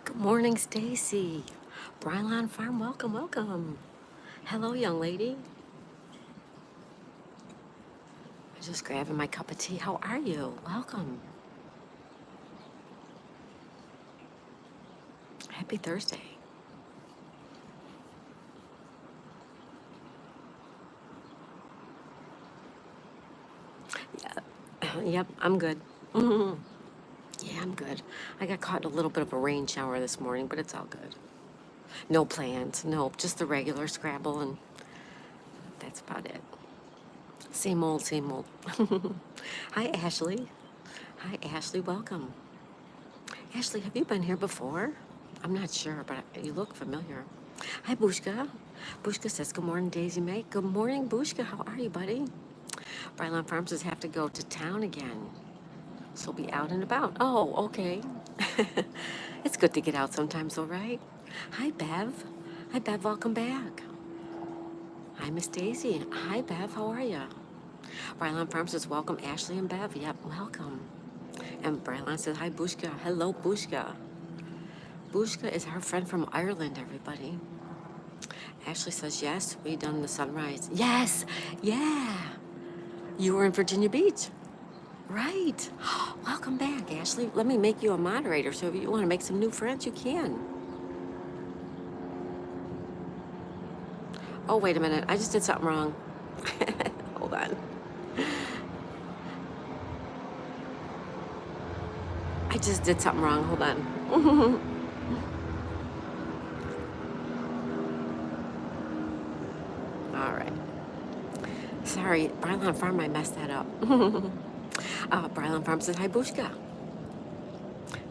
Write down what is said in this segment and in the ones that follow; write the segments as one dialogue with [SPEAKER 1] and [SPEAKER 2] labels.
[SPEAKER 1] Good morning, Stacy. Brylon Farm, welcome, welcome. Hello, young lady. I'm just grabbing my cup of tea. How are you? Welcome. Happy Thursday. Yep, I'm good. Yeah, I'm good. I got caught in a little bit of a rain shower this morning, but it's all good. No plans. Nope, just the regular Scrabble, and that's about it. Same old, same old. Hi, Ashley. Hi, Ashley. Welcome. Ashley, have you been here before? I'm not sure, but you look familiar. Hi, Bushka. Bushka says, good morning, Daisy Mae. Good morning, Bushka. How are you, buddy? Brylon Farms says, have to go to town again. So be out and about. Oh, okay. It's good to get out sometimes, all right? Hi, Bev. Hi, Bev. Welcome back. Hi, Miss Daisy. Hi, Bev. How are you? Brylon Farms says, welcome, Ashley and Bev. Yep, welcome. And Brylon says, hi, Bushka. Hello, Bushka. Bushka is our friend from Ireland, everybody. Ashley says, yes, we done the sunrise. Yes, yeah. You were in Virginia Beach. Right. Welcome back, Ashley. Let me make you a moderator, so if you want to make some new friends, you can. Oh, wait a minute. I just did something wrong. Hold on. I just did something wrong. Hold on. All right. Sorry, Brylon Farm, I messed that up. Brylon Farm says, hi, Bushka.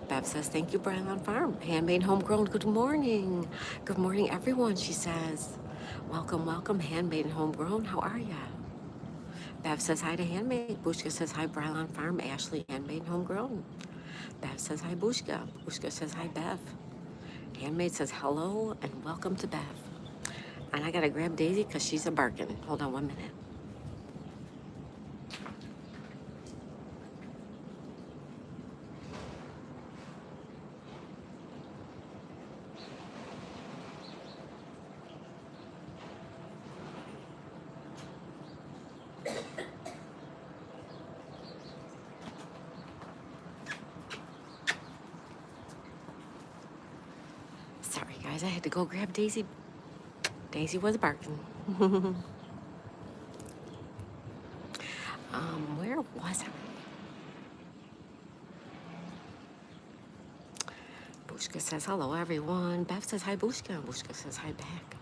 [SPEAKER 1] Bev says, thank you, Brylon Farm. Handmade, homegrown. Good morning. Good morning, everyone, she says. Welcome, welcome, handmade and homegrown. How are ya? Bev says hi to Handmade. Bushka says hi, Brylon Farm. Ashley, Handmade and Homegrown. Bev says hi, Bushka. Bushka says hi, Bev. Handmade says hello and welcome to Bev. And I gotta grab Daisy because she's a barking. Hold on 1 minute. Sorry, guys, I had to go grab Daisy. Daisy was barking. Where was I? Bushka says hello, everyone. Bev says hi, Bushka. Bushka says hi back.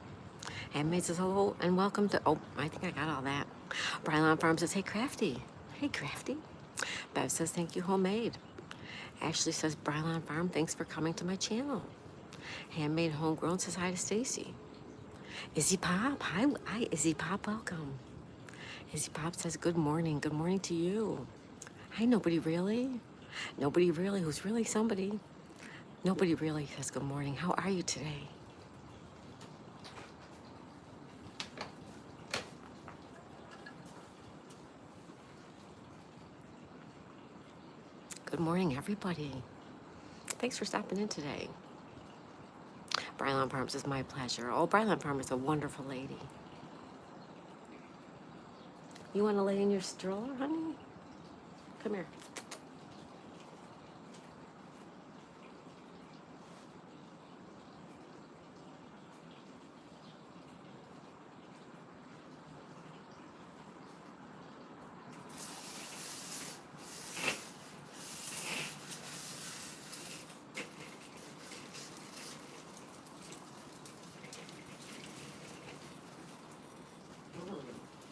[SPEAKER 1] Handmaid says hello and welcome to. Oh, I think I got all that. Brylon Farm says, hey, Crafty. Hey, Crafty. Bev says, thank you, Homemade. Ashley says, Brylon Farm, thanks for coming to my channel. Handmade Homegrown says hi to Stacy. Izzy Pop, hi, Izzy Pop, welcome. Izzy Pop says, good morning to you. Hi, nobody really. Nobody really, who's really somebody. Nobody really says good morning. How are you today? Good morning, everybody. Thanks for stopping in today. Brylon Farms is my pleasure. Oh, Brylon Farm is a wonderful lady. You want to lay in your stroller, honey? Come here.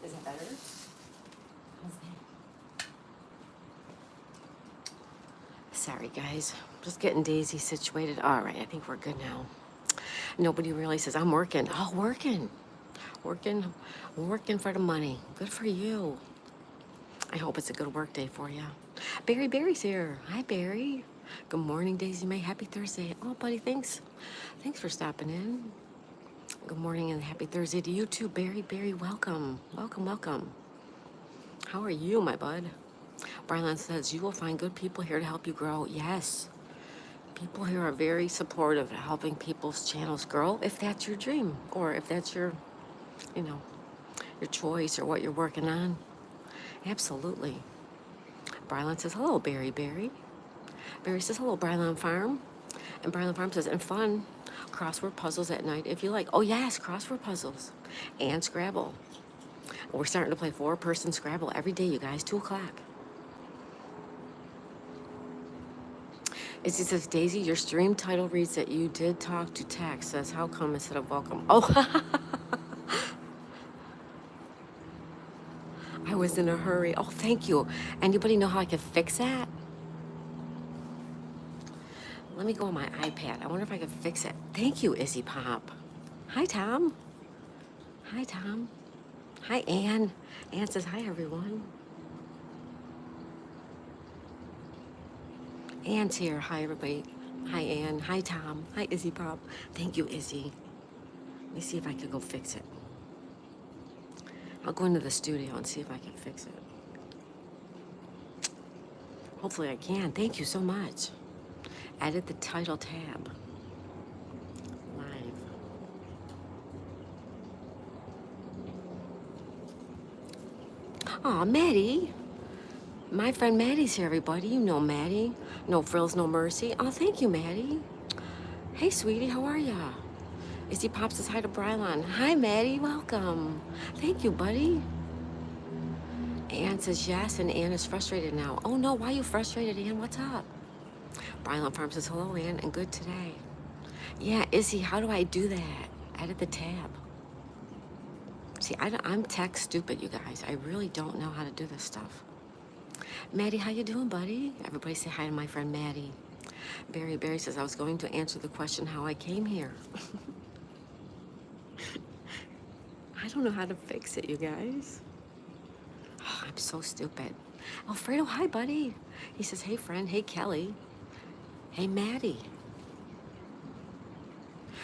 [SPEAKER 1] Is that better? How's that? Sorry, guys. Just getting Daisy situated. All right, I think we're good now. Nobody really says, I'm working. Oh, working. Working for the money. Good for you. I hope it's a good work day for you. Barry's here. Hi, Barry. Good morning, Daisy Mae. Happy Thursday. Oh, buddy, thanks. Thanks for stopping in. Good morning and happy Thursday to you too, Barry. Barry, welcome. Welcome, welcome. How are you, my bud? Brylon says, you will find good people here to help you grow. Yes. People here are very supportive of helping people's channels grow if that's your dream or if that's your, you know, your choice or what you're working on. Absolutely. Brylan says, hello, Barry Barry. Barry says, hello, Brylan Farm. And Brylan Farm says, and fun, crossword puzzles at night if you like. Oh, yes, crossword puzzles and Scrabble. We're starting to play 4-person Scrabble every day, you guys, 2 o'clock. Izzy says, Daisy, your stream title reads that you did talk to text. Says, how come instead of welcome? Oh, I was in a hurry. Oh, thank you. Anybody know how I can fix that? Let me go on my iPad. I wonder if I can fix it. Thank you, Izzy Pop. Hi, Tom. Hi, Tom. Hi, Ann. Ann says, hi, everyone. Ann's here. Hi, everybody. Hi, Ann. Hi, Tom. Hi, Izzy Pop. Thank you, Izzy. Let me see if I can go fix it. I'll go into the studio and see if I can fix it. Hopefully I can. Thank you so much. Edit the title tab. Live. Aw, Maddie. My friend Maddie's here, everybody. You know Maddie. No frills, no mercy. Oh, thank you, Maddie. Hey, sweetie, how are ya? Izzy Pop says hi to Brylan. Hi, Maddie. Welcome. Thank you, buddy. Ann says yes, and Ann is frustrated now. Oh, no. Why are you frustrated, Ann? What's up? Brylan Farm says hello, Ann, and good today. Yeah, Izzy, how do I do that? Edit the tab. See, I'm tech stupid, you guys. I really don't know how to do this stuff. Maddie, how you doing, buddy? Everybody say hi to my friend Maddie. Barry says, I was going to answer the question how I came here. I don't know how to fix it, you guys. Oh, I'm so stupid. Alfredo, hi, buddy. He says, hey, friend. Hey, Kelly. Hey, Maddie.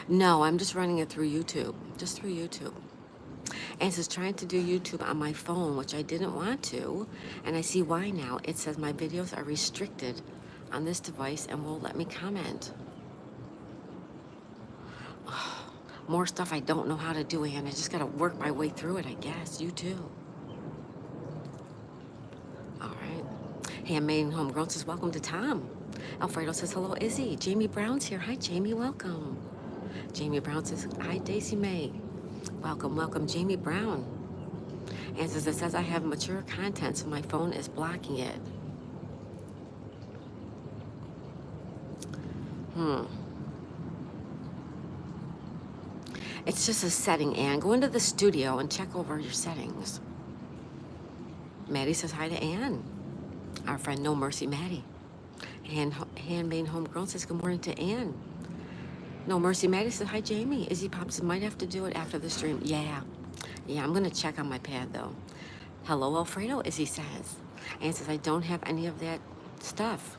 [SPEAKER 1] No, I'm just running it through YouTube. Just through YouTube. And it says trying to do YouTube on my phone, which I didn't want to. And I see why now. It says my videos are restricted on this device and won't let me comment. More stuff I don't know how to do, and I just got to work my way through it, I guess. You too. All right. Handmade and Homegrown says, welcome to Tom. Alfredo says, hello, Izzy. Jamie Brown's here. Hi, Jamie. Welcome. Jamie Brown says, hi, Daisy May. Welcome, welcome, Jamie Brown. And says, it says I have mature content, so my phone is blocking it. It's just a setting, Ann. Go into the studio and check over your settings. Maddie says hi to Ann. Our friend No Mercy Maddie. And Handmade Homegrown says good morning to Ann. No Mercy Maddie says hi, Jamie. Izzy Pops might have to do it after the stream. Yeah, I'm going to check on my pad, though. Hello, Alfredo, Izzy says. Ann says I don't have any of that stuff.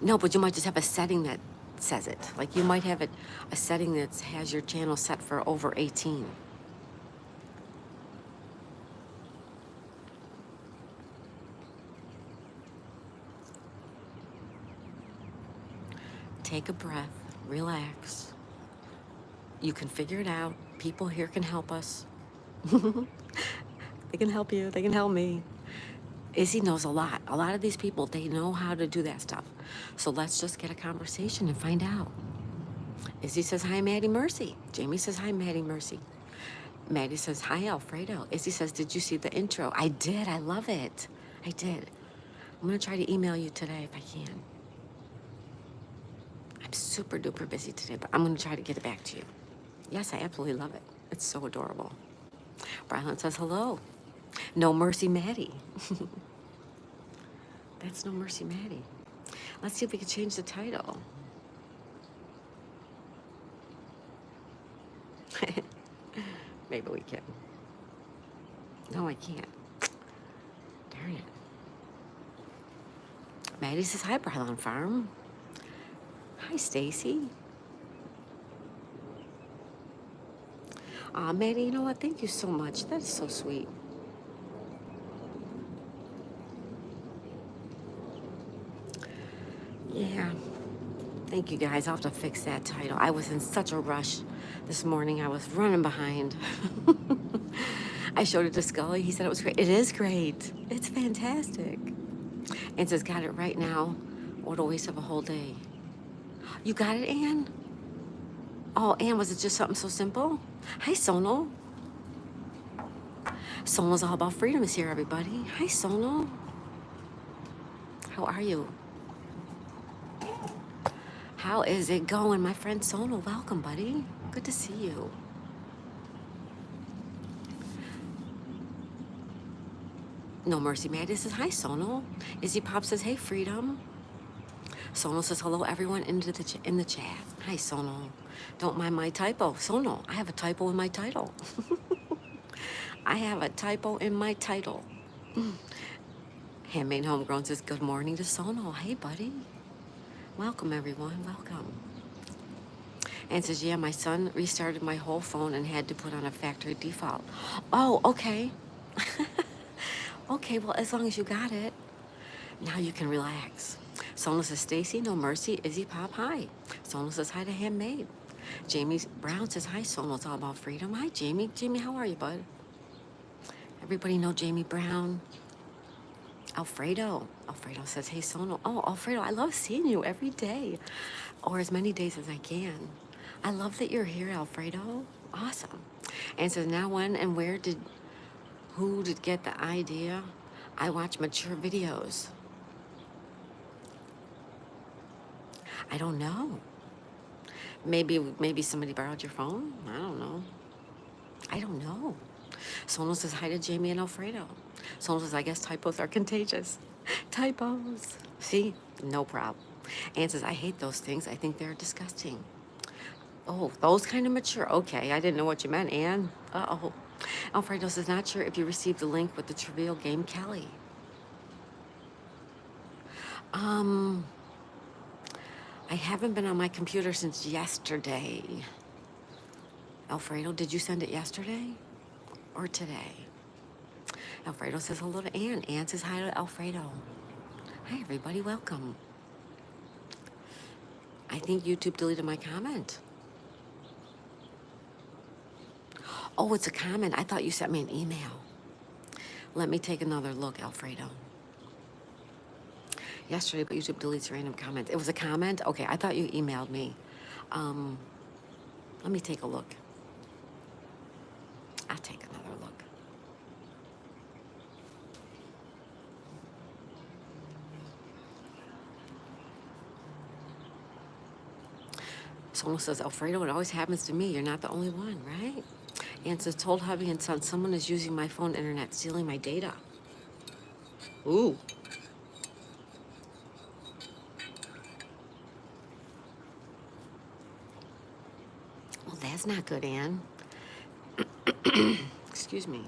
[SPEAKER 1] No, but you might just have a setting that says it. Like you might have a setting that has your channel set for over 18. Take a breath, relax. You can figure it out. People here can help us. They can help you, they can help me. Izzy knows a lot. A lot of these people, they know how to do that stuff. So let's just get a conversation and find out. Izzy says, hi, Maddie Mercy. Jamie says, hi, Maddie Mercy. Maddie says, hi, Alfredo. Izzy says, did you see the intro? I did. I love it. I did. I'm going to try to email you today if I can. I'm super duper busy today, but I'm going to try to get it back to you. Yes, I absolutely love it. It's so adorable. Brylan says, hello. No Mercy Maddie. That's No Mercy Maddie. Let's see if we can change the title. Maybe we can. No, I can't. Darn it. Maddie says, hi, Brylan Farm. Hi, Stacy. Aw, Maddie, you know what? Thank you so much. That is so sweet. Yeah. Thank you guys. I'll have to fix that title. I was in such a rush this morning. I was running behind. I showed it to Scully. He said it was great. It is great. It's fantastic. And says, got it right now. What a waste of a whole day. You got it, Ann? Oh, Ann, was it just something so simple? Hi, Sonal. Sonal's all about freedom is here, everybody. Hi, Sonal. How are you? How is it going? My friend Sonal, welcome, buddy. Good to see you. No Mercy Maddie says, hi, Sonal. Izzy Pop says, hey, Freedom. Sonal says, hello, everyone in the chat. Hi, Sonal. Don't mind my typo. Sonal, I have a typo in my title. I have a typo in my title. Handmade Homegrown says, good morning to Sonal. Hey, buddy. Welcome, everyone. Welcome. And says, yeah, my son restarted my whole phone and had to put on a factory default. Oh, okay. Okay, well, as long as you got it, now you can relax. Sonal says, Stacy, no mercy. Izzy Pop, hi. Sonal says, hi to Handmade. Jamie Brown says, hi, Sonal. It's all about freedom. Hi, Jamie. Jamie, how are you, bud? Everybody know Jamie Brown? Alfredo. Alfredo says, hey, Sonal. Oh, Alfredo, I love seeing you every day, or as many days as I can. I love that you're here, Alfredo. Awesome. And says, now when and where did, who did get the idea? I watch mature videos. I don't know. Maybe somebody borrowed your phone? I don't know. I don't know. Sonal says, hi to Jamie and Alfredo. Sonal says, I guess typos are contagious. Typos. See? No problem. Ann says, I hate those things. I think they're disgusting. Oh, those kind of mature. Okay, I didn't know what you meant, Ann. Uh-oh. Alfredo says, not sure if you received the link with the trivial game, Kelly. I haven't been on my computer since yesterday. Alfredo, did you send it yesterday or today? Alfredo says hello to Ann. Ann says hi to Alfredo. Hi, everybody. Welcome. I think YouTube deleted my comment. Oh, it's a comment. I thought you sent me an email. Let me take another look, Alfredo. Yesterday, but YouTube deletes random comments. It was a comment? Okay, I thought you emailed me. Let me take a look. I'll take another look. Someone says, Alfredo, it always happens to me. You're not the only one, right? Ann says, told hubby and son, someone is using my phone internet, stealing my data. Ooh. Well, that's not good, Ann. Excuse me.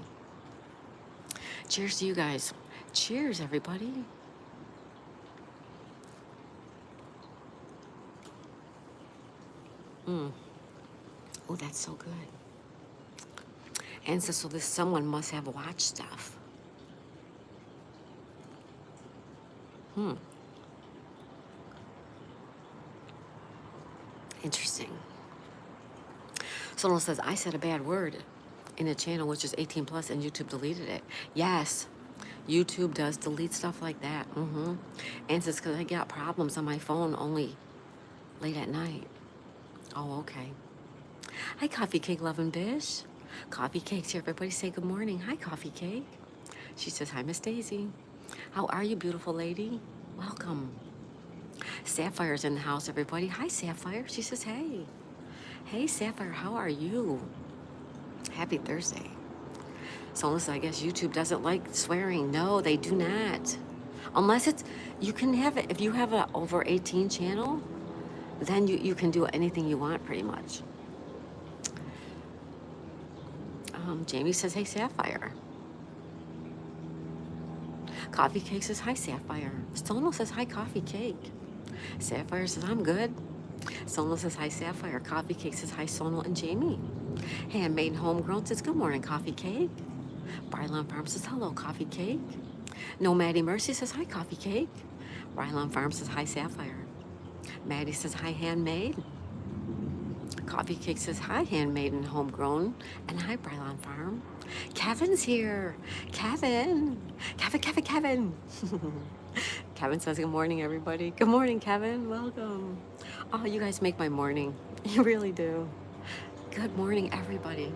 [SPEAKER 1] Cheers to you guys. Cheers, everybody. Oh, that's so good. And so this someone must have watched stuff. Interesting. Someone says, I said a bad word in a channel which is 18 plus and YouTube deleted it. Yes, YouTube does delete stuff like that. And says, because I got problems on my phone only late at night. Oh, okay. Hi, Coffee Cake Lovin' Bish. Coffee Cake's here. Everybody say good morning. Hi, Coffee Cake. She says, hi, Miss Daisy. How are you, beautiful lady? Welcome. Sapphire's in the house, everybody. Hi, Sapphire. She says, hey. Hey, Sapphire, how are you? Happy Thursday. So I guess YouTube doesn't like swearing. No, they do not. Unless it's, you can have it, if you have a over 18 channel, then you can do anything you want pretty much. Jamie says, hey, Sapphire. Coffee Cake says, hi, Sapphire. Sonal says, hi, Coffee Cake. Sapphire says, I'm good. Sonal says, hi, Sapphire. Coffee Cake says, hi, Sonal and Jamie. Handmade Homegrown says, good morning, Coffee Cake. Brylon Farm says, hello, Coffee Cake. No Maddie Mercy says, hi, Coffee Cake. Brylon Farm says, hi, Sapphire. Maddie says, hi, handmade. Coffee Cake says, hi, handmade and homegrown. And hi, Brylon Farm. Kevin's here. Kevin. Kevin. Kevin says, good morning, everybody. Good morning, Kevin. Welcome. Oh, you guys make my morning. You really do. Good morning, everybody.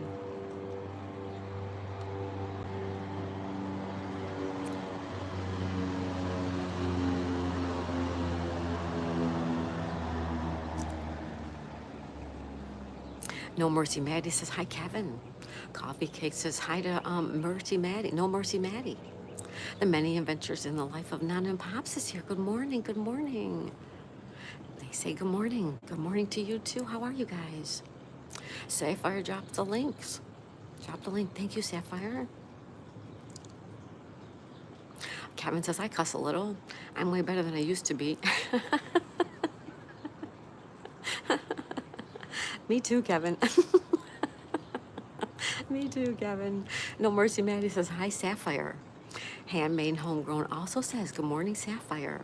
[SPEAKER 1] No Mercy Maddie says, hi, Kevin. Coffee Cake says, hi to Mercy Maddie. No Mercy Maddie. The many adventures in the life of Nana and Pops is here. Good morning. Good morning. They say good morning. Good morning to you, too. How are you guys? Sapphire dropped the links. Drop the link. Thank you, Sapphire. Kevin says, I cuss a little. I'm way better than I used to be. Me too, Kevin. Me too, Kevin. No Mercy Maddie says, hi, Sapphire. Handmade homegrown also says, good morning, Sapphire.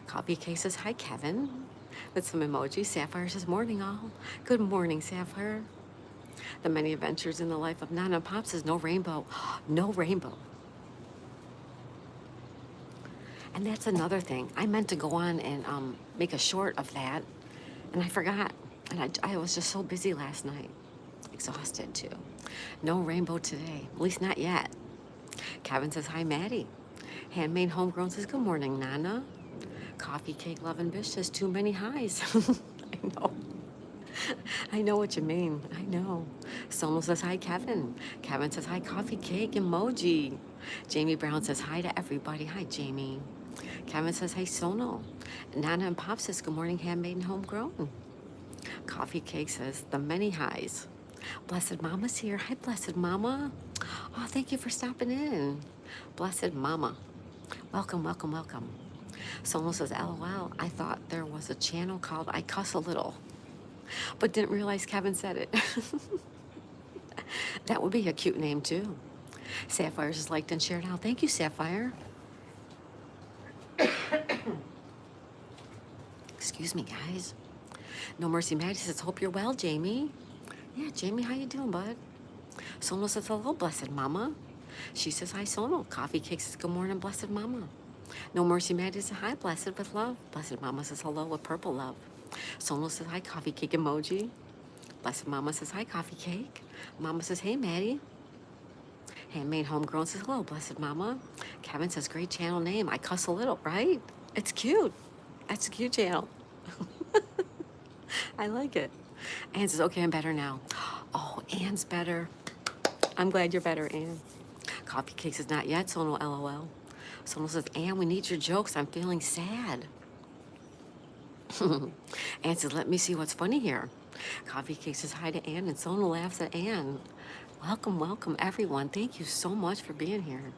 [SPEAKER 1] Coffee Cake says, hi, Kevin. With some emojis. Sapphire says, morning, all. Good morning, Sapphire. The many adventures in the life of Nana and Pop says, no rainbow. No rainbow. And that's another thing. I meant to go on and make a short of that, and I forgot. And I was just so busy last night. Exhausted, too. No rainbow today. At least not yet. Kevin says, hi, Maddie. Handmade Homegrown says, good morning, Nana. Coffee Cake Love and Bish says, too many highs. I know. I know what you mean. I know. Sono says, hi, Kevin. Kevin says, hi, Coffee Cake emoji. Jamie Brown says, hi to everybody. Hi, Jamie. Kevin says, hey, Sono. Nana and Pop says, good morning, handmade and homegrown. Coffee Cake says, the many highs. Blessed Mama's here. Hi, Blessed Mama. Oh, thank you for stopping in. Blessed Mama. Welcome, welcome, welcome. Sono says, LOL, I thought there was a channel called I Cuss a Little, but didn't realize Kevin said it. That would be a cute name, too. Sapphire's is liked and shared out. Thank you, Sapphire. Excuse me, guys. No Mercy Maddie says, hope you're well, Jamie. Yeah, Jamie, how you doing, bud? Sono says, hello, Blessed Mama. She says, hi, Sono. Coffee Cake says, good morning, Blessed Mama. No Mercy Maddie says, hi, Blessed with love. Blessed Mama says, hello with purple love. Sono says, hi, Coffee Cake emoji. Blessed Mama says, hi, Coffee Cake. Mama says, hey, Maddie. Handmade Homegrown says, hello, Blessed Mama. Kevin says, great channel name. I cuss a little, right? It's cute. That's a cute channel. I like it. Ann says, okay, I'm better now. Oh, Ann's better. I'm glad you're better, Ann. Coffee Cake says, not yet, Sono, LOL. Sono says, Ann, we need your jokes. I'm feeling sad. Ann says, let me see what's funny here. Coffee Cake says, hi to Ann, and Sono laughs at Ann. Welcome, welcome, everyone. Thank you so much for being here.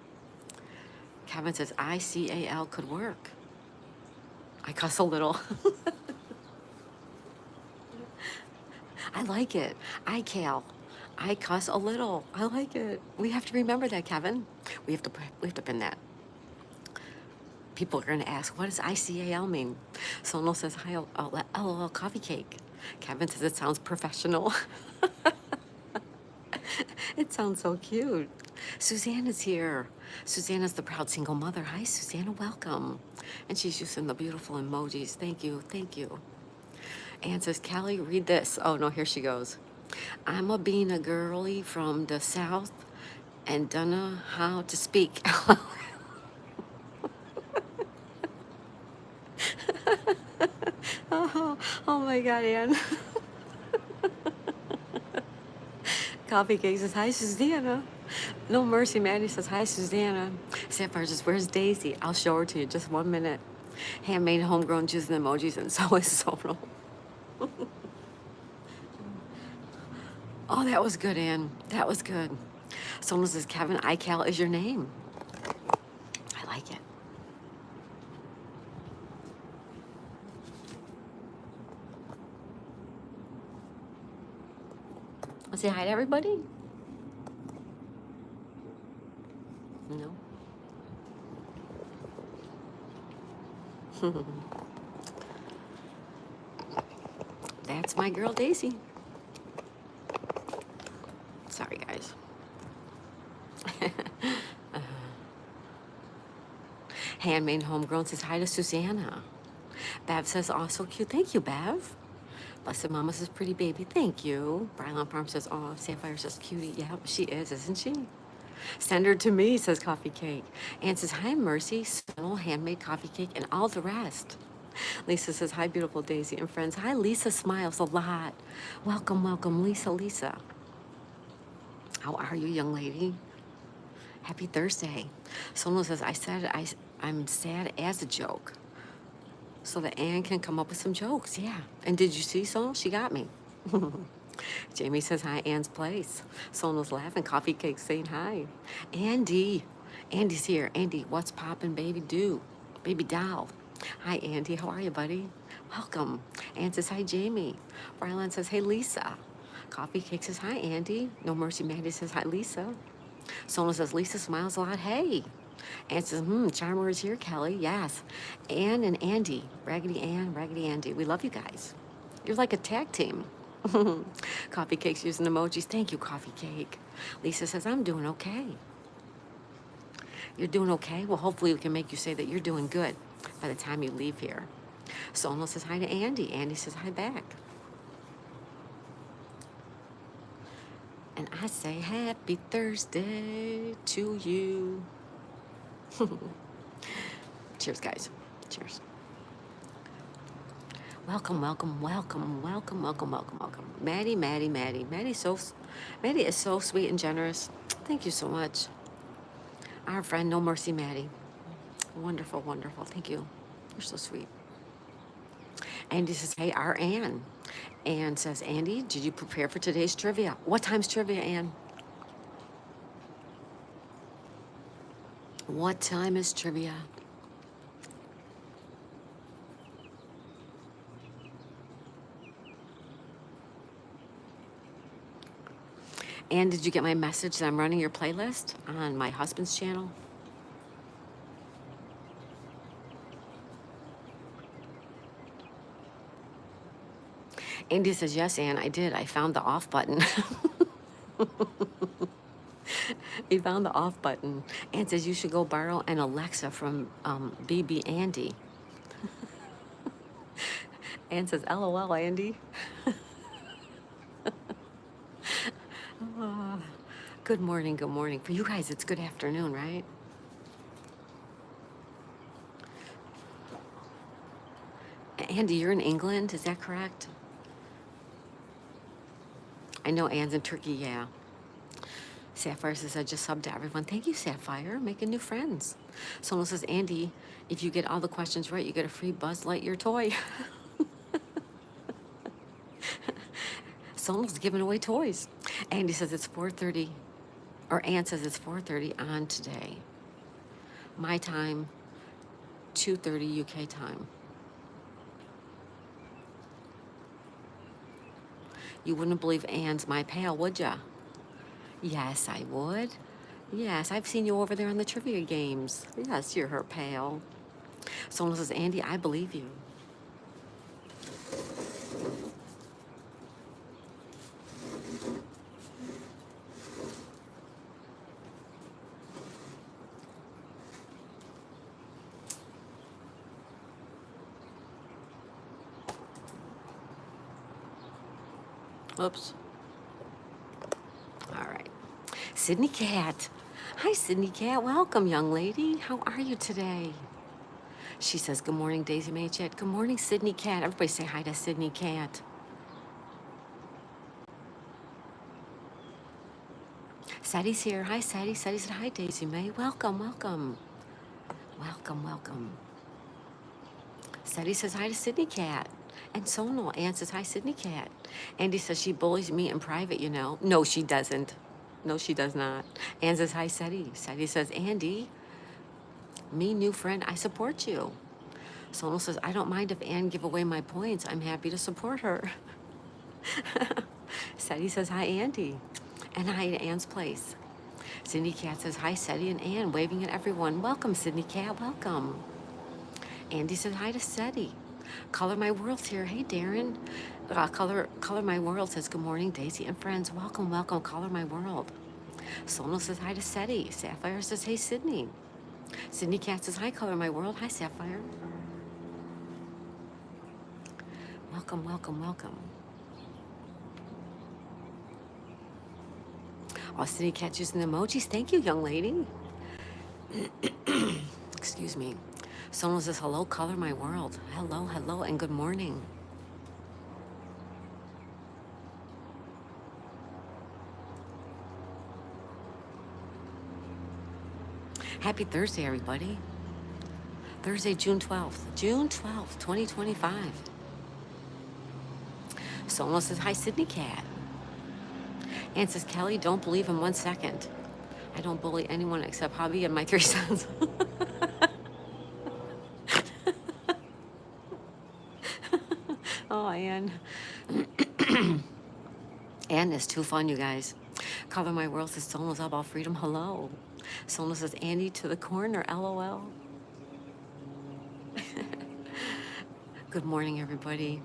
[SPEAKER 1] Kevin says, ICAL could work. I cuss a little. I like it. ICAL. I cuss a little. I like it. We have to remember that, Kevin. We have to pin that. People are going to ask, what does ICAL mean? Sono says, hi, LOL Coffee Cake. Kevin says, it sounds professional. It sounds so cute. Susanna's here. Susanna's the proud single mother. Hi, Susanna, welcome. And she's using the beautiful emojis. Thank you, thank you. Ann says, Callie, read this. Oh, no, here she goes. I'm a being a girly from the South and dunno how to speak. Oh my God, Ann. Coffee Cake says, hi, Susanna. No Mercy Maddie says, hi, Susanna. Sapphire says, where's Daisy? I'll show her to you. Just 1 minute. Handmade homegrown juice and emojis, and so is Sono. Oh, that was good, Ann. That was good. Someone says, Kevin, iCal is your name. I like it. I'll say hi to everybody. No. That's my girl, Daisy. Sorry, guys. Handmade Homegrown says hi to Susanna. Bev says, oh, so cute. Thank you, Bev. Blessed Mama says, pretty baby. Thank you. Brylan Farm says, oh, Sapphire says, cutie. Yeah, she is, isn't she? Send her to me, says Coffee Cake. Ann says, hi, Mercy, Sonal, handmade coffee cake, and all the rest. Lisa says, hi, beautiful Daisy and friends. Hi, Lisa smiles a lot. Welcome, welcome, Lisa, Lisa. How are you, young lady? Happy Thursday. Sonal says, I'm sad as a joke. So that Ann can come up with some jokes, yeah. And did you see Sonal? She got me. Jamie says, hi, Ann's place. Sonal's laughing. Coffee Cake saying hi. Andy. Andy's here. Andy, what's poppin', baby baby doll? Hi, Andy. How are you, buddy? Welcome. Ann says, hi, Jamie. Brylan says, hey, Lisa. Coffee Cake says, hi, Andy. No Mercy Mandy says, hi, Lisa. Sonal says, Lisa smiles a lot. Hey. Ann says, Charmer is here, Kelly. Yes. Ann and Andy. Raggedy Ann, Raggedy Andy. We love you guys. You're like a tag team. Coffee Cake's using emojis. Thank you, Coffee Cake. Lisa says, I'm doing okay. You're doing okay? Well, hopefully we can make you say that you're doing good by the time you leave here. Sonal says hi to Andy. Andy says hi back. And I say happy Thursday to you. Cheers, guys. Cheers. Welcome, welcome, welcome, welcome, welcome, welcome, welcome. Maddie. Maddie is so sweet and generous. Thank you so much. Our friend, No Mercy Maddie. Wonderful, wonderful. Thank you. You're so sweet. Andy says, hey, our Ann. Ann says, Andy, did you prepare for today's trivia? What time's trivia, Ann? What time is trivia? And did you get my message that I'm running your playlist on my husband's channel? Andy says, yes, Ann, I did. I found the off button. He found the off button. Ann says, you should go borrow an Alexa from BB Andy. Ann says, LOL, Andy. Good morning, good morning. For you guys, it's good afternoon, right? Andy, you're in England, is that correct? I know Ann's in Turkey, yeah. Sapphire says, I just subbed to everyone. Thank you, Sapphire, making new friends. Someone says, Andy, if you get all the questions right, you get a free Buzz Lightyear toy. Someone's giving away toys. Andy says it's 4:30, or Ann says it's 4:30 on today. My time, 2:30 UK time. You wouldn't believe Ann's my pal, would ya? Yes, I would. Yes, I've seen you over there on the trivia games. Yes, you're her pal. Someone says, Andy, I believe you. Oops. All right. Sydney Cat. Hi, Sydney Cat. Welcome, young lady. How are you today? She says, good morning, Daisy May Chat. Good morning, Sydney Cat. Everybody say hi to Sydney Cat. Sadie's here. Hi, Sadie. Sadie said, hi, Daisy May. Welcome, welcome. Welcome, welcome. Sadie says hi to Sydney Cat. And Sonal. Ann says, hi, Sydney Cat. Andy says, she bullies me in private, you know. No, she doesn't. No, she does not. Ann says, hi, Sadie. Sadie says, Andy, me, new friend, I support you. Sonal says, I don't mind if Ann give away my points. I'm happy to support her. Sadie says, hi, Andy. And hi to Ann's place. Sydney Cat says, hi, Sadie and Ann, waving at everyone. Welcome, Sydney Cat, welcome. Andy says hi to Sadie. Color My World's here. Hey, Darren. Color My World says, good morning, Daisy and friends. Welcome, welcome, Color My World. Sonal says hi to Seti. Sapphire says, hey, Sydney. Sydney Cat says, hi, Color My World. Hi, Sapphire. Welcome, welcome, welcome. Oh, Sydney Cat's using the emojis. Thank you, young lady. Excuse me. Sonal says, hello, Color My World. Hello, hello, and good morning. Happy Thursday, everybody. Thursday, June 12th. June 12th, 2025. Sonal says, hi, Sydney Cat. Ann says, Kelly, don't believe in 1 second. I don't bully anyone except hubby and my 3 sons. Oh, Ann. Ann is too fun, you guys. Color My World says, Sonal's all about freedom. Hello. Sonal says, Andy to the corner, LOL. Good morning, everybody.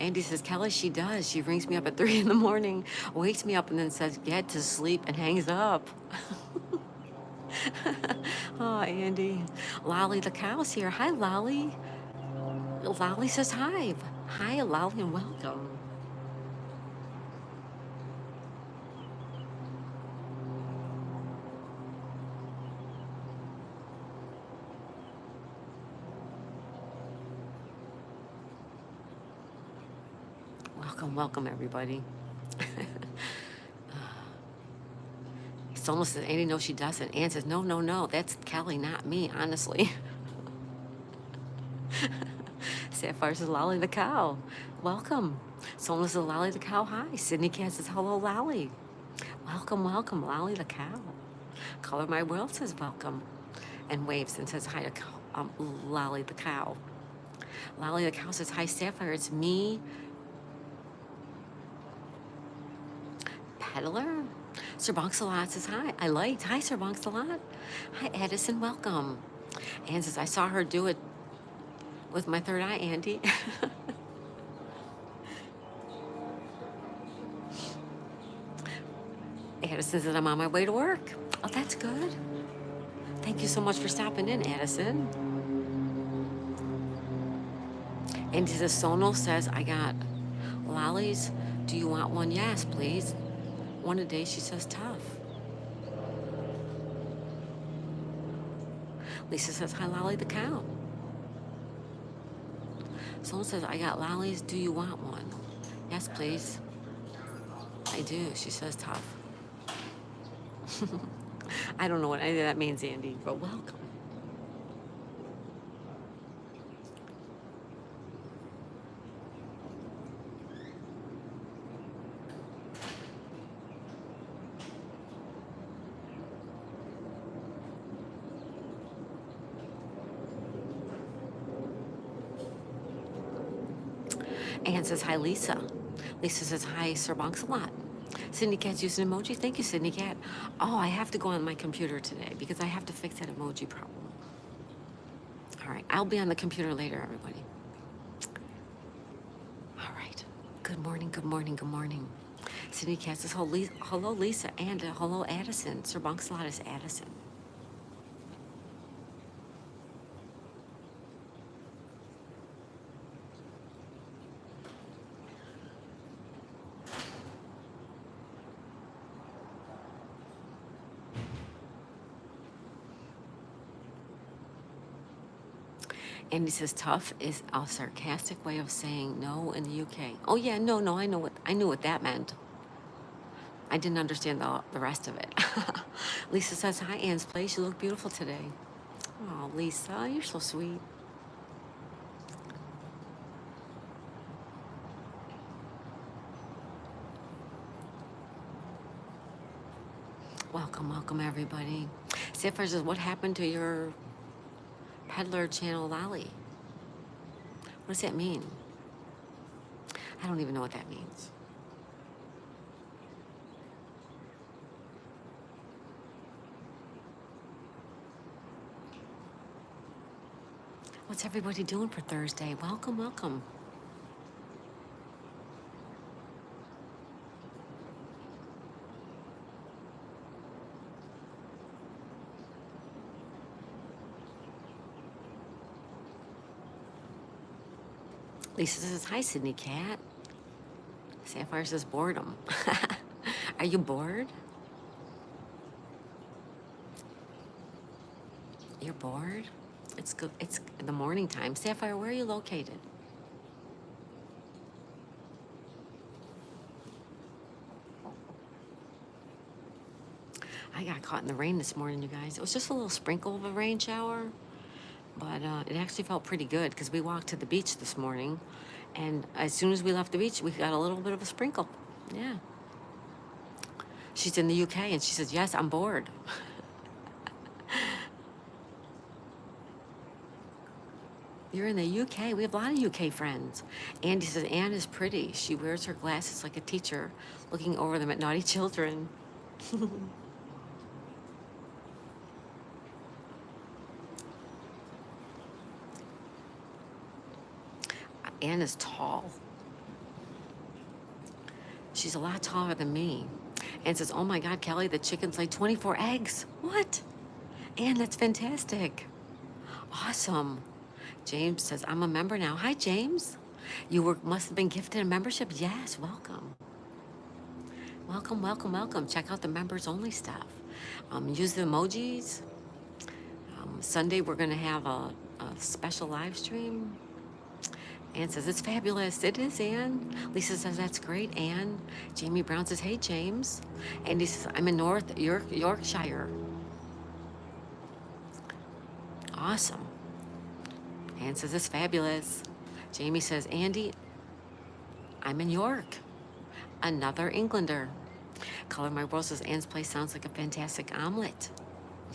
[SPEAKER 1] Andy says, Kelly, she does. She rings me up at 3 in the morning, wakes me up, and then says, get to sleep, and hangs up. Oh, Andy. Lolly the cow's here. Hi, Lolly. Lolly says hi. Hi, Lolly, and welcome. Welcome, welcome, everybody. Someone says, Andy, no, she doesn't. Ann says, no, no, no, that's Kelly, not me, honestly. Sapphire says, Lolly the cow. Welcome. Someone says, Lolly the cow, hi. Sydney Cat says, hello, Lolly. Welcome, welcome, Lolly the cow. Color My World says, welcome. And waves and says, hi to Lolly the cow. Lolly the cow says, hi, Sapphire, it's me. Peddler? Sir Bonks-a-lot says, hi. I liked. Hi, Sir Bonks-a-lot. Hi, Edison. Welcome. Ann says, I saw her do it with my third eye, Andy. Addison says, I'm on my way to work. Oh, that's good. Thank you so much for stopping in, Addison. Andy says, Sonal says, I got lollies. Do you want one? Yes, please. One a day, she says, tough. Lisa says, hi, Lolly the cow. Someone says, I got lollies. Do you want one? Yes, please. I do. She says, tough. I don't know what any of that means, Andy, but welcome. Ann says, hi, Lisa. Lisa says, hi, Sir Bonks-a-lot. Sydney Cat's using emoji. Thank you, Sydney Cat. Oh, I have to go on my computer today because I have to fix that emoji problem. All right, I'll be on the computer later, everybody. All right. Good morning, good morning, good morning. Sydney Cat says, hello, Lisa, and hello, Addison. Sir Bonks-a-lot is Addison. Andy says tough is a sarcastic way of saying no in the UK. Oh yeah, no, I knew what that meant. I didn't understand the rest of it. Lisa says, hi, Ann's Place. You look beautiful today. Oh, Lisa, you're so sweet. Welcome, welcome, everybody. Sapphire says, what happened to your peddler channel, Lolly? What does that mean? I don't even know what that means. What's everybody doing for Thursday? Welcome, welcome. Lisa says, hi, Sydney Cat. Sapphire says, boredom. Are you bored? You're bored? It's good. It's the morning time. Sapphire, where are you located? I got caught in the rain this morning, you guys. It was just a little sprinkle of a rain shower, but it actually felt pretty good because we walked to the beach this morning, and as soon as we left the beach, we got a little bit of a sprinkle. Yeah. She's in the UK, and she says, yes, I'm bored. You're in the UK. We have a lot of UK friends. Andy says, Anne is pretty. She wears her glasses like a teacher, looking over them at naughty children. Anne is tall. She's a lot taller than me. Anne says, oh my God, Kelly, the chickens laid 24 eggs. What? Anne, that's fantastic. Awesome. James says, I'm a member now. Hi, James. Must have been gifted a membership. Yes, welcome. Welcome, welcome, welcome. Check out the members only stuff. Use the emojis. Sunday, we're going to have a special live stream. Anne says, it's fabulous. It is, Anne. Lisa says, that's great, Anne. Jamie Brown says, hey, James. Andy says, I'm in Yorkshire. Awesome. Anne says, it's fabulous. Jamie says, Andy, I'm in York. Another Englander. Color My World says, Anne's place sounds like a fantastic omelet.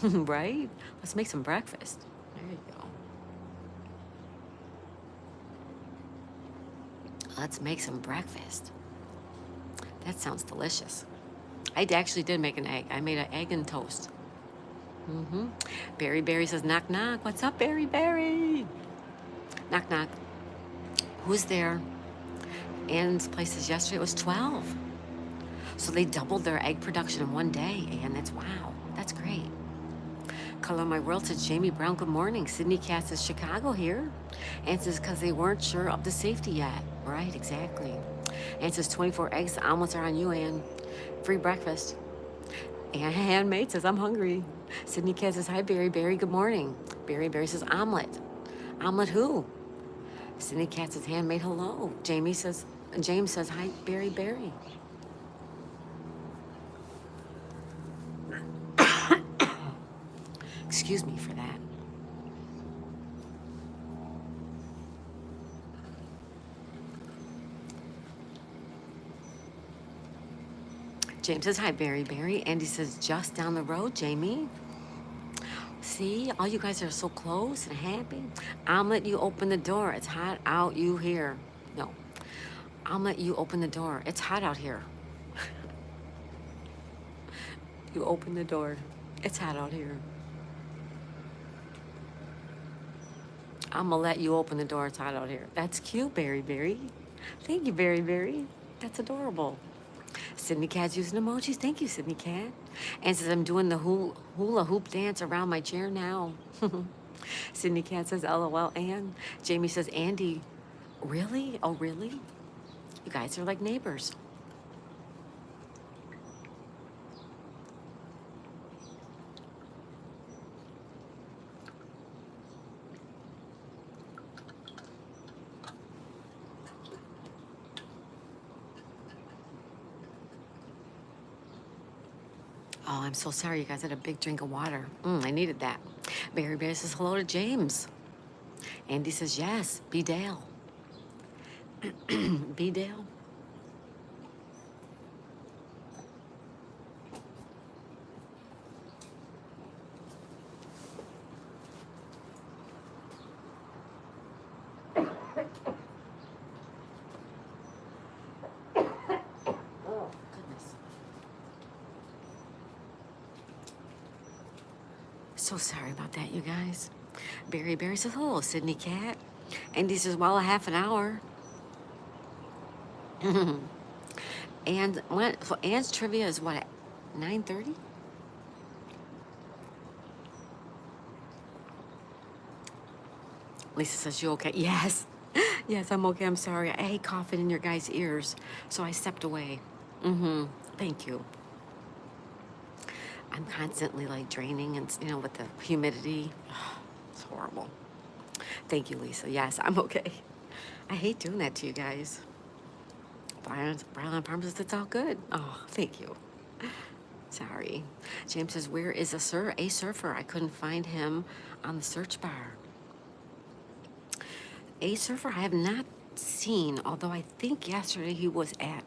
[SPEAKER 1] Right? Let's make some breakfast. There you go. Let's make some breakfast. That sounds delicious. I actually did make an egg. I made an egg and toast. Berry says, knock, knock. What's up, Berry? Knock, knock. Who's there? Anne's place says yesterday it was 12. So they doubled their egg production in one day. And that's wow. That's great. Color My World says, Jamie Brown, good morning. Sydney Cat says, Chicago here. Anne says, because they weren't sure of the safety yet. Right, exactly. Anne says, 24 eggs. The omelets are on you, Anne. Free breakfast. And Handmaid says, I'm hungry. Sydney Cat says, hi, Berry. Good morning. Berry says, omelet. Omelet who? Sydney Cat says, Handmaid, hello. James says, hi, Berry. Excuse me for that. James says, hi, Berry. Andy says, just down the road, Jamie. See, all you guys are so close and happy. Omelet, you open the door. It's hot out, you here. No. Omelet, you open the door. It's hot out here. You open the door. It's hot out here. I'm gonna let you open the door. It's hot out here. That's cute, Berry. Thank you, Berry. That's adorable. Sydney Cat's using emojis. Thank you, Sydney Cat. And says, I'm doing the hula hoop dance around my chair now. Sydney Cat says, LOL, Anne. Jamie says, Andy, really? Oh, really? You guys are like neighbors. Oh, I'm so sorry. You guys had a big drink of water. I needed that. Berry says hello to James. Andy says yes. B. Dale. B. Dale. Oh, goodness. So sorry about that, you guys. Barry says, hello, Sydney Cat. Andy says, well, a half an hour. And what? So Anne's trivia is what, at 9:30? Lisa says, you okay? Yes. Yes, I'm okay. I'm sorry. I hate coughing in your guys' ears. So I stepped away. Thank you. I'm constantly like draining and, with the humidity. It's horrible. Thank you, Lisa. Yes, I'm okay. I hate doing that to you guys. Brian promises it's all good. Oh, thank you. Sorry. James says, where is a surfer? I couldn't find him on the search bar. A surfer I have not seen, although I think yesterday he was at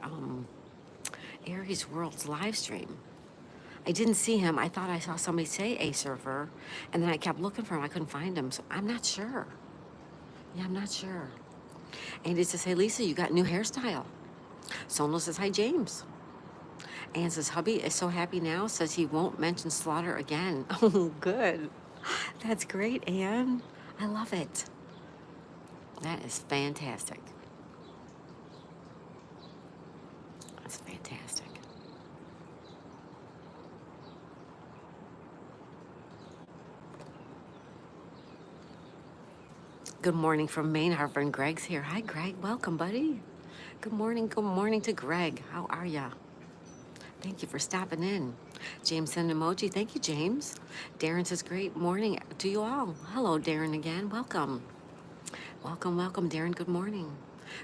[SPEAKER 1] Aries World's live stream. I didn't see him. I thought I saw somebody say a surfer, and then I kept looking for him. I couldn't find him, so I'm not sure. Yeah, I'm not sure. And it says, hey, Lisa, you got new hairstyle. Sonal says, hi, James. Anne says, hubby is so happy now, says he won't mention slaughter again. Oh, good. That's great, Anne. I love it. That is fantastic. That's fantastic. Good morning from Maine. Our friend Greg's here. Hi, Greg. Welcome, buddy. Good morning. Good morning to Greg. How are ya? Thank you for stopping in. James sent an emoji. Thank you, James. Darren says, great morning to you all. Hello, Darren again. Welcome. Welcome, Darren. Good morning.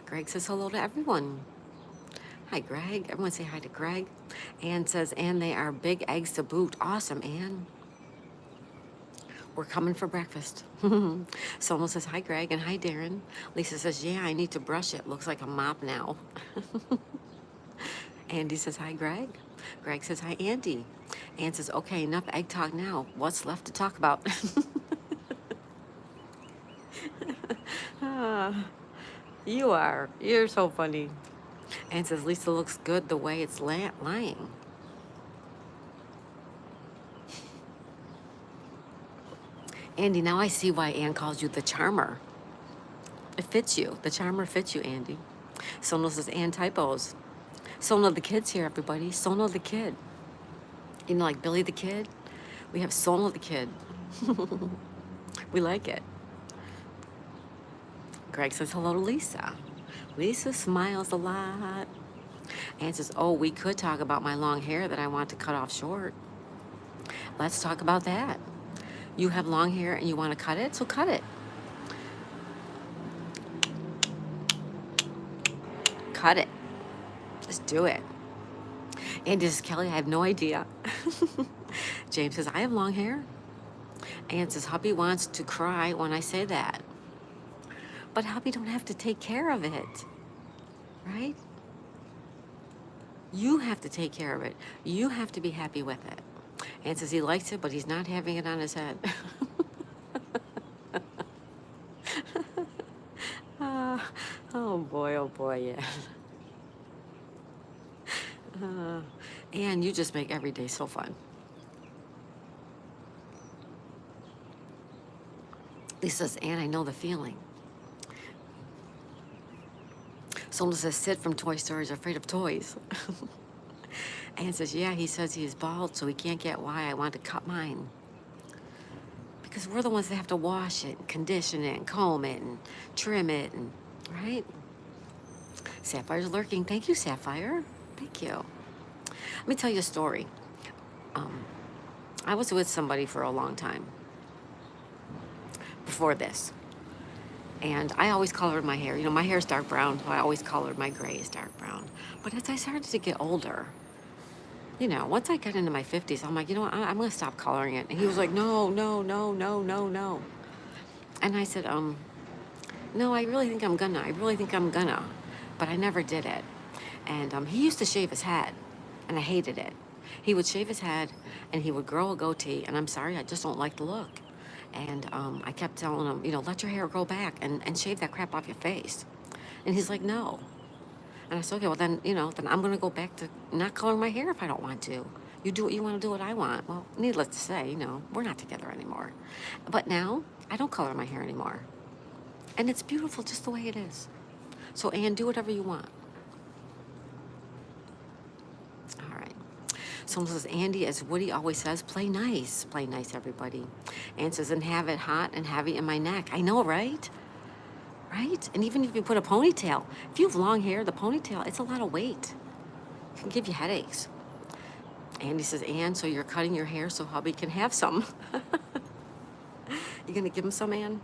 [SPEAKER 1] Greg says hello to everyone. Hi, Greg. Everyone say hi to Greg. Anne says, and they are big eggs to boot. Awesome, Anne. We're coming for breakfast. Someone says, hi, Greg, and hi, Darren. Lisa says, yeah, I need to brush it. Looks like a mop now. Andy says, hi, Greg. Greg says, hi, Andy. Ann says, okay, enough egg talk now. What's left to talk about? You're so funny. Ann says, Lisa looks good the way it's lying. Andy, now I see why Ann calls you the charmer. It fits you. The charmer fits you, Andy. Sonal says, Ann typos. Sonal the kid's here, everybody. Sonal the kid. You know, like Billy the Kid? We have Sonal the Kid. We like it. Greg says hello to Lisa. Lisa smiles a lot. Ann says, oh, we could talk about my long hair that I want to cut off short. Let's talk about that. You have long hair and you want to cut it, so cut it. Cut it. Just do it. Andy says, Kelly, I have no idea. James says, I have long hair. Ann says, hubby wants to cry when I say that. But hubby don't have to take care of it, right? You have to take care of it. You have to be happy with it. Ann says he likes it, but he's not having it on his head. Oh boy, yeah. Ann, you just make every day so fun. Lisa says, Ann, I know the feeling. Someone says, Sid from Toy Story is afraid of toys. Ann says, yeah, he says he is bald, so he can't get why I want to cut mine. Because we're the ones that have to wash it, and condition it, and comb it, and trim it, and right? Sapphire's lurking. Thank you, Sapphire. Thank you. Let me tell you a story. I was with somebody for a long time before this. And I always colored my hair. You know, my hair is dark brown, so I always colored my grays dark brown. But as I started to get older, you know, once I got into my 50s, I'm like, you know what, I'm going to stop coloring it. And he was like, no. And I said, no, I really think I'm gonna. But I never did it. And he used to shave his head, and I hated it. He would shave his head, and he would grow a goatee, and I'm sorry, I just don't like the look. And I kept telling him, you know, let your hair grow back and shave that crap off your face. And he's like, no. And I said, okay, well then, you know, then I'm going to go back to not coloring my hair if I don't want to. You do what you want to do what I want. Well, needless to say, we're not together anymore. But now, I don't color my hair anymore. And it's beautiful just the way it is. So, Ann, do whatever you want. All right. Someone says, Andy, as Woody always says, play nice. Play nice, everybody. Ann says, and have it hot and heavy in my neck. I know, right? Right? And even if you put a ponytail, if you have long hair, the ponytail, it's a lot of weight. It can give you headaches. Andy says, Ann, so you're cutting your hair so hubby can have some. You gonna give him some, Ann?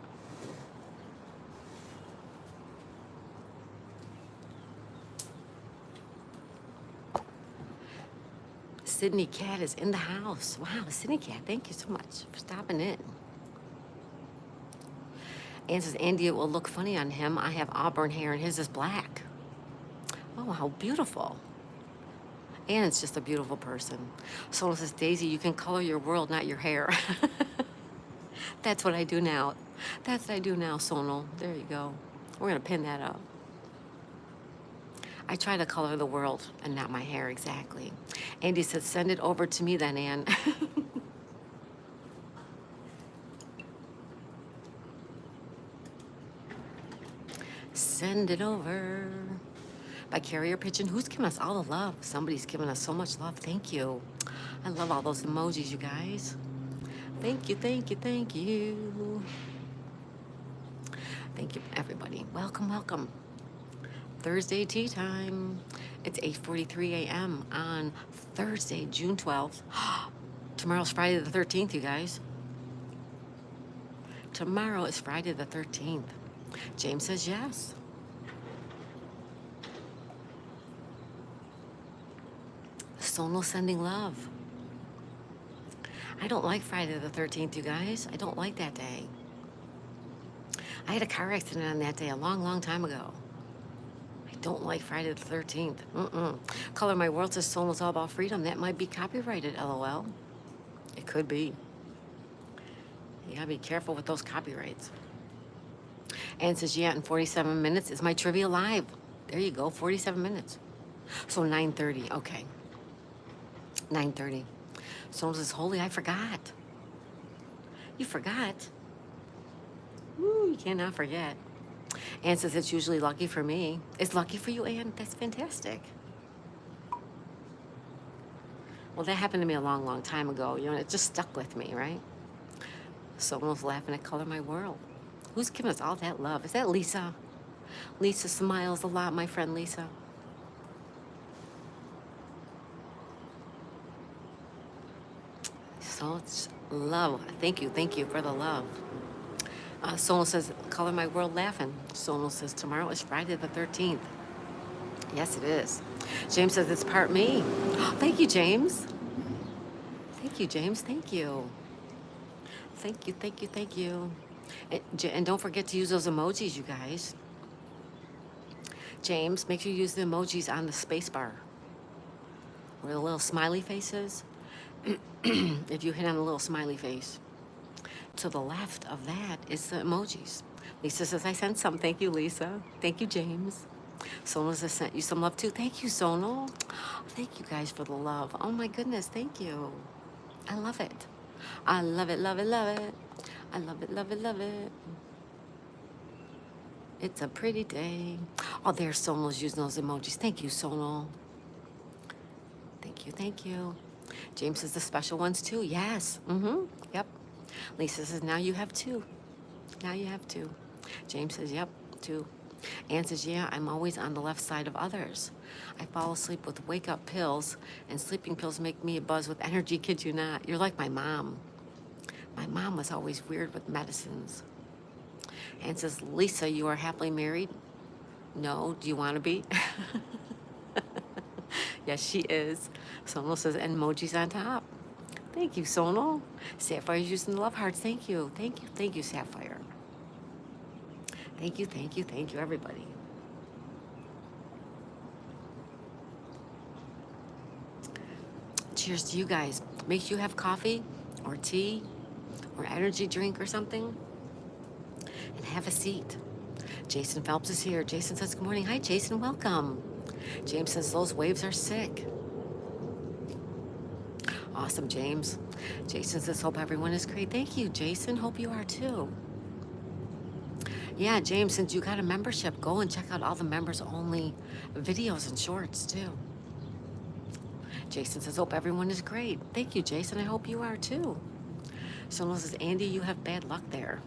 [SPEAKER 1] Sydney Cat is in the house. Wow, Sydney Cat, thank you so much for stopping in. Ann says, Andy, it will look funny on him. I have auburn hair and his is black. Oh, how beautiful. Ann's just a beautiful person. Someone says, Daisy, you can color your world, not your hair. That's what I do now. That's what I do now, Sonal. There you go. We're going to pin that up. I try to color the world and not my hair, exactly. Andy says, send it over to me then, Ann. Send it over. By Carrier Pigeon, who's giving us all the love? Somebody's giving us so much love. Thank you. I love all those emojis, you guys. Thank you, thank you, thank you. Thank you, everybody. Welcome, welcome. Thursday tea time. It's 8:43 a.m. on Thursday, June 12th. Tomorrow's Friday the 13th, you guys. Tomorrow is Friday the 13th. James says yes. Sonal sending love. I don't like Friday the 13th, you guys. I don't like that day. I had a car accident on that day a long, long time ago. I don't like Friday the 13th. Color My World says Sonal's all about freedom. That might be copyrighted, LOL. It could be. You gotta be careful with those copyrights. Ann says, yeah, in 47 minutes is my trivia live. There you go, 47 minutes. So 9:30, okay. 9:30. Someone says, holy, I forgot. You forgot? Ooh, you cannot forget. Ann says, it's usually lucky for me. It's lucky for you, Ann? That's fantastic. Well, that happened to me a long, long time ago. And it just stuck with me, right? Someone was laughing at Color My World. Who's giving us all that love? Is that Lisa? Lisa smiles a lot, my friend Lisa. So it's love. Thank you for the love. Sonal says, Color My World laughing. Sonal says, tomorrow is Friday the 13th. Yes, it is. James says, it's part me. Thank you, James. Thank you, James. Thank you. Thank you. And don't forget to use those emojis, you guys. James, make sure you use the emojis on the space bar. Or the little smiley faces. If you hit on the little smiley face. To the left of that is the emojis. Lisa says, I sent some. Thank you, Lisa. Thank you, James. Sonal says, sent you some love too. Thank you, Sonal. Thank you guys for the love. Oh my goodness, thank you. I love it. I love it, love it, love it. I love it, love it, love it. It's a pretty day. Oh, there's Sonal's using those emojis. Thank you, Sonal. Thank you. James says the special ones too. Yes. Yep. Lisa says, now you have two. James says, yep, two. Ann says, yeah, I'm always on the left side of others. I fall asleep with wake-up pills, and sleeping pills make me a buzz with energy, kid you not. You're like my mom. My mom was always weird with medicines. Ann says, Lisa, you are happily married? No, do you want to be? Yes, she is. Sonal says, and emojis on top. Thank you, Sonal. Sapphire's using the love hearts. Thank you, Sapphire. Thank you, everybody. Cheers to you guys. Make sure you have coffee or tea or energy drink or something and have a seat. Jason Phelps is here. Jason says, good morning. Hi, Jason, welcome. James says, those waves are sick. Awesome, James. Jason says, hope everyone is great. Thank you, Jason. Hope you are too. Yeah, James, since you got a membership, go and check out all the members only videos and shorts too. Jason says, hope everyone is great. Thank you, Jason. I hope you are too. Someone says, Andy, you have bad luck there.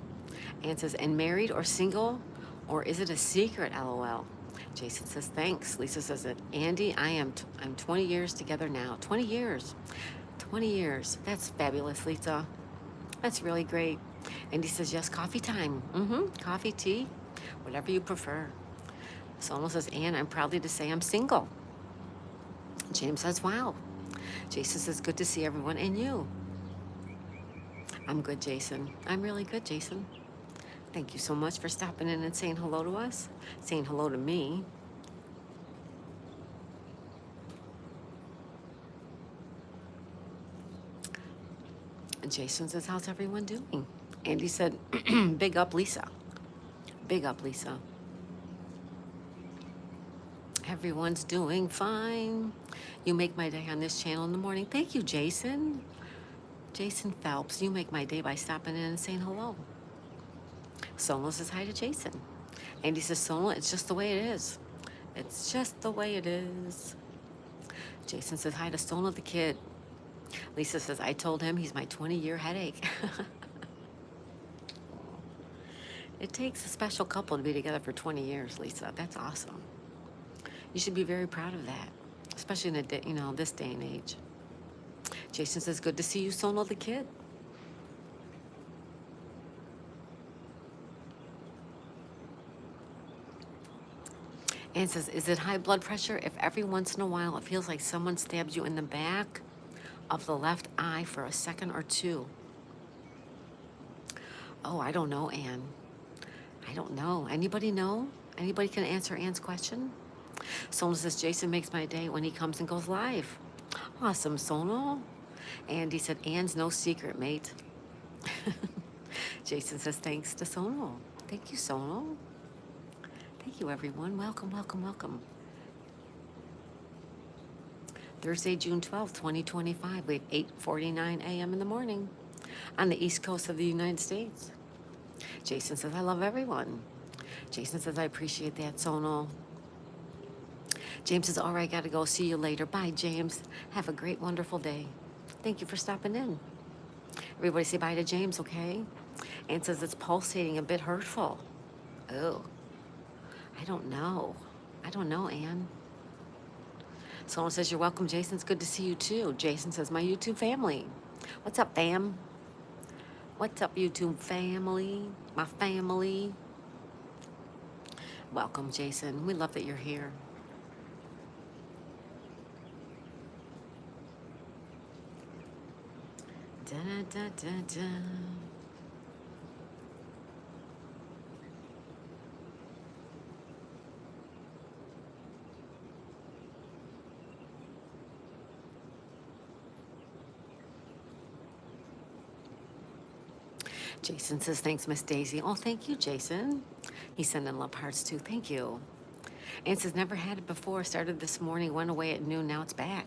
[SPEAKER 1] Ann says, and married or single, or is it a secret, LOL? Jason says, thanks. Lisa says, Andy, I'm 20 years together now. 20 years. 20 years. That's fabulous, Lisa. That's really great. Andy says, yes, coffee time. Coffee, tea, whatever you prefer. Someone says, Ann, I'm proudly to say I'm single. James says, wow. Jason says, good to see everyone and you. I'm good, Jason. I'm really good, Jason. Thank you so much for stopping in and saying hello to us, saying hello to me. And Jason says, how's everyone doing? Andy said, big up, Lisa. Big up, Lisa. Everyone's doing fine. You make my day on this channel in the morning. Thank you, Jason. Jason Phelps, you make my day by stopping in and saying hello. Sonal says hi to Jason. Andy says, Sonal, it's just the way it is. It's just the way it is. Jason says hi to Sonal the kid. Lisa says, I told him he's my 20-year headache. It takes a special couple to be together for 20 years, Lisa. That's awesome. You should be very proud of that, especially in a day, this day and age. Jason says, good to see you, Sonal the kid. Ann says, is it high blood pressure if every once in a while it feels like someone stabs you in the back of the left eye for a second or two? Oh, I don't know, Ann. I don't know. Anybody know? Anybody can answer Ann's question? Sonal says, Jason makes my day when he comes and goes live. Awesome, Sonal. Andy said, Ann's no secret, mate. Jason says, thanks to Sonal. Thank you, Sonal. Thank you, everyone. Welcome, welcome, welcome. Thursday, June 12th, 2025. We have 8:49 a.m. in the morning on the East Coast of the United States. Jason says, I love everyone. Jason says, I appreciate that, Sonal. James says, all right, gotta go. See you later. Bye, James. Have a great, wonderful day. Thank you for stopping in. Everybody say bye to James, okay? Ann says, it's pulsating, a bit hurtful. Oh, I don't know. I don't know, Ann. Someone says, you're welcome, Jason. It's good to see you, too. Jason says, my YouTube family. What's up, fam? What's up, YouTube family? My family. Welcome, Jason. We love that you're here. Da, da, da, da. Jason says, thanks, Miss Daisy. Oh, thank you, Jason. He's sending love hearts, too. Thank you. Ann says, never had it before. Started this morning, went away at noon. Now it's back.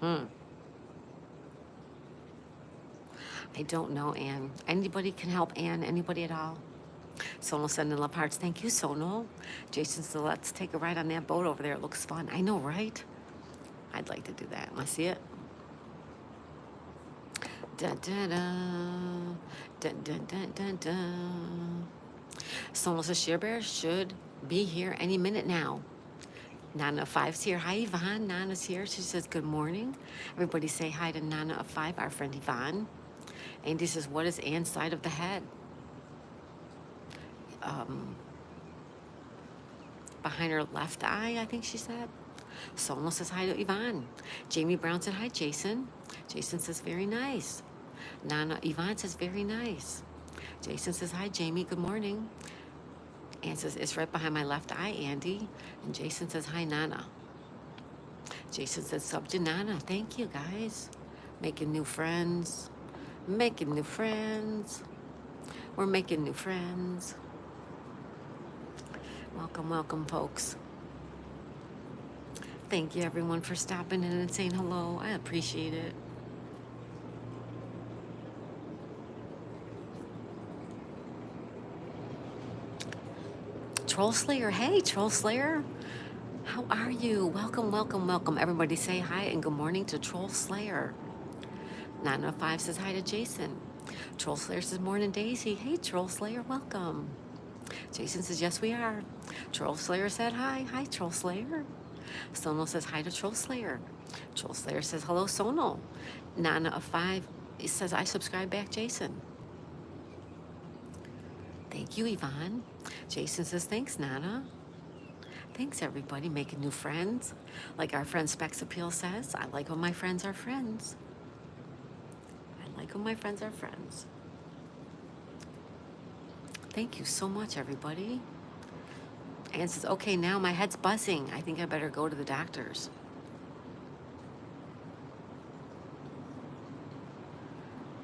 [SPEAKER 1] I don't know, Ann. Anybody can help Ann? Anybody at all? Sonal sending love hearts. Thank you, Sonal. Jason says, let's take a ride on that boat over there. It looks fun. I know, right? I'd like to do that. Want to see it? Da, da, da. Da, da, da, da, da. Sonal says, Share Bear should be here any minute now. Nana of Five's here. Hi, Yvonne. Nana's here. She says, good morning. Everybody say hi to Nana of Five, our friend Yvonne. Andy says, what is Ann's side of the head? Behind her left eye, I think she said. Sonal says hi to Yvonne. Jamie Brown said, hi, Jason. Jason says, very nice. Nana, Yvonne says, very nice. Jason says, hi, Jamie. Good morning. Ann says, it's right behind my left eye, Andy. And Jason says, hi, Nana. Jason says, sub to Nana. Thank you, guys. Making new friends. Making new friends. We're making new friends. Welcome, welcome, folks. Thank you, everyone, for stopping in and saying hello. I appreciate it. Troll Slayer, hey, Troll Slayer. How are you? Welcome, welcome, welcome. Everybody say hi and good morning to Troll Slayer. 905 says hi to Jason. Troll Slayer says morning Daisy. Hey, Troll Slayer, welcome. Jason says yes, we are. Troll Slayer said hi. Hi, Troll Slayer. Sono says hi to Troll Slayer. Troll Slayer says hello, Sono. Nana of 5 says I subscribe back, Jason. Thank you, Yvonne. Jason says thanks, Nana. Thanks, everybody, making new friends. Like our friend Specs Appeal says, I like when my friends are friends. I like when my friends are friends. Thank you so much, everybody. Anne says, okay, now my head's buzzing. I think I better go to the doctor's.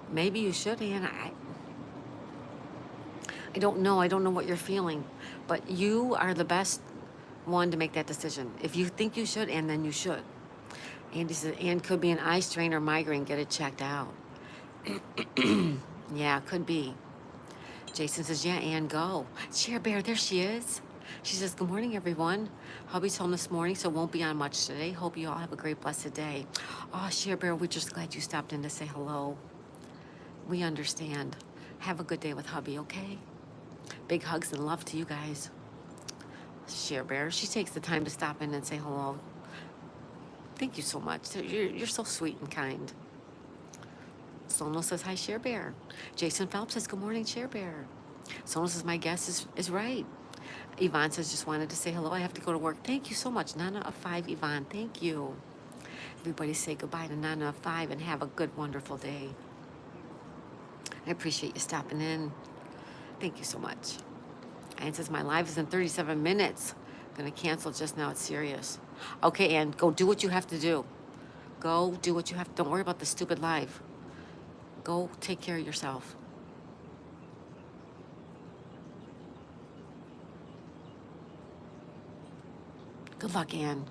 [SPEAKER 1] Maybe you should, Anne. I don't know. I don't know what you're feeling. But you are the best one to make that decision. If you think you should, and then you should. Andy says, Anne, could be an eye strain or migraine. Get it checked out. Yeah, could be. Jason says, yeah, Anne, go. Cher Bear, there she is. She says, good morning, everyone. Hubby's home this morning, so won't be on much today. Hope you all have a great, blessed day. Oh, Cher Bear, we're just glad you stopped in to say hello. We understand. Have a good day with hubby, okay? Big hugs and love to you guys. Cher Bear, she takes the time to stop in and say hello. Thank you so much. You're so sweet and kind. Sono says, hi, Cher Bear. Jason Phelps says, good morning, Cher Bear. Sono says, my guess is right. Yvonne says, just wanted to say hello. I have to go to work. Thank you so much. Nana of 5, Yvonne. Thank you. Everybody say goodbye to Nana of 5 and have a good, wonderful day. I appreciate you stopping in. Thank you so much. Anne says, my live is in 37 minutes. Gonna cancel just now. It's serious. Okay, Anne, go do what you have to do. Go do what you have to. Don't worry about the stupid live. Go take care of yourself. Good luck, Anne.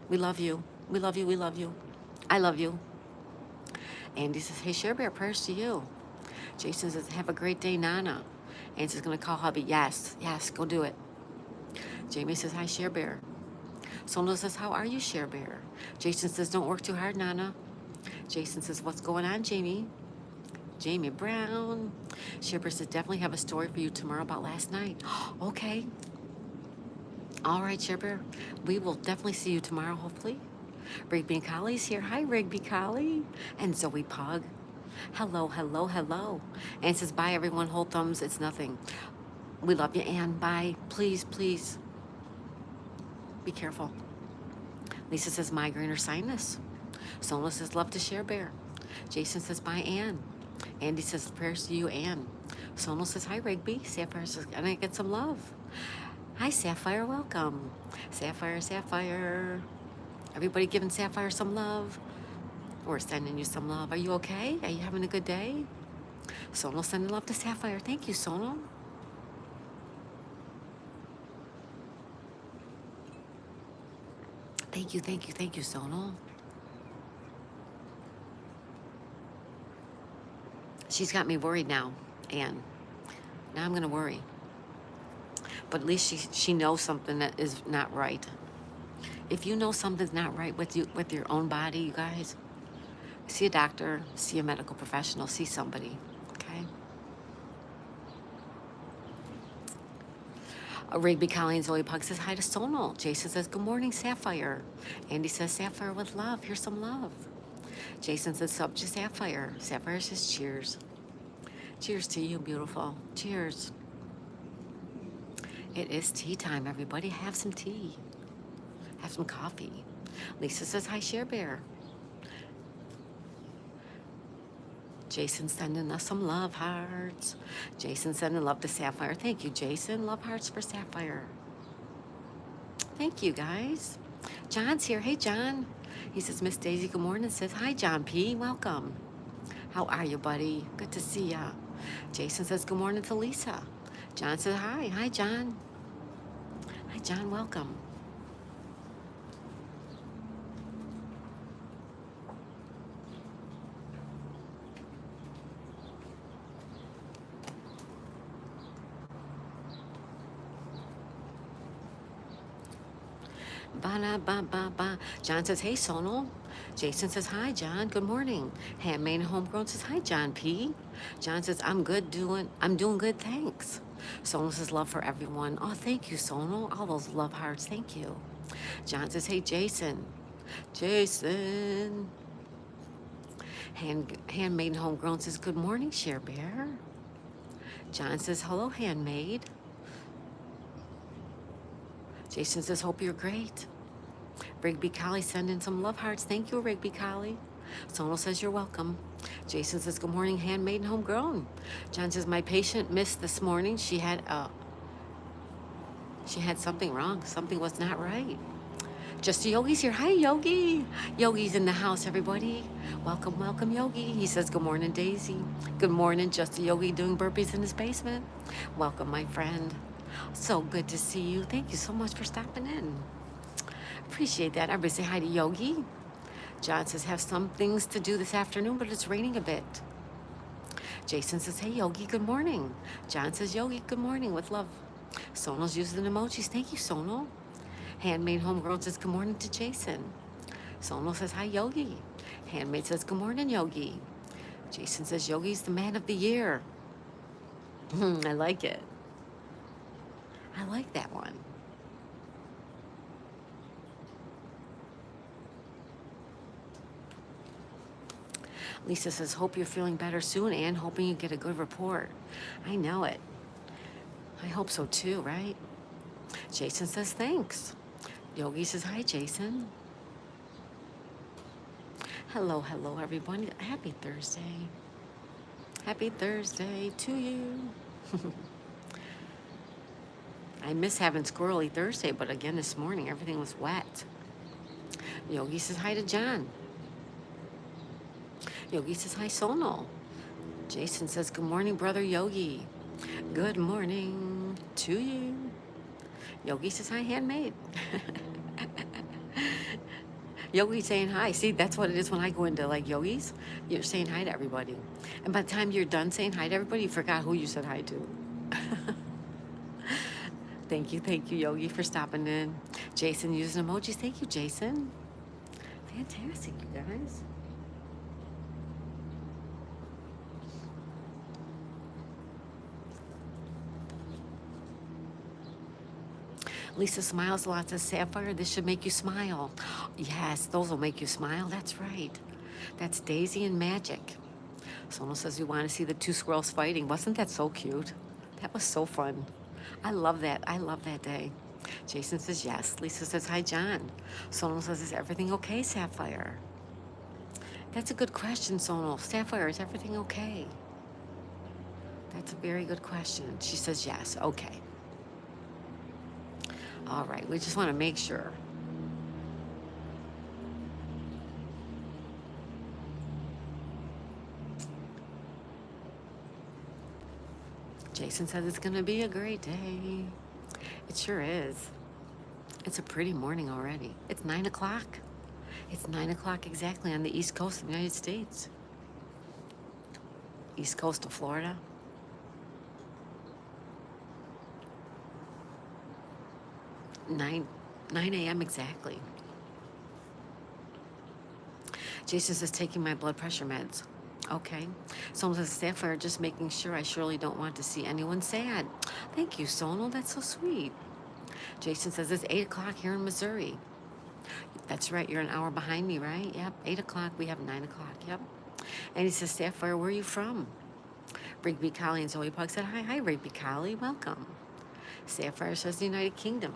[SPEAKER 1] We love you. We love you. We love you. I love you. Andy says, hey, Cher Bear, prayers to you. Jason says, have a great day, Nana. Anne says, gonna call hubby. Yes, yes, go do it. Jamie says, hi, Cher Bear. Sono says, how are you, Cher Bear? Jason says, don't work too hard, Nana. Jason says, what's going on, Jamie? Jamie Brown. Cher Bear says, definitely have a story for you tomorrow about last night. Okay. All right, Cher Bear. We will definitely see you tomorrow, hopefully. Rigby and Collie's here. Hi, Rigby Collie. And Zoe Pug. Hello, hello, hello. Anne says, bye, everyone. Hold thumbs. It's nothing. We love you, Anne. Bye. Please, please. Be careful. Lisa says, migraine or sinus. Sona says, love to Cher Bear. Jason says, bye, Anne. Andy says, prayers to you, Anne. Sona says, hi, Rigby. Sapphire says, can I get some love? Hi, Sapphire. Welcome. Sapphire, Sapphire. Everybody giving Sapphire some love. We're sending you some love. Are you okay? Are you having a good day? Sonal sending love to Sapphire. Thank you, Sonal. Thank you, thank you, thank you, Sonal. She's got me worried now, Anne. Now I'm gonna worry. But at least she knows something that is not right. If you know something's not right with your own body, you guys, see a doctor, see a medical professional, see somebody, okay? Rigby Colleen Zoe Pug says hi to Sonal. Jason says, good morning, Sapphire. Andy says, Sapphire with love. Here's some love. Jason says, sup to Sapphire. Sapphire says, cheers. Cheers to you, beautiful. Cheers. It is tea time, everybody. Have some tea. Have some coffee. Lisa says, hi, Cher Bear. Jason sending us some love hearts. Jason sending love to Sapphire. Thank you, Jason. Love hearts for Sapphire. Thank you, guys. John's here. Hey, John. He says, Miss Daisy, good morning. Says, hi, John P. Welcome. How are you, buddy? Good to see ya. Jason says, good morning to Lisa. John says, hi. Hi, John. Hi, John. Welcome. Ba-da-ba-ba-ba. John says, hey, Sonal. Jason says, hi, John. Good morning. Handmade and Homegrown says, hi, John P. John says, I'm doing good, thanks. Sonal says, love for everyone. Oh, thank you, Sonal. All those love hearts, thank you. John says, hey, Jason. Jason. Handmade and Homegrown says, good morning, Share Bear. John says, hello, Handmade. Jason says, hope you're great. Rigby Collie send in some love hearts. Thank you, Rigby Collie. Sonal says you're welcome. Jason says, good morning, handmade and homegrown. John says, my patient missed this morning. She had something wrong. Something was not right. Just Yogi's here. Hi, Yogi. Yogi's in the house, everybody. Welcome, welcome, Yogi. He says, good morning, Daisy. Good morning, Just Yogi doing burpees in his basement. Welcome, my friend. So good to see you. Thank you so much for stopping in. Appreciate that. Everybody say hi to Yogi. John says, have some things to do this afternoon, but it's raining a bit. Jason says, hey, Yogi, good morning. John says, Yogi, good morning, with love. Sonal's using emojis. Thank you, Sonal. Handmade Homegrown says, good morning to Jason. Sonal says, hi, Yogi. Handmade says, good morning, Yogi. Jason says, Yogi's the man of the year. I like it. I like that one. Lisa says, hope you're feeling better soon and hoping you get a good report. I know it. I hope so too, right? Jason says, thanks. Yogi says, hi, Jason. Hello, hello, everyone. Happy Thursday. Happy Thursday to you. I miss having squirrely Thursday, but again, this morning, everything was wet. Yogi says, hi to John. Yogi says, hi, Sonal. Jason says, good morning, brother Yogi. Good morning to you. Yogi says, hi, handmade. Yogi saying hi. See, that's what it is when I go into like yogis. You're saying hi to everybody. And by the time you're done saying hi to everybody, you forgot who you said hi to. Thank you, Yogi, for stopping in. Jason using emojis. Thank you, Jason. Fantastic, you guys. Lisa smiles a lot, says, Sapphire, this should make you smile. Yes, those will make you smile. That's right. That's Daisy and Magic. Sonal says, we want to see the two squirrels fighting. Wasn't that so cute? That was so fun. I love that. I love that day. Jason says, yes. Lisa says, hi, John. Sonal says, is everything okay, Sapphire? That's a good question, Sonal. Sapphire, is everything okay? That's a very good question. She says, yes. Okay. All right, we just want to make sure. Jason says it's going to be a great day. It sure is. It's a pretty morning already. It's 9 o'clock. It's 9 o'clock exactly on the East Coast of the United States. East Coast of Florida. 9 a.m. exactly. Jason says, taking my blood pressure meds. Okay. Someone says, Sapphire, just making sure. I surely don't want to see anyone sad. Thank you, Sonal. That's so sweet. Jason says, it's 8 o'clock here in Missouri. That's right. You're an hour behind me, right? Yep. 8 o'clock. We have 9 o'clock. Yep. And he says, Sapphire, where are you from? Rigby Collie and Zoe Pug said, hi, Rigby Collie. Welcome. Sapphire says, the United Kingdom.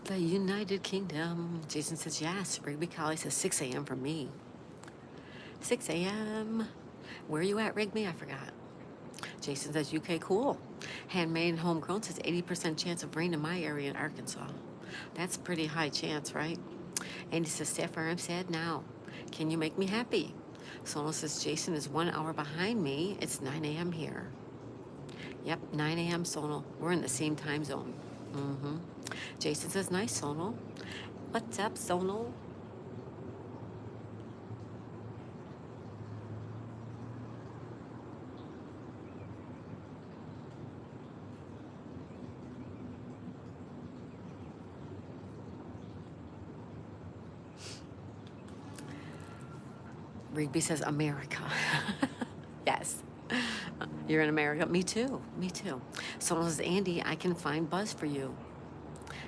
[SPEAKER 1] The United Kingdom. Jason says, yes. Rigby Collie says 6 a.m. for me. 6 a.m. Where are you at, Rigby? I forgot. Jason says, UK, cool. Handmade and homegrown says 80% chance of rain in my area in Arkansas. That's a pretty high chance, right? And he says, Sapphire, I'm sad now. Can you make me happy? Sonal says, Jason is 1 hour behind me. It's 9 a.m. here. Yep, 9 a.m. Sonal. We're in the same time zone. Jason says, nice, Sonal. What's up, Sonal? Rigby says America. Yes. You're in America. Me too. Me too. Sonal says, Andy, I can find Buzz for you.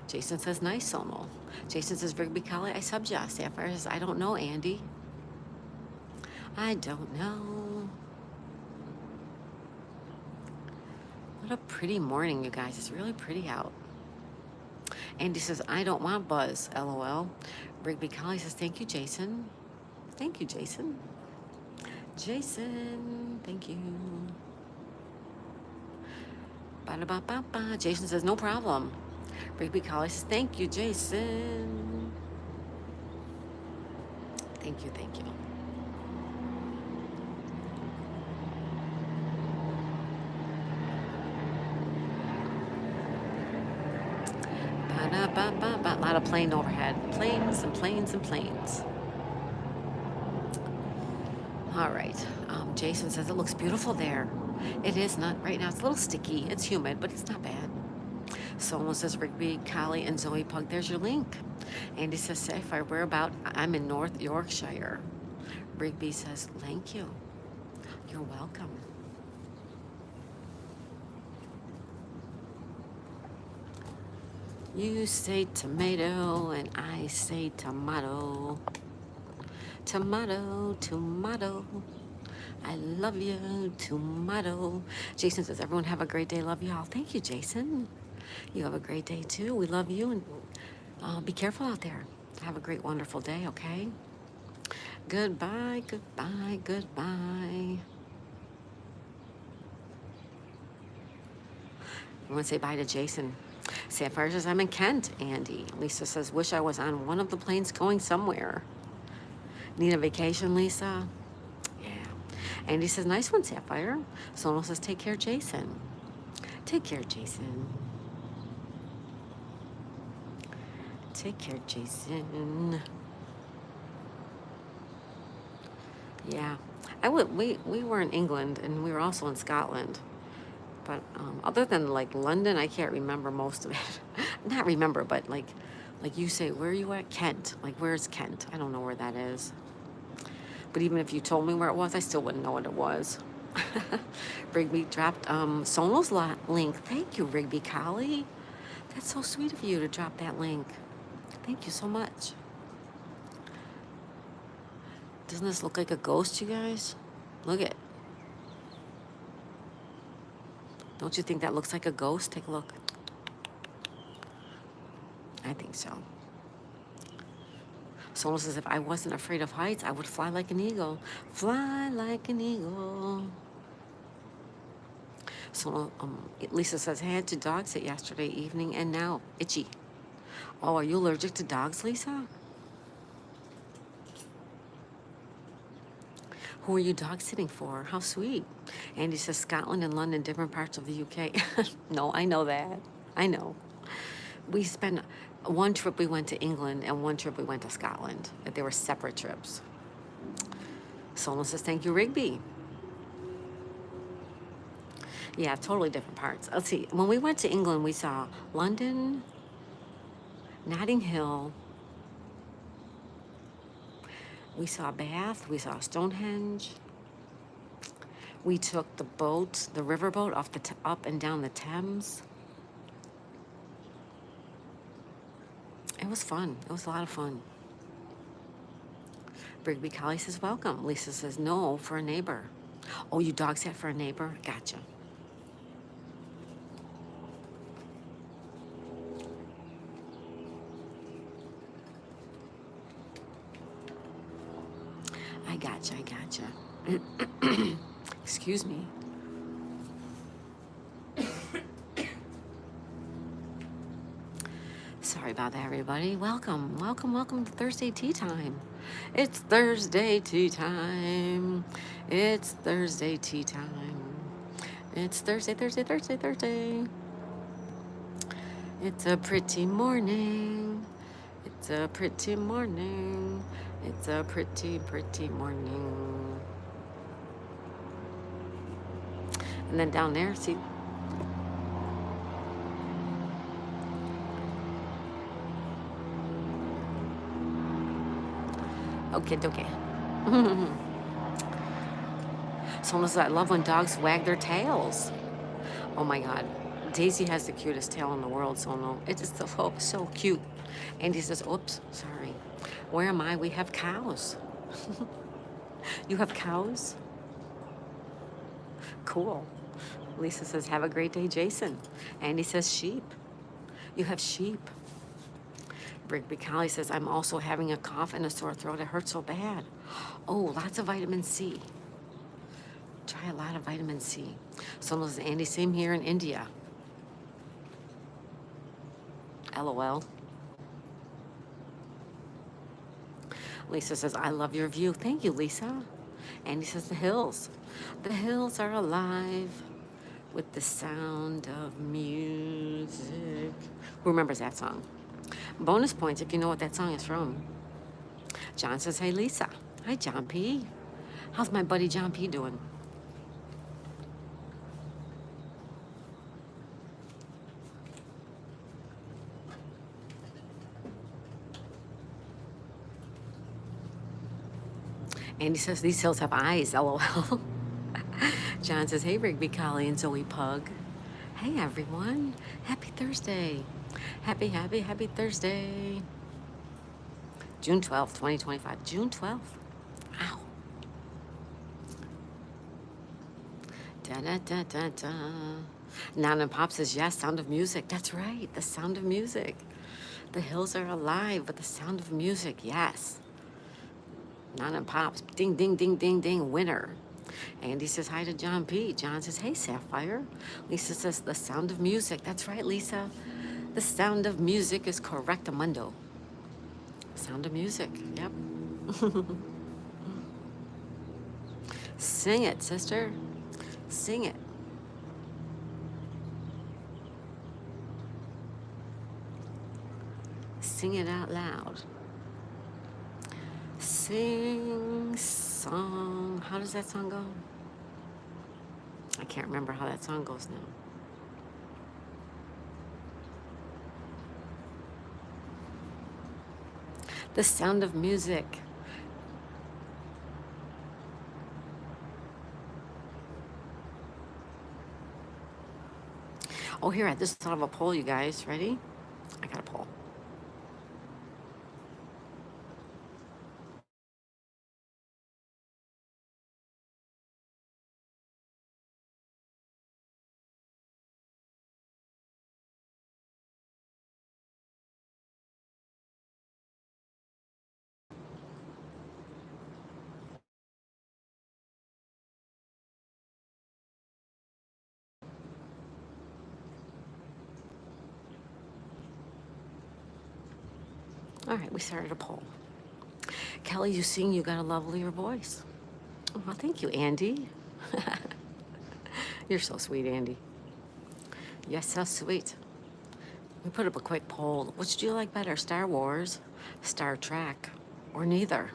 [SPEAKER 1] Jason says, nice, Sonal. Jason says, Rigby Collie, I subbed you. Sapphire says, I don't know, Andy. I don't know. What a pretty morning, you guys. It's really pretty out. Andy says, I don't want Buzz, LOL. Rigby Collie says, thank you, Jason. Thank you, Jason. Jason, thank you. Ba-da-ba-ba-ba. Jason says, no problem. Rigby Collie says, thank you, Jason. Thank you, thank you. Ba-da-ba-ba-ba. A lot of plane overhead. Planes and planes and planes. All right. Jason says, it looks beautiful there. It is not right now. It's a little sticky. It's humid, but it's not bad. Someone says, Rigby, Collie, and Zoe Pug, there's your link. Andy says, Sapphire, where about? I'm in North Yorkshire. Rigby says, thank you. You're welcome. You say tomato, and I say tomato. Tomato, tomato. I love you, tomato. Jason says, everyone have a great day. Love you all. Thank you, Jason. You have a great day, too. We love you, and be careful out there. Have a great, wonderful day, okay? Goodbye, goodbye, goodbye. I want to say bye to Jason. Sapphire says, I'm in Kent, Andy. Lisa says, wish I was on one of the planes going somewhere. Need a vacation, Lisa? Yeah. Andy says, nice one, Sapphire. Sonal says, take care, Jason. Take care, Jason. Take care, Jason. Yeah. We were in England, and we were also in Scotland. But other than like London, I can't remember most of it. Not remember, but like you say, where are you at? Kent. Like, where's Kent? I don't know where that is. But even if you told me where it was, I still wouldn't know what it was. Rigby dropped Sonal's link. Thank you, Rigby Collie. That's so sweet of you to drop that link. Thank you so much. Doesn't this look like a ghost, you guys? Look at it. Don't you think that looks like a ghost? Take a look. I think so. Someone says, if I wasn't afraid of heights, I would fly like an eagle. Fly like an eagle. So Lisa says, I had to dog sit yesterday evening and now itchy. Oh, are you allergic to dogs, Lisa? Who are you dog sitting for? How sweet. Andy says, Scotland and London, different parts of the UK. No, I know that. I know. We spent one trip we went to England and one trip we went to Scotland. They were separate trips. Sonal says, thank you, Rigby. Yeah, totally different parts. Let's see. When we went to England, we saw London, Notting Hill. We saw Bath. We saw Stonehenge. We took the boat, the river boat, off the up and down the Thames. It was fun. It was a lot of fun. Rigby Collie says, welcome. Lisa says, no, for a neighbor. Oh, you dog sat for a neighbor? Gotcha. I gotcha. Excuse me. Sorry about that, everybody. Welcome to Thursday tea time. It's Thursday tea time. It's Thursday tea time. It's Thursday. It's a pretty morning. It's a pretty morning. It's a pretty morning. And then down there, see. Okay. Someone says, I love when dogs wag their tails. Oh my God. Daisy has the cutest tail in the world, so no. It is so cute. Andy says, oops, sorry. Where am I? We have cows. You have cows? Cool. Lisa says, have a great day, Jason. Andy says, sheep. You have sheep. Rigby Collie says, I'm also having a cough and a sore throat. It hurts so bad. Oh, lots of vitamin C. Try a lot of vitamin C. Someone says, Andy, same here in India. LOL. Lisa says, I love your view. Thank you, Lisa. Andy says, the hills. The hills are alive with the sound of music. Who remembers that song? Bonus points if you know what that song is from. John says, hey, Lisa. Hi, John P. How's my buddy John P doing? Andy says, these hills have eyes, LOL. John says, hey, Rigby Collie and Zoe Pug. Hey, everyone. Happy Thursday. Happy Thursday. June 12th, 2025. June 12th. Ow. Da-da-da-da-da. Nana Pop says, yes, Sound of Music. That's right, the Sound of Music. The hills are alive with the sound of music, yes. Nana Pops, ding, ding, ding, ding, ding, winner. Andy says hi to John P. John says, hey, Sapphire. Lisa says, the Sound of Music. That's right, Lisa. The Sound of Music is correctamundo. Sound of Music, yep. Sing it, sister. Sing it. Sing it out loud. Sing song. How does that song go? I can't remember how that song goes now. The Sound of Music. Oh, here, I just thought of a poll, you guys. Ready? I got a poll. All right, we started a poll. Kelly, you sing, you got a lovelier voice. Oh, well, thank you, Andy. You're so sweet, Andy. Yes, so sweet. We put up a quick poll. Which do you like better, Star Wars, Star Trek, or neither?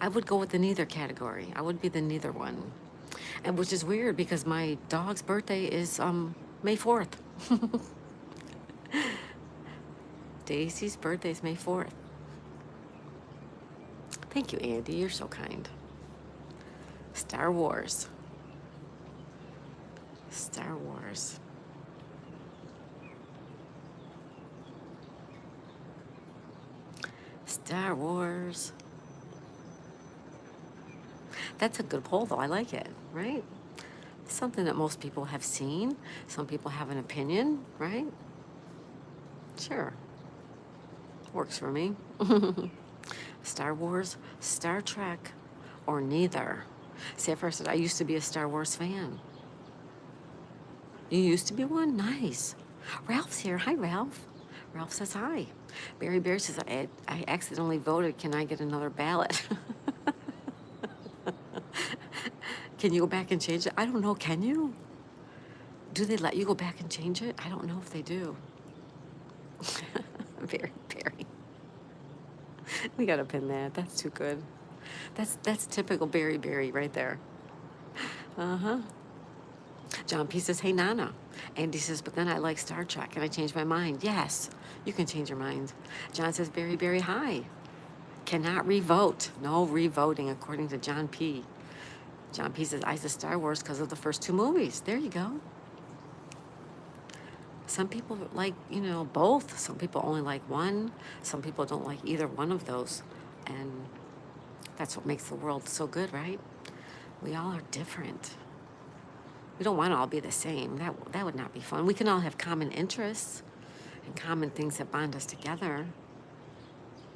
[SPEAKER 1] I would go with the neither category. I would be the neither one. And which is weird because my dog's birthday is May 4th. Daisy's birthday is May 4th. Thank you, Andy. You're so kind. Star Wars. Star Wars. Star Wars. That's a good poll, though. I like it, right? Something that most people have seen. Some people have an opinion, right? Sure. Works for me. Star Wars, Star Trek, or neither. Sapphire said, I used to be a Star Wars fan. You used to be one? Nice. Ralph's here. Hi, Ralph. Ralph says hi. Barry Bear says, I accidentally voted. Can I get another ballot? Can you go back and change it? I don't know. Can you? Do they let you go back and change it? I don't know if they do. Barry. We gotta pin that. That's too good. That's typical Barry right there. Uh-huh. John P says, hey, Nana. Andy says, but then I like Star Trek and I changed my mind. Yes, you can change your mind. John says, Barry, hi. Cannot revote. No revoting according to John P. John P says, I said Star Wars because of the first two movies. There you go. Some people like, both. Some people only like one. Some people don't like either one of those. And that's what makes the world so good, right? We all are different. We don't want to all be the same. That would not be fun. We can all have common interests and common things that bond us together.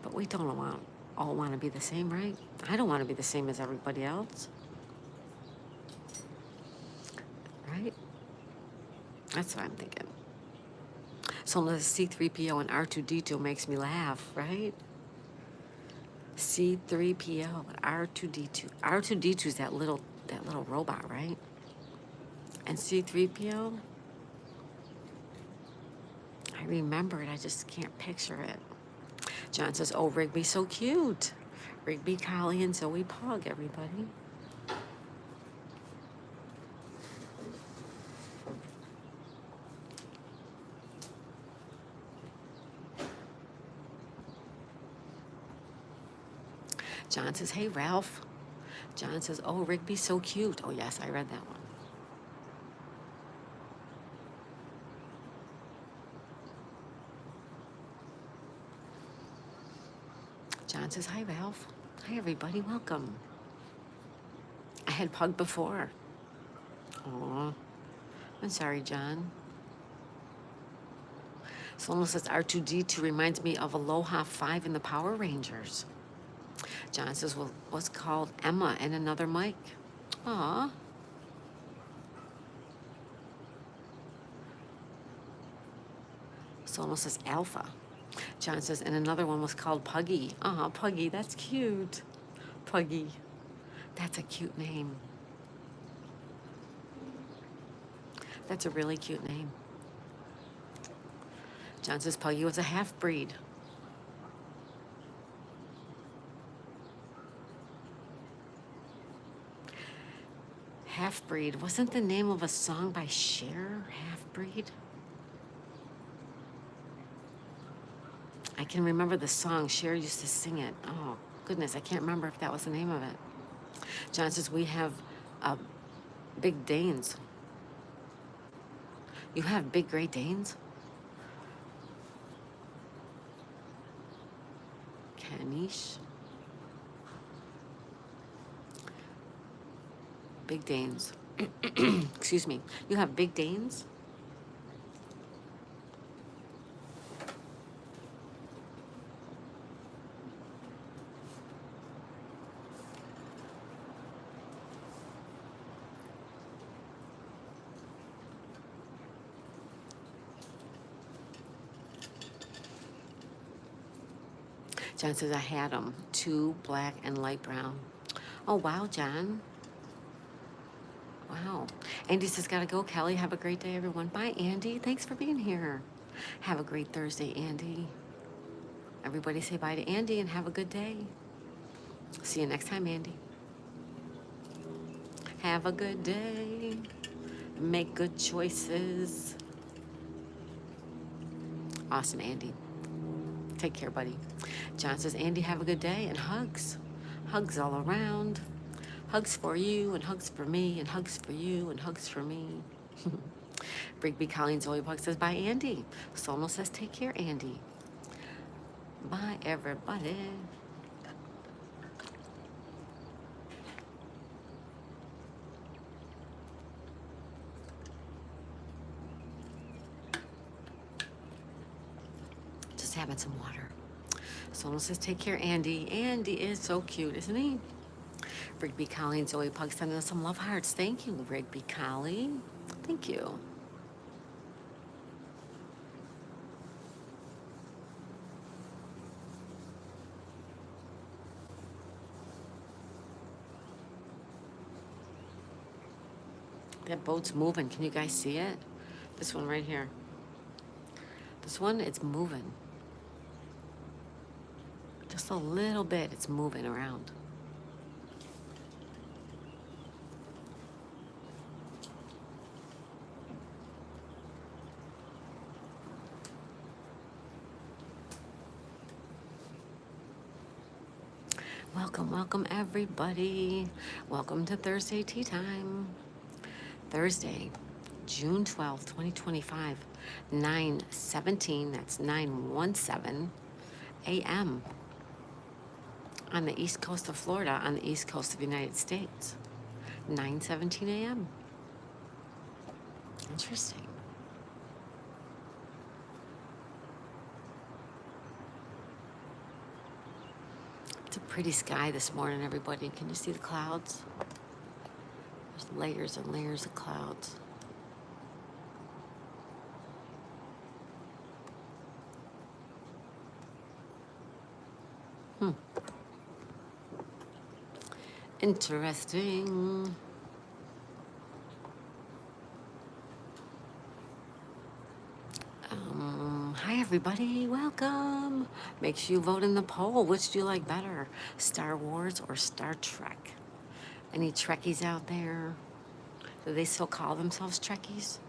[SPEAKER 1] But we don't all want to be the same, right? I don't want to be the same as everybody else. Right? That's what I'm thinking. So the C3PO and R2D2 makes me laugh, right? C3PO and R2D2. R2D2 is that little robot, right? And C3PO, I remember it. I just can't picture it. John says, oh, Rigby, so cute. Rigby, Collie, and Zoe Pug, everybody. John says, hey, Ralph. John says, oh, Rigby, so cute. Oh, yes, I read that one. John says, hi, Ralph. Hi, everybody. Welcome. I had Pug before. Aw. I'm sorry, John. Someone says R2D2 reminds me of Aloha 5 in the Power Rangers. John says, well, what's called Emma and another Mike? Aw. Someone says Alpha. John says, and another one was called Puggy. Aw, Puggy, that's cute. Puggy. That's a cute name. That's a really cute name. John says Puggy was a half-breed. Half-breed. Wasn't the name of a song by Cher, Half-breed? I can remember the song. Cher used to sing it. Oh, goodness, I can't remember if that was the name of it. John says, we have Big Danes. You have big Great Danes? Caniche? Big Danes. Excuse me. You have Big Danes? John says, I had them. 2 black and light brown. Oh, wow, John. Wow. Andy says, gotta go. Kelly, have a great day, everyone. Bye, Andy. Thanks for being here. Have a great Thursday, Andy. Everybody say bye to Andy and have a good day. See you next time, Andy. Have a good day. Make good choices. Awesome, Andy. Take care, buddy. John says, Andy, have a good day, and hugs. Hugs all around. Hugs for you, and hugs for me, and hugs for you, and hugs for me. Rigby Collins Zoe Pug says, bye, Andy. Sono says, take care, Andy. Bye, everybody. Just having some water. Someone says, take care, Andy. Andy is so cute, isn't he? Rigby Collie and Zoe Pug sending us some love hearts. Thank you, Rigby Collie. Thank you. That boat's moving. Can you guys see it? This one right here. This one, it's moving. Just a little bit, it's moving around. Welcome, welcome, everybody. Welcome to Thursday Tea Time. Thursday, June 12th, 2025, 9:17, that's 9:17 a.m. on the east coast of Florida, on the east coast of the United States. 9:17 a.m. Interesting. It's a pretty sky this morning, everybody. Can you see the clouds? There's layers and layers of clouds. Interesting. Hi, everybody. Welcome. Make sure you vote in the poll. Which do you like better, Star Wars or Star Trek? Any Trekkies out there? Do they still call themselves Trekkies?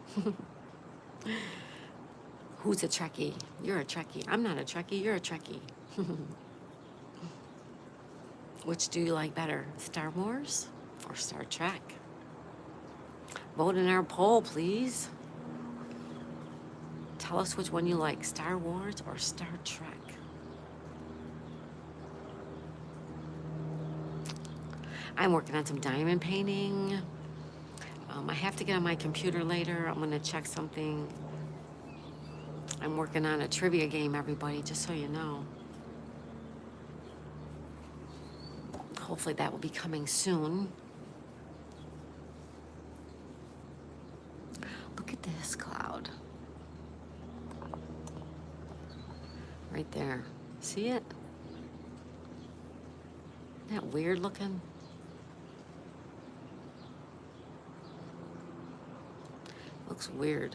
[SPEAKER 1] Who's a Trekkie? You're a Trekkie. I'm not a Trekkie. You're a Trekkie. Which do you like better, Star Wars or Star Trek? Vote in our poll, please. Tell us which one you like, Star Wars or Star Trek. I'm working on some diamond painting. I have to get on my computer later. I'm going to check something. I'm working on a trivia game, everybody, just so you know. Hopefully that will be coming soon. Look at this cloud. Right there. See it? Isn't that weird looking? Looks weird.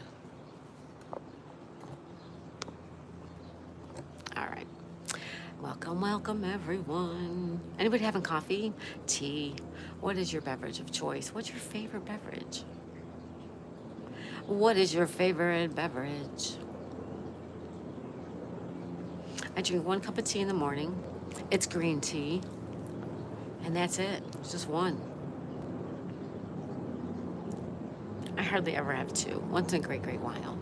[SPEAKER 1] All right. Welcome, welcome, everyone. Anybody having coffee? Tea? What is your beverage of choice? What's your favorite beverage? What is your favorite beverage? I drink 1 cup of tea in the morning. It's green tea. And that's it. It's just one. I hardly ever have 2. Once in a great, great while.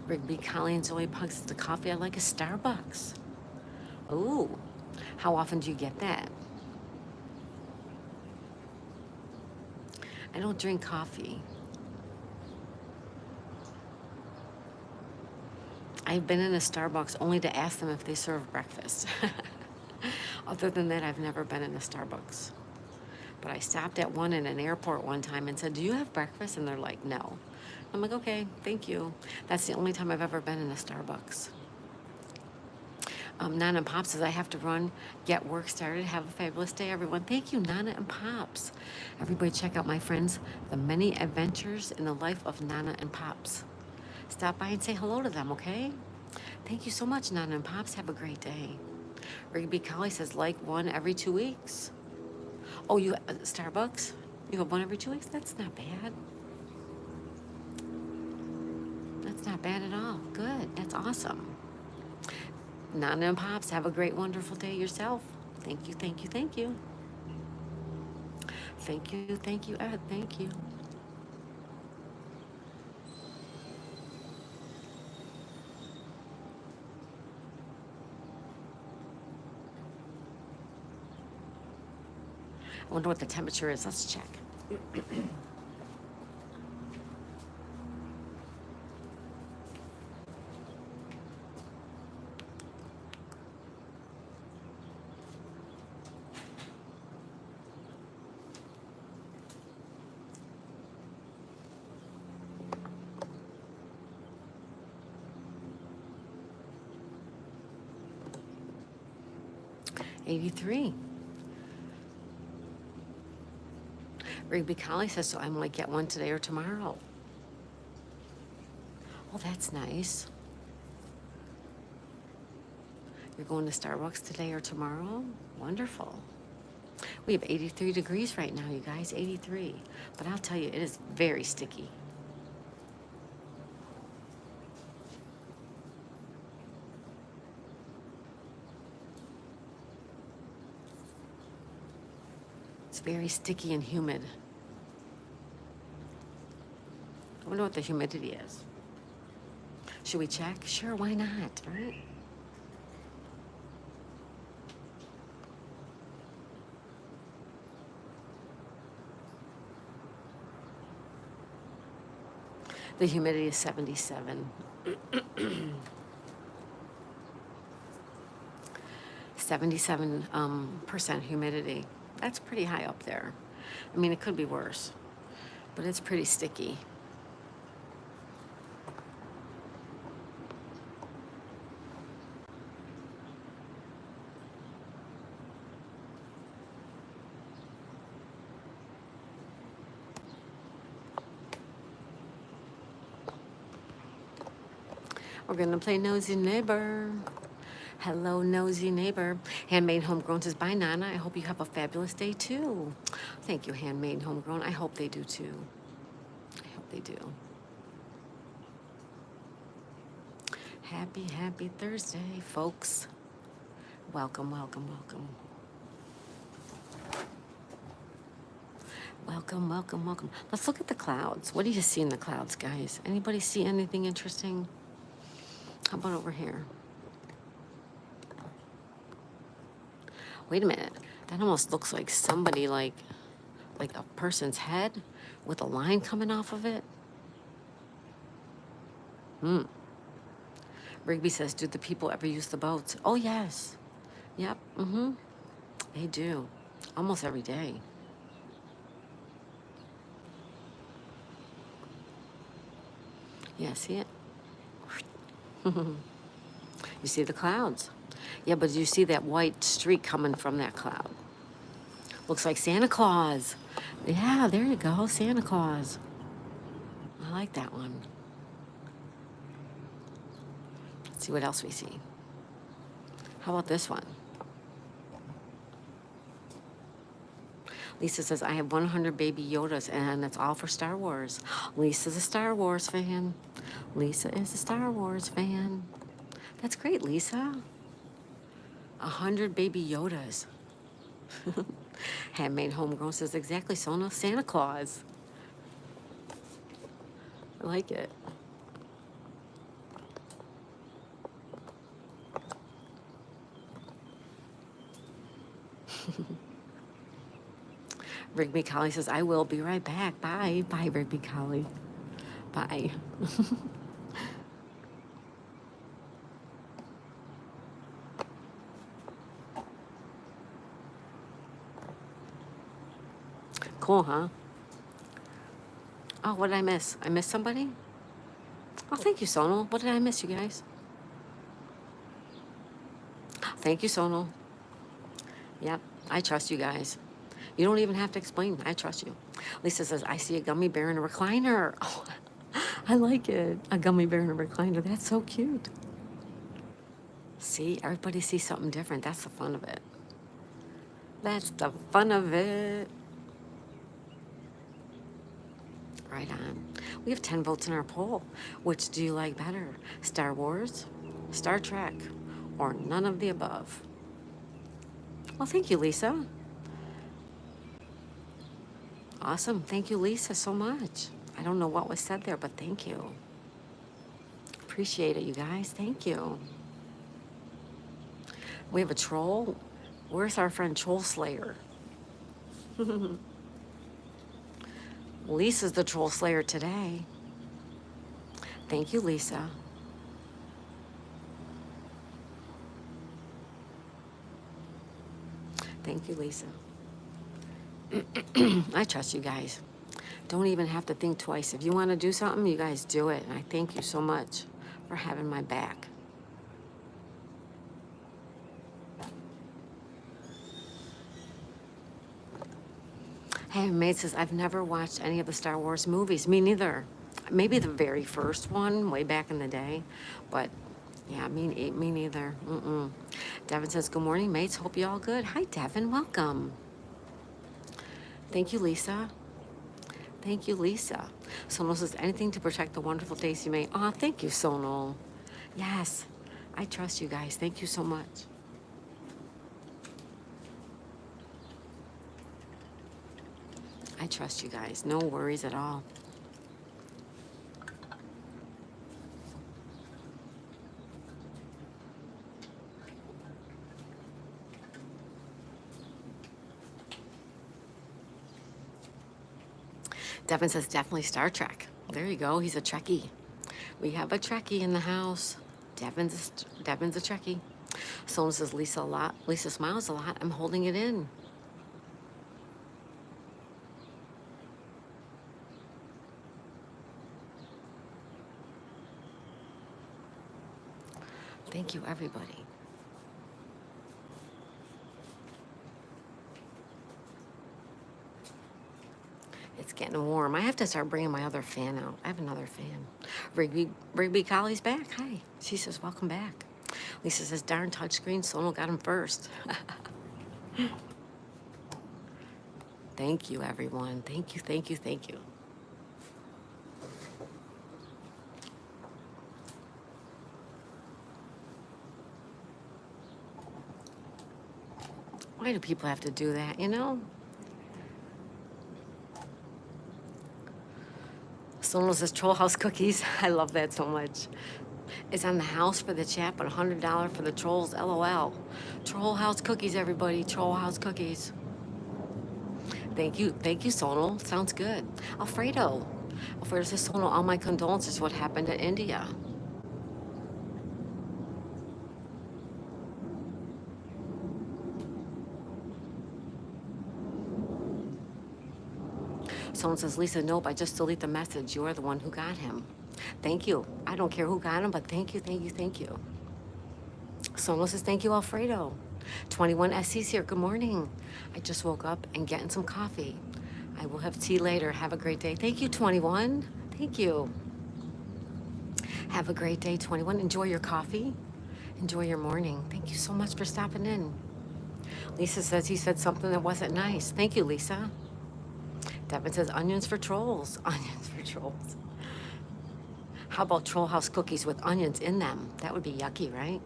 [SPEAKER 1] Rigby, Colleen's only pugs the coffee I like is Starbucks. Ooh, how often do you get that? I don't drink coffee. I've been in a Starbucks only to ask them if they serve breakfast. Other than that, I've never been in a Starbucks. But I stopped at one in an airport one time and said, "Do you have breakfast?" And they're like, "No." I'm like, "Okay, thank you." That's the only time I've ever been in a Starbucks. Nana and Pops says, "I have to run, get work started. Have a fabulous day, everyone." Thank you, Nana and Pops. Everybody check out my friends, The Many Adventures in the Life of Nana and Pops. Stop by and say hello to them, okay? Thank you so much, Nana and Pops. Have a great day. Rigby Collie says, like 1 every 2 weeks. Oh, you Starbucks? You have 1 every 2 weeks? That's not bad. That's not bad at all. Good. That's awesome. Nana and Pops, have a great, wonderful day yourself. Thank you, thank you, thank you. Thank you, Ed. Thank you. I wonder what the temperature is. Let's check. 83. Rigby Collie says, so I might get 1 today or tomorrow. Oh, that's nice. You're going to Starbucks today or tomorrow? Wonderful. We have 83 degrees right now, you guys, 83. But I'll tell you, it is very sticky. It's very sticky and humid. I wonder what the humidity is. Should we check? Sure, why not, right? The humidity is 77. 77 percent humidity. That's pretty high up there. I mean, it could be worse, but it's pretty sticky. We're gonna play Nosy Neighbor. Hello, Nosy Neighbor. Handmade Homegrown says, bye, Nana. I hope you have a fabulous day, too. Thank you, Handmade Homegrown. I hope they do, too. I hope they do. Happy, happy Thursday, folks. Welcome, welcome, welcome. Welcome, welcome, welcome. Let's look at the clouds. What do you see in the clouds, guys? Anybody see anything interesting? How about over here? Wait a minute. That almost looks like somebody like a person's head with a line coming off of it. Rigby says, do the people ever use the boats? Oh, yes. Yep. They do. Almost every day. Yeah, see it? You see the clouds. Yeah, but you see that white streak coming from that cloud. Looks like Santa Claus. Yeah, there you go, Santa Claus. I like that one. Let's see what else we see. How about this one? Lisa says, I have 100 baby Yodas, and it's all for Star Wars. Lisa's a Star Wars fan. Lisa is a Star Wars fan. That's great, Lisa. 100 baby Yodas. Handmade Homegrown says, exactly, Sona, Santa Claus. I like it. Rigby Collie says, I will be right back. Bye. Bye, Rigby Collie. Bye. Cool, huh? Oh, what did I miss? I missed somebody? Oh, thank you, Sonal. What did I miss, you guys? Thank you, Sonal. Yep, I trust you guys. You don't even have to explain. I trust you. Lisa says, I see a gummy bear in a recliner. Oh, I like it. A gummy bear in a recliner. That's so cute. See, everybody sees something different. That's the fun of it. That's the fun of it. Right on. We have 10 votes in our poll. Which do you like better? Star Wars, Star Trek, or none of the above? Well, thank you, Lisa. Awesome. Thank you, Lisa, so much. I don't know what was said there, but thank you. Appreciate it, you guys. Thank you. We have a troll. Where's our friend Troll Slayer? Lisa's the Troll Slayer today. Thank you, Lisa. Thank you, Lisa. I trust you guys. Don't even have to think twice. If you want to do something, you guys do it. And I thank you so much for having my back. Hey, Maid says, I've never watched any of the Star Wars movies. Me neither. Maybe the very first one, way back in the day, but yeah, me neither. Mm-mm. Devin says, good morning, mates. Hope you all good. Hi, Devin. Welcome. Thank you, Lisa. Thank you, Lisa. Sonal says, anything to protect the wonderful days you made. Aw, thank you, Sonal. Yes, I trust you guys. Thank you so much. I trust you guys. No worries at all. Devin says, definitely Star Trek. There you go. He's a Trekkie. We have a Trekkie in the house. Devin's a Trekkie. Someone says, Lisa a lot. Lisa smiles a lot. I'm holding it in. Thank you, everybody. It's getting warm. I have to start bringing my other fan out. I have another fan. Rigby Collie's back. Hi. She says, welcome back. Lisa says, darn touchscreen. Sonal got him first. Thank you, everyone. Thank you, thank you, thank you. Why do people have to do that, you know? Sonal says, Troll House cookies. I love that so much. It's on the house for the chat, but $100 for the trolls. LOL. Troll House cookies, everybody. Troll House cookies. Thank you, Sonal. Sounds good. Alfredo. Alfredo says, Sonal, all my condolences. What happened to India? Someone says, Lisa, nope, I just delete the message. You are the one who got him. Thank you. I don't care who got him, but thank you, thank you, thank you. Someone says, thank you, Alfredo. 21 SC's here. Good morning. I just woke up and getting some coffee. I will have tea later. Have a great day. Thank you, 21. Thank you. Have a great day, 21. Enjoy your coffee. Enjoy your morning. Thank you so much for stopping in. Lisa says he said something that wasn't nice. Thank you, Lisa. Devin says, onions for trolls. Onions for trolls. How about Troll House cookies with onions in them? That would be yucky, right?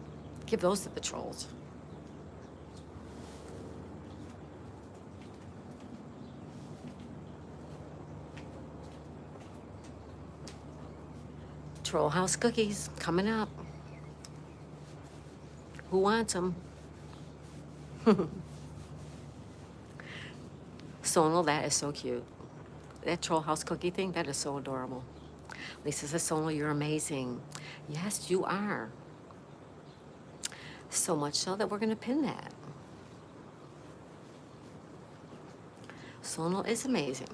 [SPEAKER 1] Give those to the trolls. Troll House cookies coming up. Who wants them? Sonal, that is so cute. That Troll House cookie thing, that is so adorable. Lisa says, Sonal, you're amazing. Yes, you are. So much so that we're going to pin that. Sonal is amazing.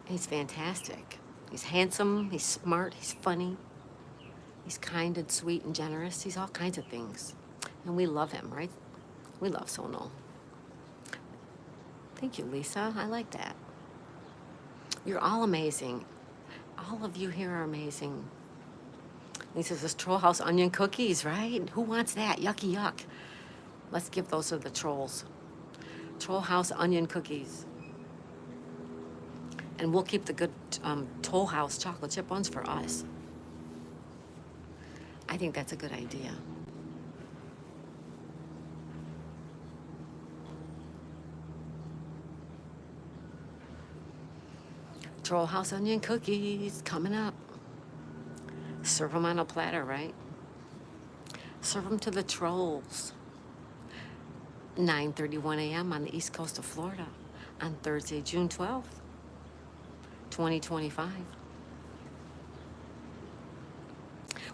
[SPEAKER 1] He's fantastic. He's handsome, he's smart, he's funny. He's kind and sweet and generous. He's all kinds of things. And we love him, right? We love Sonal. Thank you, Lisa. I like that. You're all amazing. All of you here are amazing. Lisa says, Troll House onion cookies, right? Who wants that? Yucky yuck. Let's give those to the trolls. Troll House onion cookies. And we'll keep the good Toll House chocolate chip ones for us. I think that's a good idea. Troll House onion cookies coming up. Serve them on a platter, right? Serve them to the trolls. 9:31 a.m. on the east coast of Florida on Thursday, June 12th, 2025.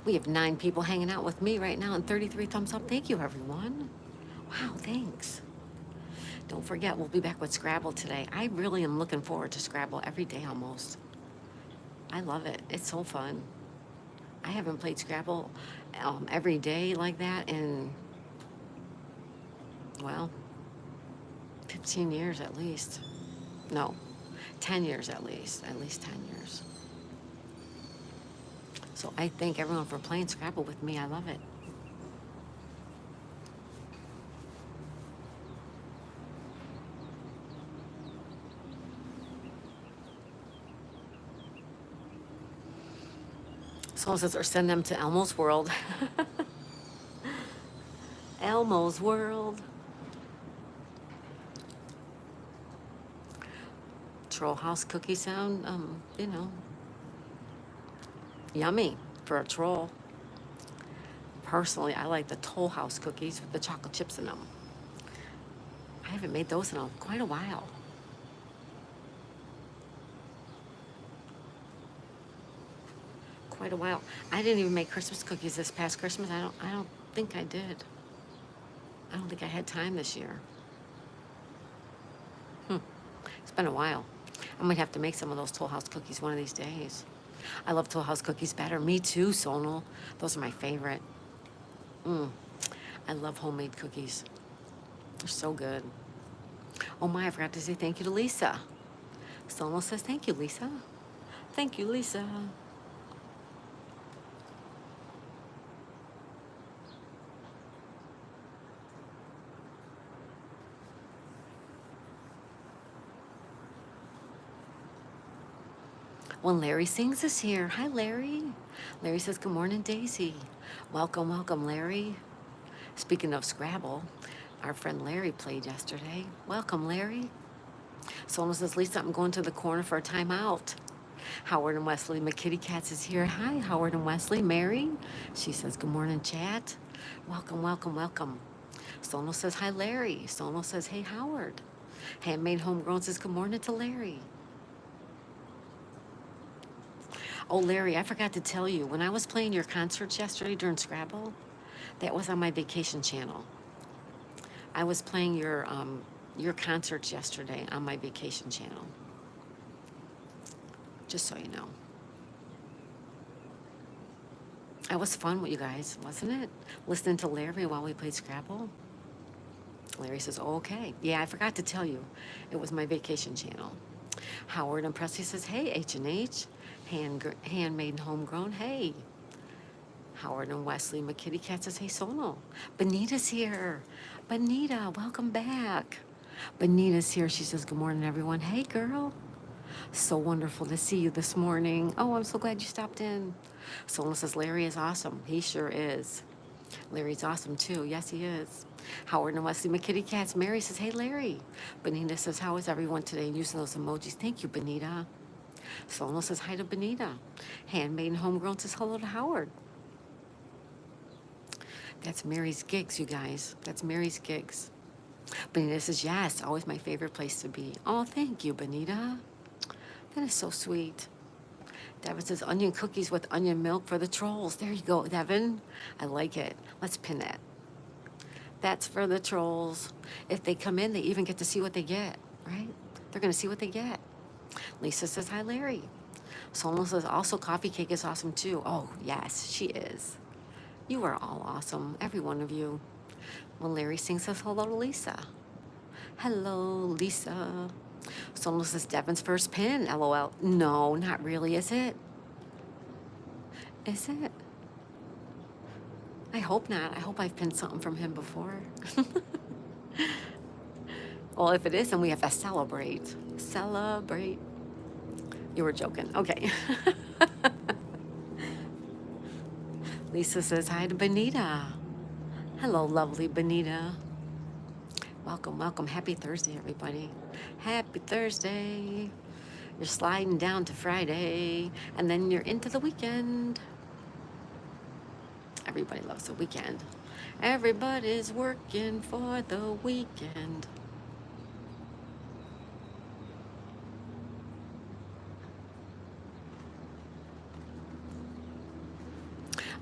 [SPEAKER 1] We have 9 people hanging out with me right now and 33 thumbs up. Thank you, everyone. Wow, thanks. Don't forget, we'll be back with Scrabble today. I really am looking forward to Scrabble every day almost. I love it. It's so fun. I haven't played Scrabble every day like that in, well, 15 years at least. No, 10 years at least 10 years. So I thank everyone for playing Scrabble with me. I love it. Someone says, or send them to Elmo's World. Elmo's World. Troll House cookie sound, yummy for a troll. Personally, I like the Toll House cookies with the chocolate chips in them. I haven't made those in quite a while. Quite a while. I didn't even make Christmas cookies this past Christmas. I don't think I did. I don't think I had time this year. It's been a while. I might have to make some of those Toll House cookies one of these days. I love Toll House cookies better. Me too, Sonal. Those are my favorite. I love homemade cookies. They're so good. Oh my, I forgot to say thank you to Lisa. Sonal says thank you, Lisa. Thank you, Lisa. When Larry Sings is here. Hi, Larry. Larry says, good morning, Daisy. Welcome, welcome, Larry. Speaking of Scrabble, our friend Larry played yesterday. Welcome, Larry. Someone says, Lisa, I'm going to the corner for a timeout. Howard and Wesley McKitty Cats is here. Hi, Howard and Wesley. Mary, she says, good morning, chat. Welcome, welcome, welcome. Sono says, hi, Larry. Sono says, hey, Howard. Handmade Homegrown says, good morning to Larry. Oh, Larry, I forgot to tell you, when I was playing your concerts yesterday during Scrabble, that was on my vacation channel. I was playing your concerts yesterday on my vacation channel. Just so you know. That was fun with you guys, wasn't it? Listening to Larry while we played Scrabble. Larry says, oh, okay. Yeah, I forgot to tell you. It was my vacation channel. Howard and Presley says, hey, H&H. Handmade and homegrown, hey. Howard and Wesley McKitty Cat says, hey, Sono. Benita's here. Benita, welcome back. Benita's here. She says, good morning, everyone. Hey, girl. So wonderful to see you this morning. Oh, I'm so glad you stopped in. Sono says, Larry is awesome. He sure is. Larry's awesome, too. Yes, he is. Howard and Wesley McKitty Cats. Mary says, hey, Larry. Benita says, how is everyone today? Using those emojis. Thank you, Benita. Sono says hi to Benita. Handmade and Homegrown says hello to Howard. That's Mary's Gigs, you guys. That's Mary's Gigs. Benita says, yes, always my favorite place to be. Oh, thank you, Benita. That is so sweet. Devin says, onion cookies with onion milk for the trolls. There you go, Devin. I like it. Let's pin that. That's for the trolls. If they come in, they even get to see what they get, right? They're going to see what they get. Lisa says, hi, Larry. Solon says, also, coffee cake is awesome, too. Oh, yes, she is. You are all awesome, every one of you. When Larry Sings says hello to Lisa. Hello, Lisa. Solon says, Devin's first pin, LOL. No, not really, is it? Is it? I hope not. I hope I've pinned something from him before. Well, if it is, then we have to celebrate. Celebrate. You were joking. Okay. Lisa says hi to Benita. Hello, lovely Benita. Welcome, welcome. Happy Thursday, everybody. Happy Thursday. You're sliding down to Friday, and then you're into the weekend. Everybody loves the weekend. Everybody's working for the weekend.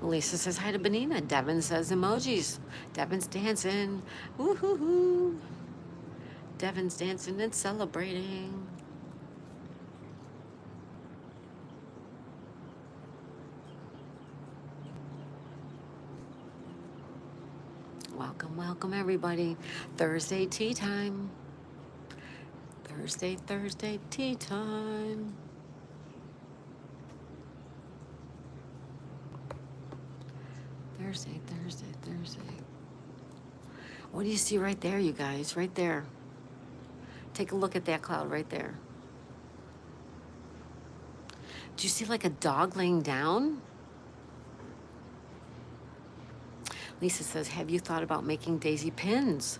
[SPEAKER 1] Lisa says hi to Benita. Devin says emojis. Devin's dancing. Woohoo! Devin's dancing and celebrating. Welcome, welcome, everybody. Thursday tea time. Thursday tea time. Thursday, Thursday, Thursday. What do you see right there, you guys? Right there. Take a look at that cloud right there. Do you see like a dog laying down? Lisa says, have you thought about making daisy pins?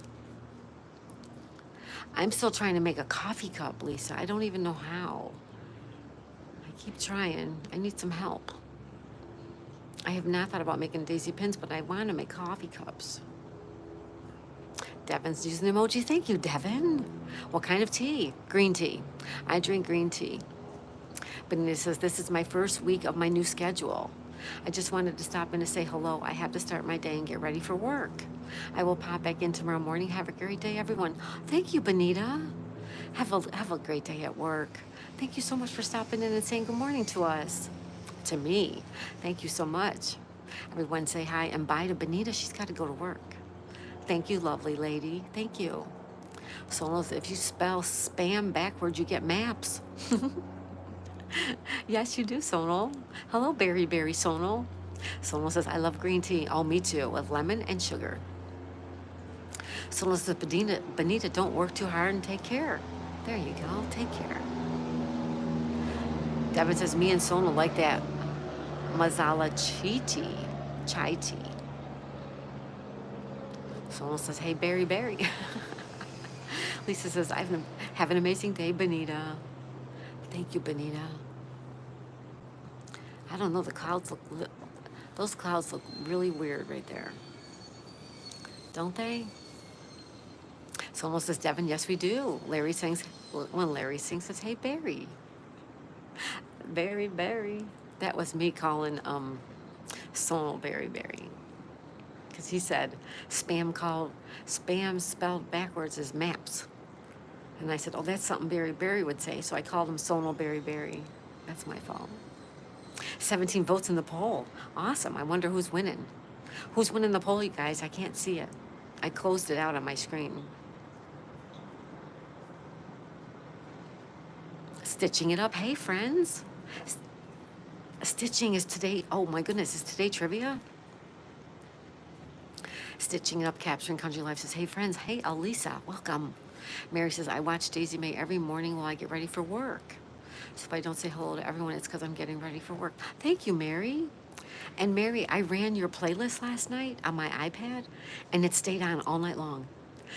[SPEAKER 1] I'm still trying to make a coffee cup, Lisa. I don't even know how. I keep trying. I need some help. I have not thought about making daisy pins, but I want to make coffee cups. Devin's using an emoji. Thank you, Devin. What kind of tea? Green tea. I drink green tea. Benita says, this is my first week of my new schedule. I just wanted to stop in to say hello. I have to start my day and get ready for work. I will pop back in tomorrow morning. Have a great day, everyone. Thank you, Benita. Have a great day at work. Thank you so much for stopping in and saying good morning to us. To me. Thank you so much. Everyone say hi and bye to Benita. She's got to go to work. Thank you, lovely lady. Thank you. So if you spell spam backwards, you get maps. Yes, you do, Sonal. Hello, Berry Sonal. Sonal says, I love green tea. Oh, me too, with lemon and sugar. Sonal says, Benita, don't work too hard and take care. There you go, take care. Devin says, me and Sonal like that masala chai tea. Sonal says, hey, Berry. Lisa says, have an amazing day, Benita. Thank you, Benita. I don't know, those clouds look really weird right there. Don't they? Someone says, Devin, yes, we do. Larry sings, when Larry sings, says, hey, Barry. Barry. That was me calling Sonal Barry. Because he said, spam spelled backwards is maps. And I said, oh, that's something Barry would say. So I called him Sonal Barry. That's my fault. 17 votes in the poll. Awesome. I wonder who's winning. Who's winning the poll, you guys? I can't see it. I closed it out on my screen. Stitching it up. Hey, friends. Stitching is today. Oh, my goodness. Is today trivia? Stitching it up, capturing country life says, hey, friends. Hey, Alisa. Welcome. Mary says, I watch Daisy Mae every morning while I get ready for work. So if I don't say hello to everyone, it's because I'm getting ready for work. Thank you, Mary. And Mary, I ran your playlist last night on my iPad, and it stayed on all night long.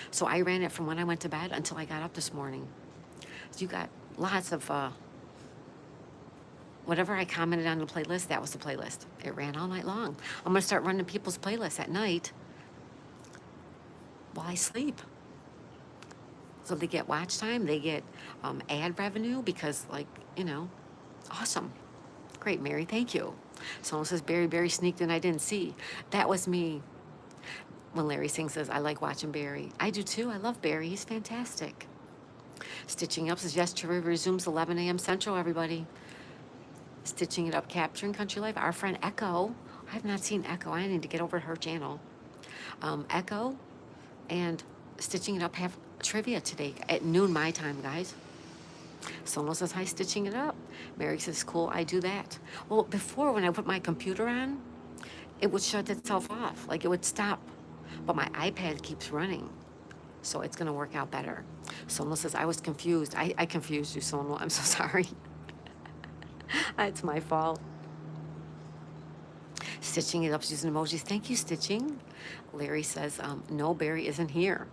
[SPEAKER 1] So I ran it from when I went to bed until I got up this morning. So you got lots of, whatever I commented on the playlist, that was the playlist. It ran all night long. I'm going to start running people's playlists at night while I sleep. So they get watch time, they get ad revenue because, awesome. Great, Mary, thank you. Someone says, Barry sneaked in, I didn't see. That was me. When Larry Singh says, I like watching Barry. I do too, I love Barry, he's fantastic. Stitching Up says, yes, trivia resumes 11 a.m. Central, everybody. Stitching It Up, capturing country life. Our friend Echo, I have not seen Echo, I need to get over to her channel. Echo and Stitching It Up have trivia today at noon my time, guys. Sonal says, hi, Stitching It Up. Mary says, cool, I do that. Well, before, when I put my computer on, it would shut itself off, like it would stop. But my iPad keeps running, so it's gonna work out better. Sonal says, I was confused. I confused you, Sonal, I'm so sorry. It's my fault. Stitching It Up using emojis. Thank you, Stitching. Larry says, no, Barry isn't here.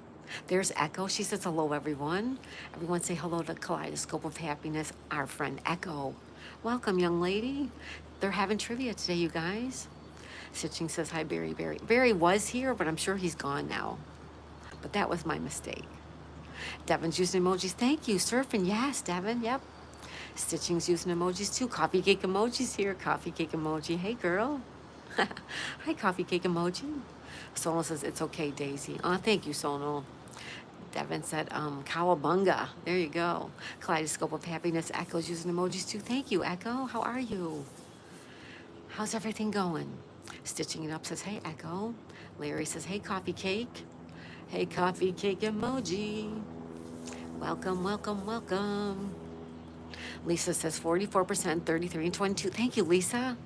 [SPEAKER 1] There's Echo. She says, hello, everyone. Everyone say hello to Kaleidoscope of Happiness, our friend Echo. Welcome, young lady. They're having trivia today, you guys. Stitching says, hi, Barry. Barry was here, but I'm sure he's gone now. But that was my mistake. Devin's using emojis. Thank you. Surfing. Yes, Devin. Yep. Stitching's using emojis, too. Coffee cake emojis here. Coffee cake emoji. Hey, girl. Hi, coffee cake emoji. Sonal says, it's okay, Daisy. Oh, thank you, Sonal. Devin said, cowabunga. There you go. Kaleidoscope of Happiness. Echo's using emojis, too. Thank you, Echo. How are you? How's everything going? Stitching It Up says, hey, Echo. Larry says, hey, coffee cake. Hey, coffee cake emoji. Welcome. Lisa says 44%, 33, and 22. Thank you, Lisa.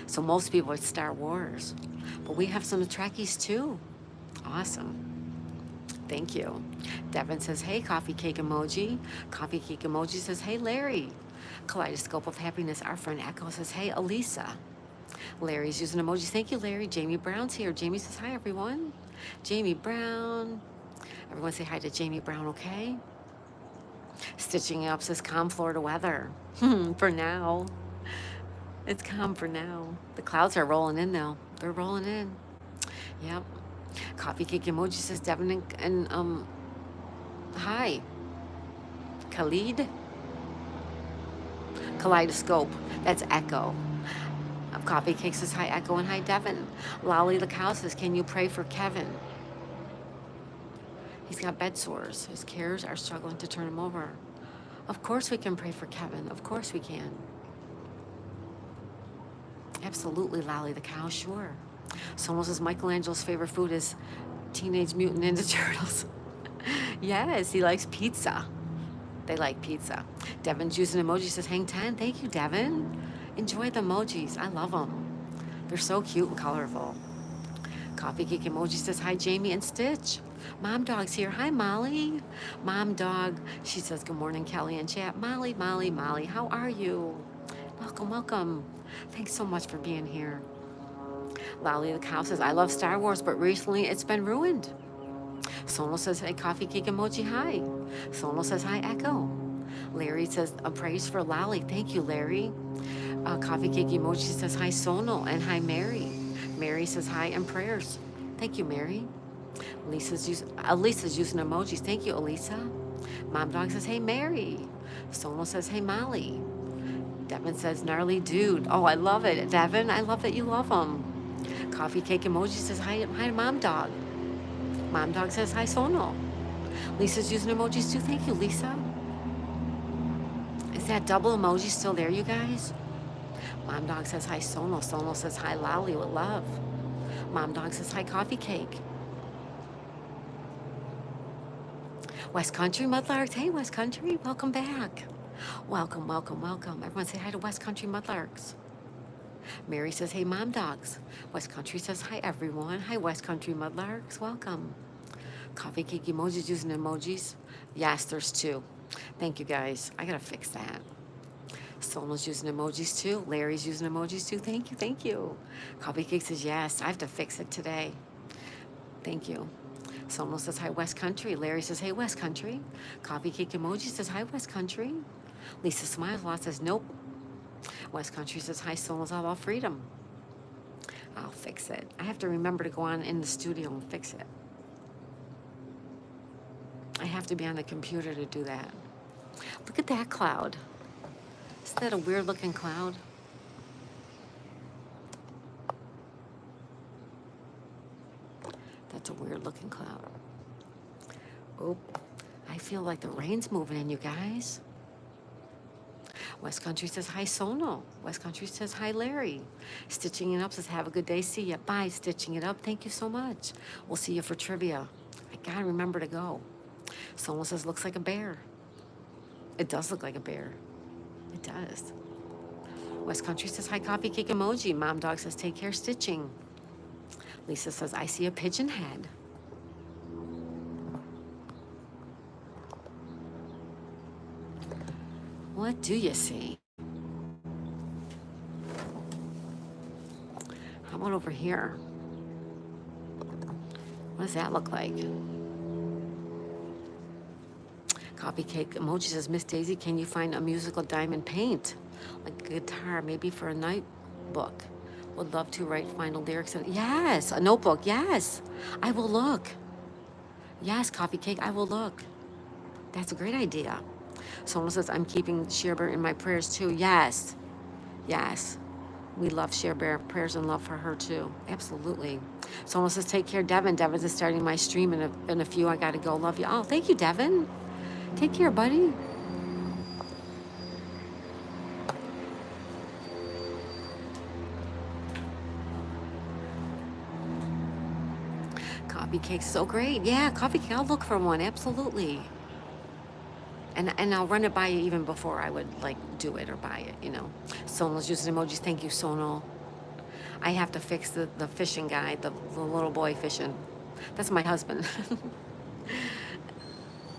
[SPEAKER 1] So most people it's Star Wars. But we have some Trekkies too. Awesome. Thank you. Devin says, hey, coffee cake emoji. Coffee cake emoji says, hey, Larry. Kaleidoscope of happiness. Our friend Echo says, hey, Elisa. Larry's using emojis. Thank you, Larry. Jamie Brown's here. Jamie says, hi, everyone. Jamie Brown. Everyone say hi to Jamie Brown, okay? Stitching up says, calm Florida weather. For now. It's calm for now. The clouds are rolling in, though. They're rolling in. Yep. Coffee cake emoji says, Devin and hi. Khalid. Kaleidoscope. That's Echo. Coffee cake says, hi, Echo, and hi, Devin. Lolly the cow says, can you pray for Kevin? He's got bed sores. His cares are struggling to turn him over. Of course we can pray for Kevin. Of course we can. Absolutely, Lolly the cow, sure. Someone says Michelangelo's favorite food is Teenage Mutant Ninja Turtles. Yes, he likes pizza. They like pizza. Devin's using emoji says, hang 10. Thank you, Devin. Enjoy the emojis. I love them. They're so cute and colorful. Coffee cake emoji says, hi, Jamie and Stitch. Mom Dog's here. Hi, Molly. Mom Dog. She says, good morning, Kelly and chat. Molly, Molly, Molly, how are you? Welcome, welcome. Thanks so much for being here. Lolly the cow says, I love Star Wars, but recently it's been ruined. Sono says, hey, coffee cake emoji, hi. Sono says, hi, Echo. Larry says, a praise for Lolly. Thank you, Larry. Coffee cake emoji says, hi, Sono, and hi, Mary. Mary says, hi, and prayers. Thank you, Mary. Elisa's using emojis. Thank you, Elisa. Mom Dog says, hey, Mary. Sono says, hey, Molly. Devin says, gnarly dude. Oh, I love it. Devin, I love that you love him. Coffee cake emoji says, hi, Mom Dog. Mom Dog says, hi, Sono. Lisa's using emojis too. Thank you, Lisa. Is that double emoji still there, you guys? Mom Dog says, hi, Sono. Sono says, hi, Lolly with love. Mom Dog says, hi, coffee cake. West Country Mudlarks. Hey, West Country, welcome back. Welcome, welcome, welcome. Everyone say hi to West Country Mudlarks. Mary says, hey, Mom Dogs. West Country says, hi, everyone. Hi, West Country Mudlarks. Welcome. Coffee cake emojis using emojis. Yes, there's two. Thank you, guys. I got to fix that. Sono's using emojis, too. Larry's using emojis, too. Thank you, thank you. Coffee cake says, yes, I have to fix it today. Thank you. Sono says, hi, West Country. Larry says, hey, West Country. Coffee cake emoji says, hi, West Country. Lisa smiles a lot, says, nope. West Country says, hi, Sono's all about freedom. I'll fix it. I have to remember to go on in the studio and fix it. I have to be on the computer to do that. Look at that cloud. Isn't that a weird looking cloud? That's a weird looking cloud. Oh, I feel like the rain's moving in, you guys. West Country says, hi, Sono. West Country says, hi, Larry. Stitching It Up says, have a good day. See ya. Bye, Stitching It Up. Thank you so much. We'll see you for trivia. I gotta remember to go. Sono says, looks like a bear. It does look like a bear. It does. West Country says, hi, coffee cake emoji. Mom Dog says, take care, stitching. Lisa says, I see a pigeon head. What do you see? How about over here? What does that look like? Coffee cake emoji says, Miss Daisy, can you find a musical diamond paint? Like a guitar, maybe for a night book. Would love to write final lyrics. Yes, a notebook, yes. I will look. Yes, coffee cake, I will look. That's a great idea. Someone says, I'm keeping Cher Bear in my prayers too. Yes, yes. We love Cher Bear, prayers and love for her too. Absolutely. Someone says, take care, Devin. Devin's is starting my stream in a few. I gotta go. Love you. Oh, thank you, Devin. Take care, buddy. Coffee cake's so great. Yeah, coffee cake. I'll look for one. Absolutely. And I'll run it by you even before I would like do it or buy it, you know. Sono's using emojis. Thank you, Sono. I have to fix the fishing guy, the little boy fishing. That's my husband.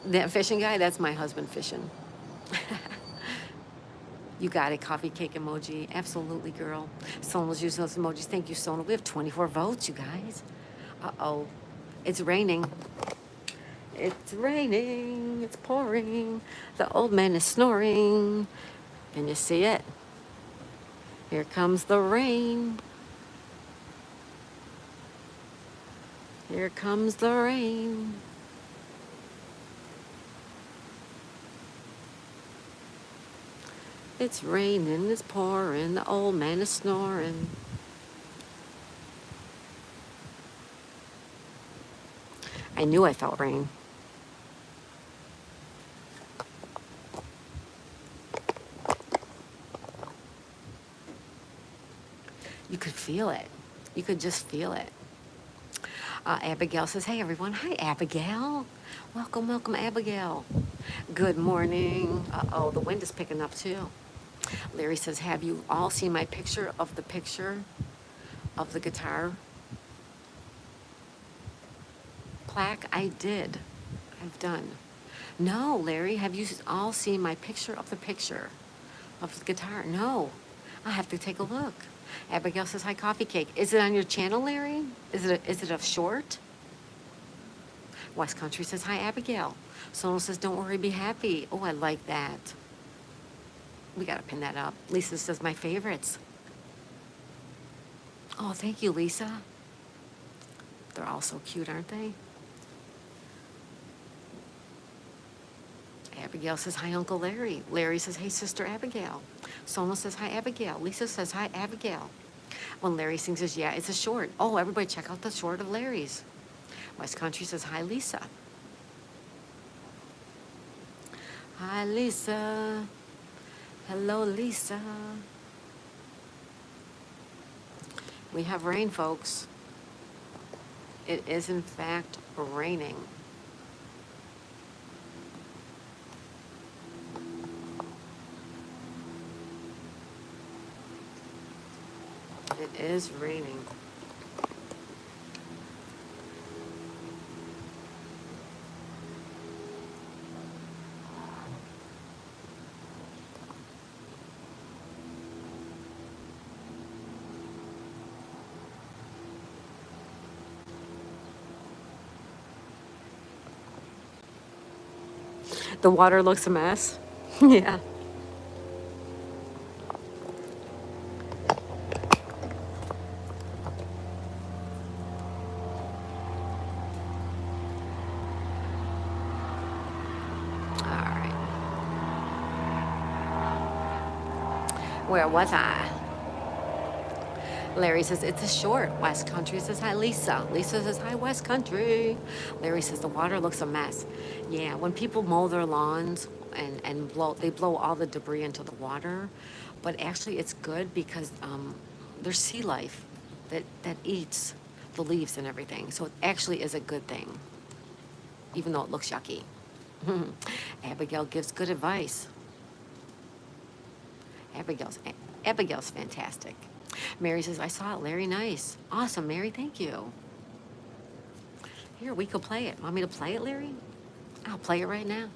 [SPEAKER 1] That fishing guy, that's my husband fishing. You got it, coffee cake emoji. Absolutely, girl. Sona's using those emojis. Thank you, Sona. We have 24 votes, you guys. Uh-oh. It's raining. It's raining. It's pouring. The old man is snoring. Can you see it? Here comes the rain. Here comes the rain. It's raining, it's pouring, the old man is snoring. I knew I felt rain. You could feel it. You could just feel it. Abigail says, hey everyone. Hi, Abigail. Welcome, welcome, Abigail. Good morning. Uh-oh, the wind is picking up too. Larry says, have you all seen my picture of the guitar plaque? I did. I've done. No, Larry, have you all seen my picture of the guitar? No. I'll have to take a look. Abigail says, hi, coffee cake. Is it on your channel, Larry? Is it a short? West Country says, hi, Abigail. Sonal says, don't worry, be happy. Oh, I like that. We got to pin that up. Lisa says, my favorites. Oh, thank you, Lisa. They're all so cute, aren't they? Abigail says, hi, Uncle Larry. Larry says, hey, Sister Abigail. Sonal says, hi, Abigail. Lisa says, hi, Abigail. When Larry sings, says, yeah, it's a short. Oh, everybody check out the short of Larry's. West Country says, hi, Lisa. Hi, Lisa. Hello, Lisa. We have rain, folks. It is, in fact, raining. It is raining. The water looks a mess. Yeah. All right. Where was I? Larry says, it's a short. West Country says, hi, Lisa. Lisa says, hi, West Country. Larry says, the water looks a mess. Yeah, when people mow their lawns and they blow all the debris into the water. But actually, it's good because there's sea life that eats the leaves and everything. So it actually is a good thing, even though it looks yucky. Abigail gives good advice. Abigail's fantastic. Mary says, I saw it, Larry. Nice. Awesome, Mary. Thank you. Here, we could play it. Want me to play it, Larry? I'll play it right now.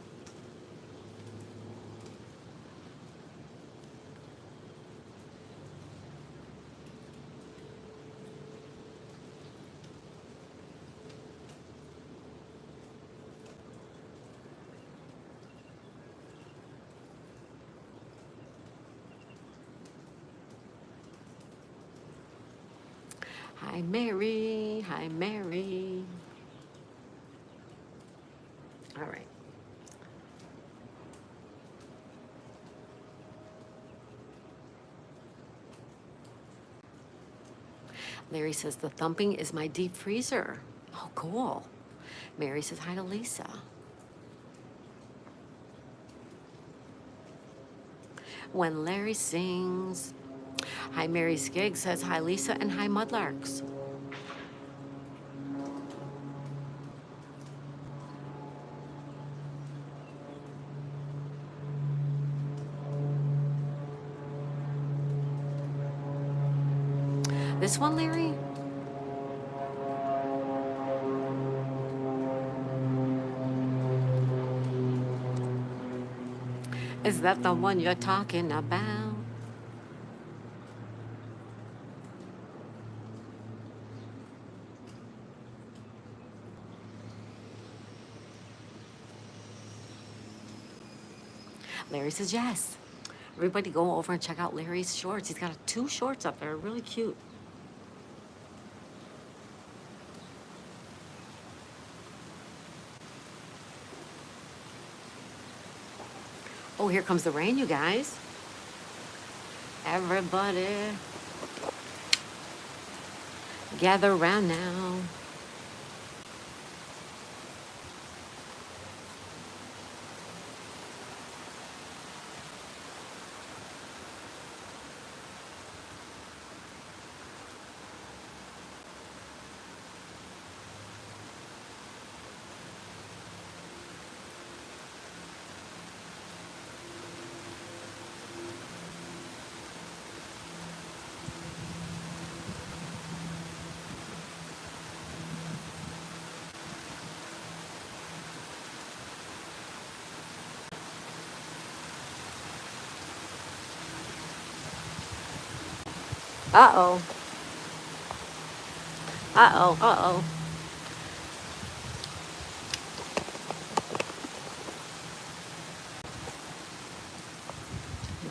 [SPEAKER 1] Hi, Mary. Hi, Mary. All right. Larry says, the thumping is my deep freezer. Oh, cool. Mary says, hi to Lisa. When Larry sings. Hi, Mary Skiggs says, hi, Lisa, and hi, Mudlarks. This one, Larry? Is that the one you're talking about? Larry says yes. Everybody go over and check out Larry's shorts. He's got 2 shorts up there, really cute. Oh, here comes the rain, you guys. Everybody, gather around now. Uh-oh. Uh-oh. Uh-oh.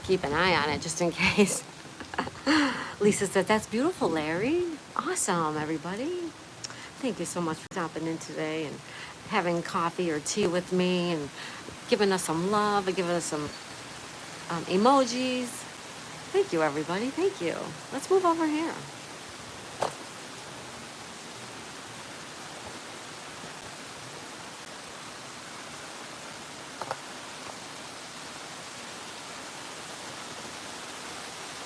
[SPEAKER 1] Keep an eye on it just in case. Lisa said, that's beautiful, Larry. Awesome, everybody. Thank you so much for stopping in today and having coffee or tea with me and giving us some love and giving us some emojis. Thank you, everybody. Thank you. Let's move over here.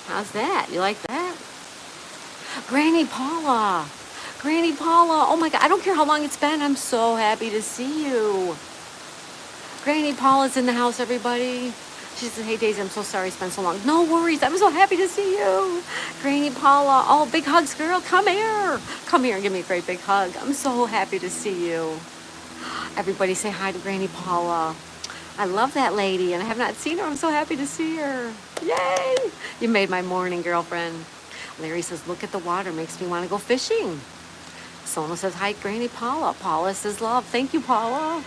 [SPEAKER 1] How's that? You like that? Granny Paula. Granny Paula. Oh my God. I don't care how long it's been. I'm so happy to see you. Granny Paula's in the house, everybody. She said, hey, Daisy, I'm so sorry it's been so long. No worries. I'm so happy to see you. Granny Paula. Oh, big hugs, girl. Come here. Come here and give me a great big hug. I'm so happy to see you. Everybody say hi to Granny Paula. I love that lady, and I have not seen her. I'm so happy to see her. Yay! You made my morning, girlfriend. Larry says, look at the water. Makes me want to go fishing. Sona says, hi, Granny Paula. Paula says, love. Thank you, Paula.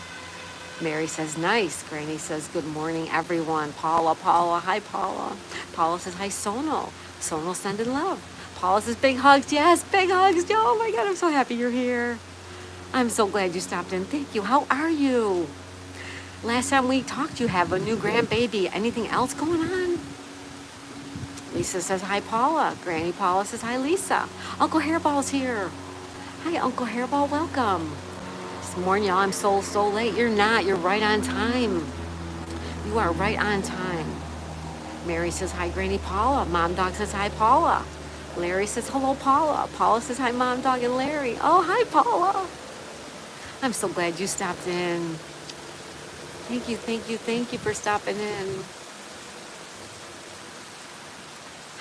[SPEAKER 1] Mary says, nice. Granny says, good morning, everyone. Paula, Paula. Hi, Paula. Paula says, hi, Sono. Sono sending love. Paula says, big hugs. Yes, big hugs. Oh, my God, I'm so happy you're here. I'm so glad you stopped in. Thank you. How are you? Last time we talked, you have a new grandbaby. Anything else going on? Lisa says, hi, Paula. Granny Paula says, hi, Lisa. Uncle Hairball's here. Hi, Uncle Hairball. Welcome. This morning, y'all, I'm so late. You're not. You're right on time. You are right on time. Mary says, hi, Granny Paula. Mom Dog says, hi, Paula. Larry says, hello, Paula. Paula says, hi, Mom Dog and Larry. Oh, hi, Paula. I'm so glad you stopped in. Thank you, thank you, thank you for stopping in.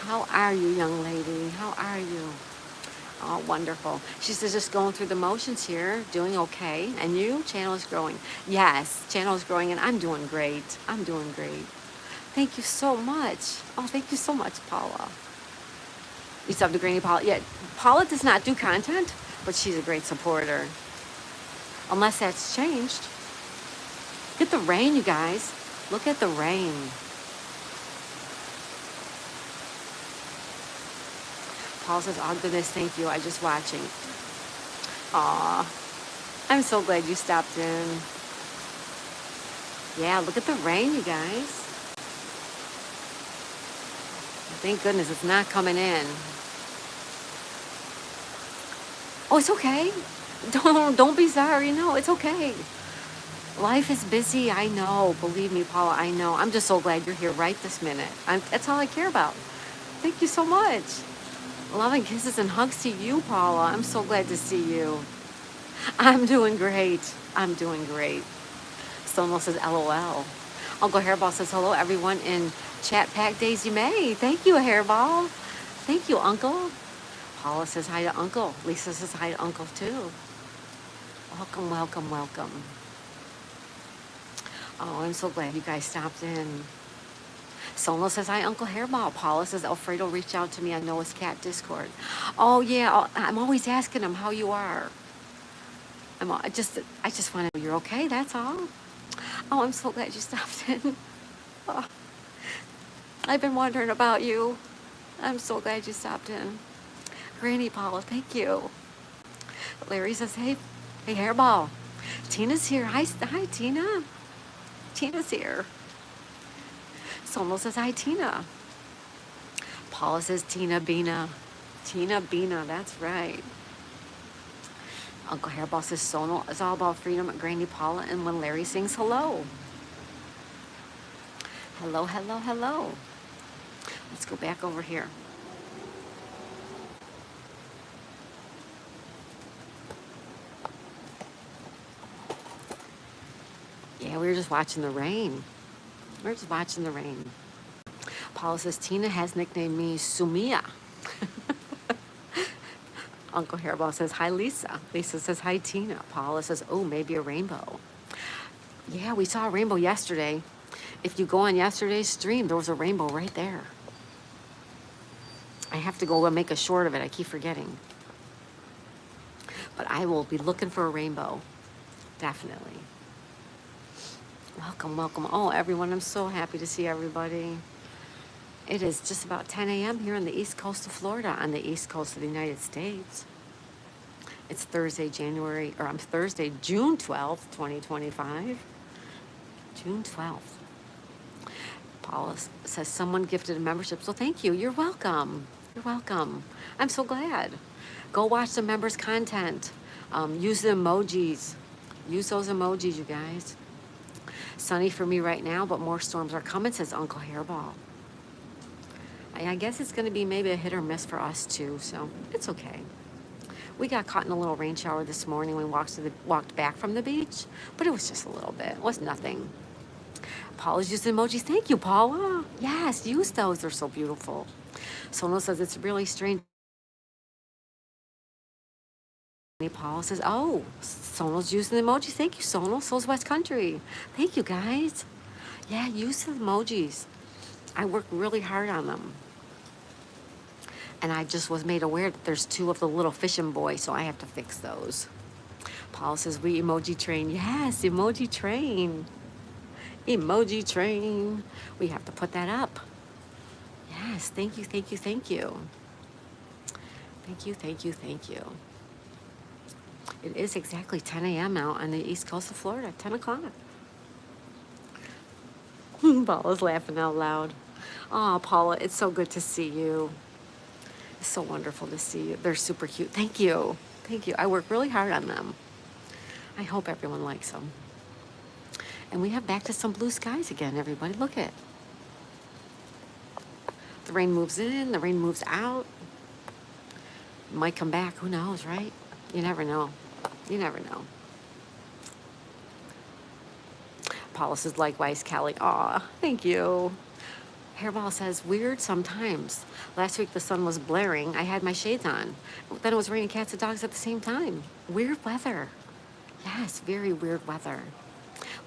[SPEAKER 1] How are you, young lady? How are you? Oh, wonderful. She says, just going through the motions here, doing okay. And you? Channel is growing. Yes, channel is growing, and I'm doing great. I'm doing great. Thank you so much. Oh, thank you so much, Paula. You sub to Granny Paula. Yeah, Paula does not do content, but she's a great supporter. Unless that's changed. Look at the rain, you guys. Look at the rain. Paul says, oh, goodness, thank you. I'm just watching. Aw, I'm so glad you stopped in. Yeah, look at the rain, you guys. Thank goodness it's not coming in. Oh, it's okay. Don't be sorry. No, it's okay. Life is busy, I know. Believe me, Paula, I know. I'm just so glad you're here right this minute. That's all I care about. Thank you so much. Love and kisses and hugs to you, Paula. I'm so glad to see you. I'm doing great. I'm doing great. Stonewall says, LOL. Uncle Hairball says, hello, everyone in Chat Pack Daisy May. Thank you, Hairball. Thank you, Uncle. Paula says hi to Uncle. Lisa says hi to Uncle too. Welcome, welcome, welcome. Oh, I'm so glad you guys stopped in. Sono says hi, Uncle Hairball. Paula says Alfredo reached out to me on Noah's Cat Discord. Oh yeah, I'm always asking him how you are. I just want to know you're okay. That's all. Oh, I'm so glad you stopped in. Oh, I've been wondering about you. I'm so glad you stopped in. Granny Paula, thank you. Larry says, hey, Hairball. Tina's here. Hi, Tina. Tina's here. Sono says, hi, Tina. Paula says, Tina Bina. Tina Bina, that's right. Uncle Hairball says, Sono is all about freedom at Granny Paula, and when Larry sings hello. Hello, hello, hello. Let's go back over here. Yeah, we were just watching the rain. We're just watching the rain. Paula says, Tina has nicknamed me Sumia. Uncle Hairball says, hi, Lisa. Lisa says, hi, Tina. Paula says, oh, maybe a rainbow. Yeah, we saw a rainbow yesterday. If you go on yesterday's stream, there was a rainbow right there. I have to go and make a short of it. I keep forgetting. But I will be looking for a rainbow. Definitely. Welcome, welcome. Oh, everyone, I'm so happy to see everybody. It is just about 10 a.m. here on the east coast of Florida, on the east coast of the United States. It's Thursday, June 12th, 2025. June 12th. Paula says someone gifted a membership, so thank you. You're welcome. You're welcome. I'm so glad. Go watch the members' content. Use the emojis. Use those emojis, you guys. Sunny for me right now, but more storms are coming, says Uncle Hairball. I guess it's going to be maybe a hit or miss for us too, so it's okay. We got caught in a little rain shower this morning when we walked back from the beach, but it was just a little bit. It was nothing. Paula's using emojis. Thank you, Paula. Yes, use those. They're so beautiful. Sono says it's really strange. Paula says, oh, Sono's using the emojis. Thank you, Sono. So's West Country. Thank you, guys. Yeah, use the emojis. I work really hard on them. And I just was made aware that there's two of the little fishing boys, so I have to fix those. Paula says, we emoji train. Yes, emoji train. Emoji train. We have to put that up. Yes, thank you, thank you, thank you. Thank you, thank you, thank you. It is exactly 10 a.m. out on the east coast of Florida, 10 o'clock. Paula's laughing out loud. Oh, Paula, it's so good to see you. It's so wonderful to see you. They're super cute. Thank you. Thank you. I work really hard on them. I hope everyone likes them. And we have back to some blue skies again, everybody. Look at it. The rain moves in, the rain moves out. It might come back. Who knows, right? You never know. You never know. Paula says, likewise, Kelly. Aw, thank you. Hairball says, weird sometimes. Last week the sun was blaring. I had my shades on. Then it was raining cats and dogs at the same time. Weird weather. Yes, very weird weather.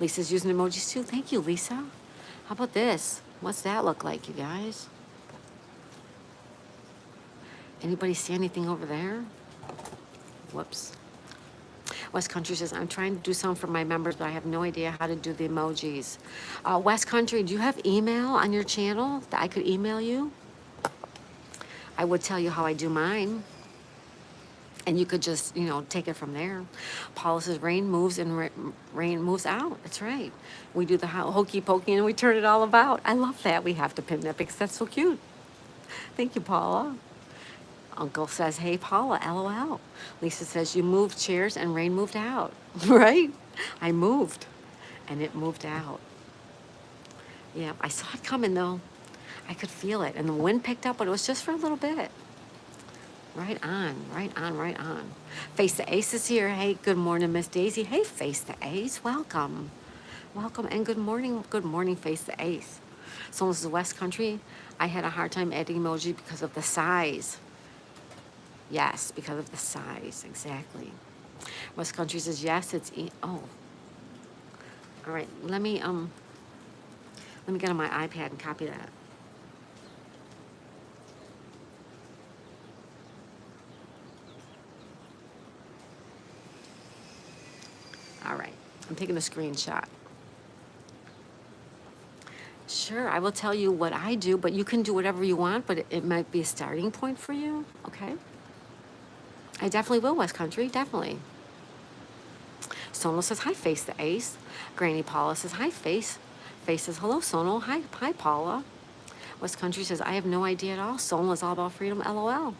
[SPEAKER 1] Lisa's using emojis too. Thank you, Lisa. How about this? What's that look like, you guys? Anybody see anything over there? Whoops. West Country says, I'm trying to do something for my members, but I have no idea how to do the emojis. West Country, do you have email on your channel that I could email you? I would tell you how I do mine. And you could just, take it from there. Paula says, rain moves and rain moves out. That's right. We do the hokey pokey and we turn it all about. I love that. We have to pin that because that's so cute. Thank you, Paula. Uncle says, hey, Paula, LOL. Lisa says, you moved chairs and rain moved out. Right? I moved and it moved out. Yeah, I saw it coming though. I could feel it. And the wind picked up, but it was just for a little bit. Right on, right on, right on. Face the Ace is here. Hey, good morning, Miss Daisy. Hey, Face the Ace, welcome. Welcome and good morning, Face the Ace. So this is West Country. I had a hard time adding emoji because of the size. Yes, because of the size, exactly. West Country says yes, it's oh. All right, let me get on my iPad and copy that. All right, I'm taking a screenshot. Sure, I will tell you what I do, but you can do whatever you want, but it might be a starting point for you, okay? I definitely will, West Country, definitely. Sonal says, hi, Face the Ace. Granny Paula says, hi, Face. Face says, hello, Sonal. Hi, Paula. West Country says, I have no idea at all. Sonal is all about freedom, LOL.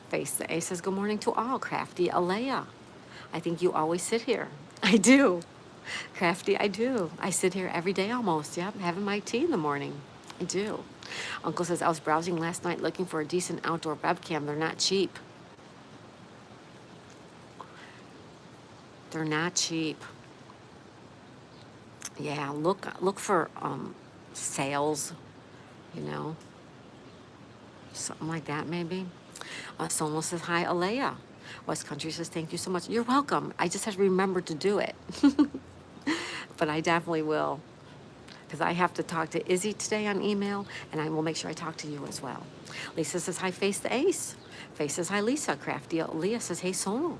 [SPEAKER 1] Face the Ace says, good morning to all. Crafty Alea. I think you always sit here. I do. Crafty, I do. I sit here every day almost. Yep, having my tea in the morning. I do. Uncle says, I was browsing last night looking for a decent outdoor webcam. They're not cheap. They're not cheap. Yeah, look for sales, you know, something like that maybe. Someone says, hi, Alea. West Country says, thank you so much. You're welcome. I just have to remember to do it. But I definitely will. Because I have to talk to Izzy today on email, and I will make sure I talk to you as well. Lisa says, hi, Face the Ace. Face says, hi, Lisa. Crafty Leah says, hey, Sonal.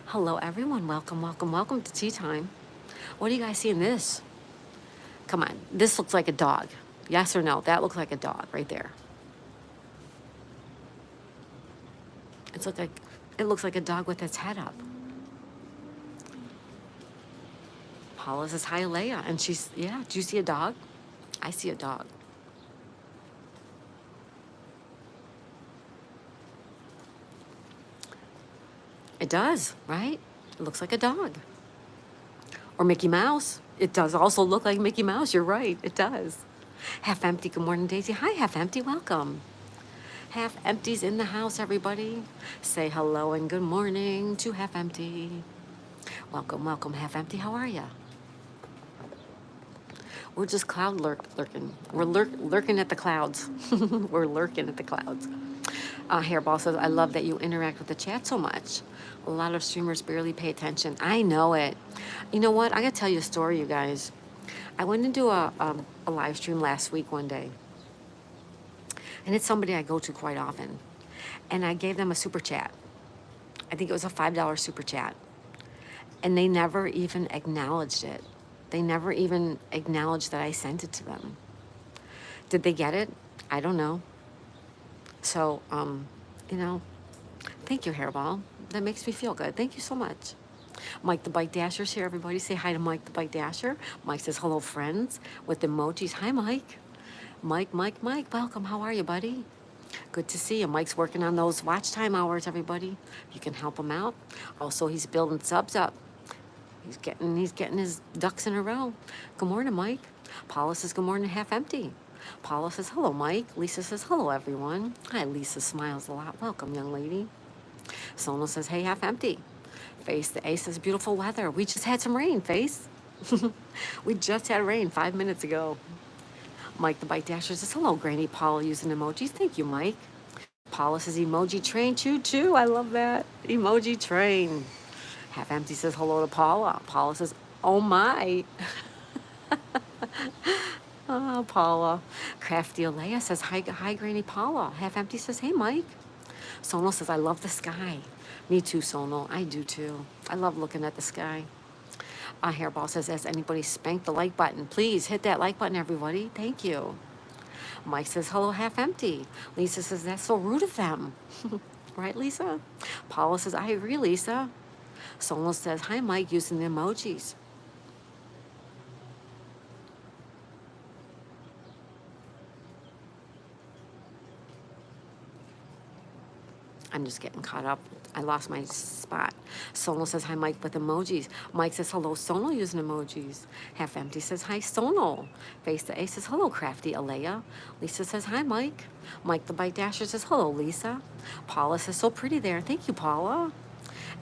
[SPEAKER 1] Hello, everyone. Welcome, welcome, welcome to tea time. What do you guys see in this? Come on. This looks like a dog. Yes or no? That looks like a dog right there. It looks like a dog with its head up. Paula says, hi, Leia. And she's, yeah, do you see a dog? I see a dog. It does, right? It looks like a dog. Or Mickey Mouse. It does also look like Mickey Mouse. You're right. It does. Half Empty. Good morning, Daisy. Hi, Half Empty. Welcome. Half Empty's in the house, everybody. Say hello and good morning to Half Empty. Welcome, welcome, Half Empty. How are ya? We're just lurking. We're lurking at the clouds. We're lurking at the clouds. Hairball says, I love that you interact with the chat so much. A lot of streamers barely pay attention. I know it. You know what? I got to tell you a story, you guys. I went into a live stream last week one day. And it's somebody I go to quite often. And I gave them a super chat. I think it was a $5 super chat. And they never even acknowledged it. They never even acknowledged that I sent it to them. Did they get it? I don't know. So, you know, thank you, Hairball. That makes me feel good. Thank you so much. Mike the Bike Dasher's here. Everybody say hi to Mike the Bike Dasher. Mike says, hello, friends, with emojis. Hi, Mike. Mike, welcome. How are you, buddy? Good to see you. Mike's working on those watch time hours, everybody. You can help him out. Also, he's building subs up. He's getting his ducks in a row. Good morning, Mike. Paula says, good morning, Half Empty. Paula says, hello, Mike. Lisa says, hello, everyone. Hi, Lisa smiles a lot. Welcome, young lady. Sona says, hey, Half Empty. Face the Ace says, beautiful weather. We just had some rain, Face. We just had rain 5 minutes ago. Mike the Bike Dasher says, hello, Granny Paula using emojis. Thank you, Mike. Paula says, emoji train, choo-choo. I love that. Emoji train. Half Empty says, hello to Paula. Paula says, oh, my. Oh, Paula. Crafty Alea says, hi, Granny Paula. Half Empty says, hey, Mike. Sonal says, I love the sky. Me too, Sonal. I do too. I love looking at the sky. Hairball says, has anybody spanked the like button? Please hit that like button, everybody. Thank you. Mike says, hello, Half Empty. Lisa says, that's so rude of them. Right, Lisa? Paula says, I agree, Lisa. Sonal says, hi, Mike, using the emojis. I'm just getting caught up. I lost my spot. Sonal says, hi, Mike, with emojis. Mike says, hello, Sonal, using emojis. Half Empty says, hi, Sonal. Face the Ace says, hello, Crafty Alea. Lisa says, hi, Mike. Mike the Bike Dasher says, hello, Lisa. Paula says, so pretty there. Thank you, Paula.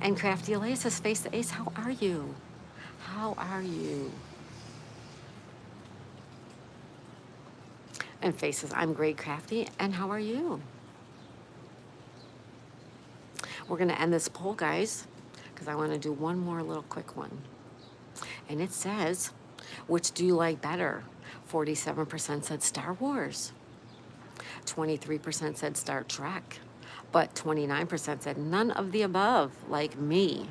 [SPEAKER 1] And Crafty Alea says, face the Ace, how are you? How are you? And Face says, I'm great, Crafty. And how are you? We're going to end this poll, guys, because I want to do one more little quick one. And it says, which do you like better? 47% said Star Wars. 23% said Star Trek. But 29% said none of the above, like me.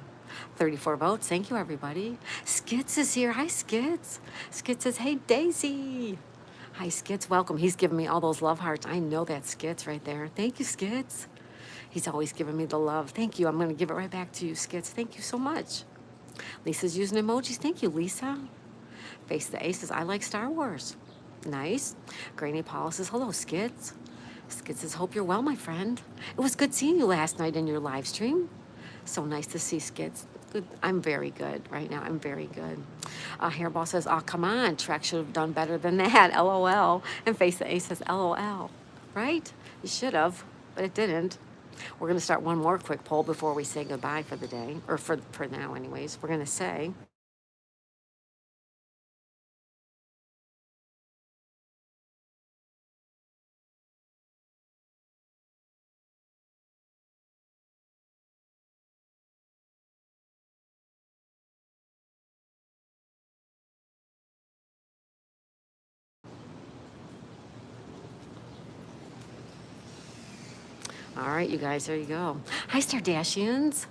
[SPEAKER 1] 34 votes. Thank you, everybody. Skits is here. Hi, Skits. Skits says, hey, Daisy. Hi, Skits. Welcome. He's giving me all those love hearts. I know that Skits right there. Thank you, Skits. He's always giving me the love. Thank you. I'm going to give it right back to you, Skits. Thank you so much. Lisa's using emojis. Thank you, Lisa. Face the Aces. I like Star Wars. Nice. Granny Paula says, hello, Skits. Skits says, hope you're well, my friend. It was good seeing you last night in your live stream. So nice to see Skits. Good. I'm very good right now. I'm very good. Hairball says, oh, come on. Trek should have done better than that. LOL. And Face the Ace says, LOL. Right? You should have, but it didn't. We're going to start one more quick poll before we say goodbye for the day, or for now anyways. We're going to say, all right, you guys, there you go. Hi, Stardashians.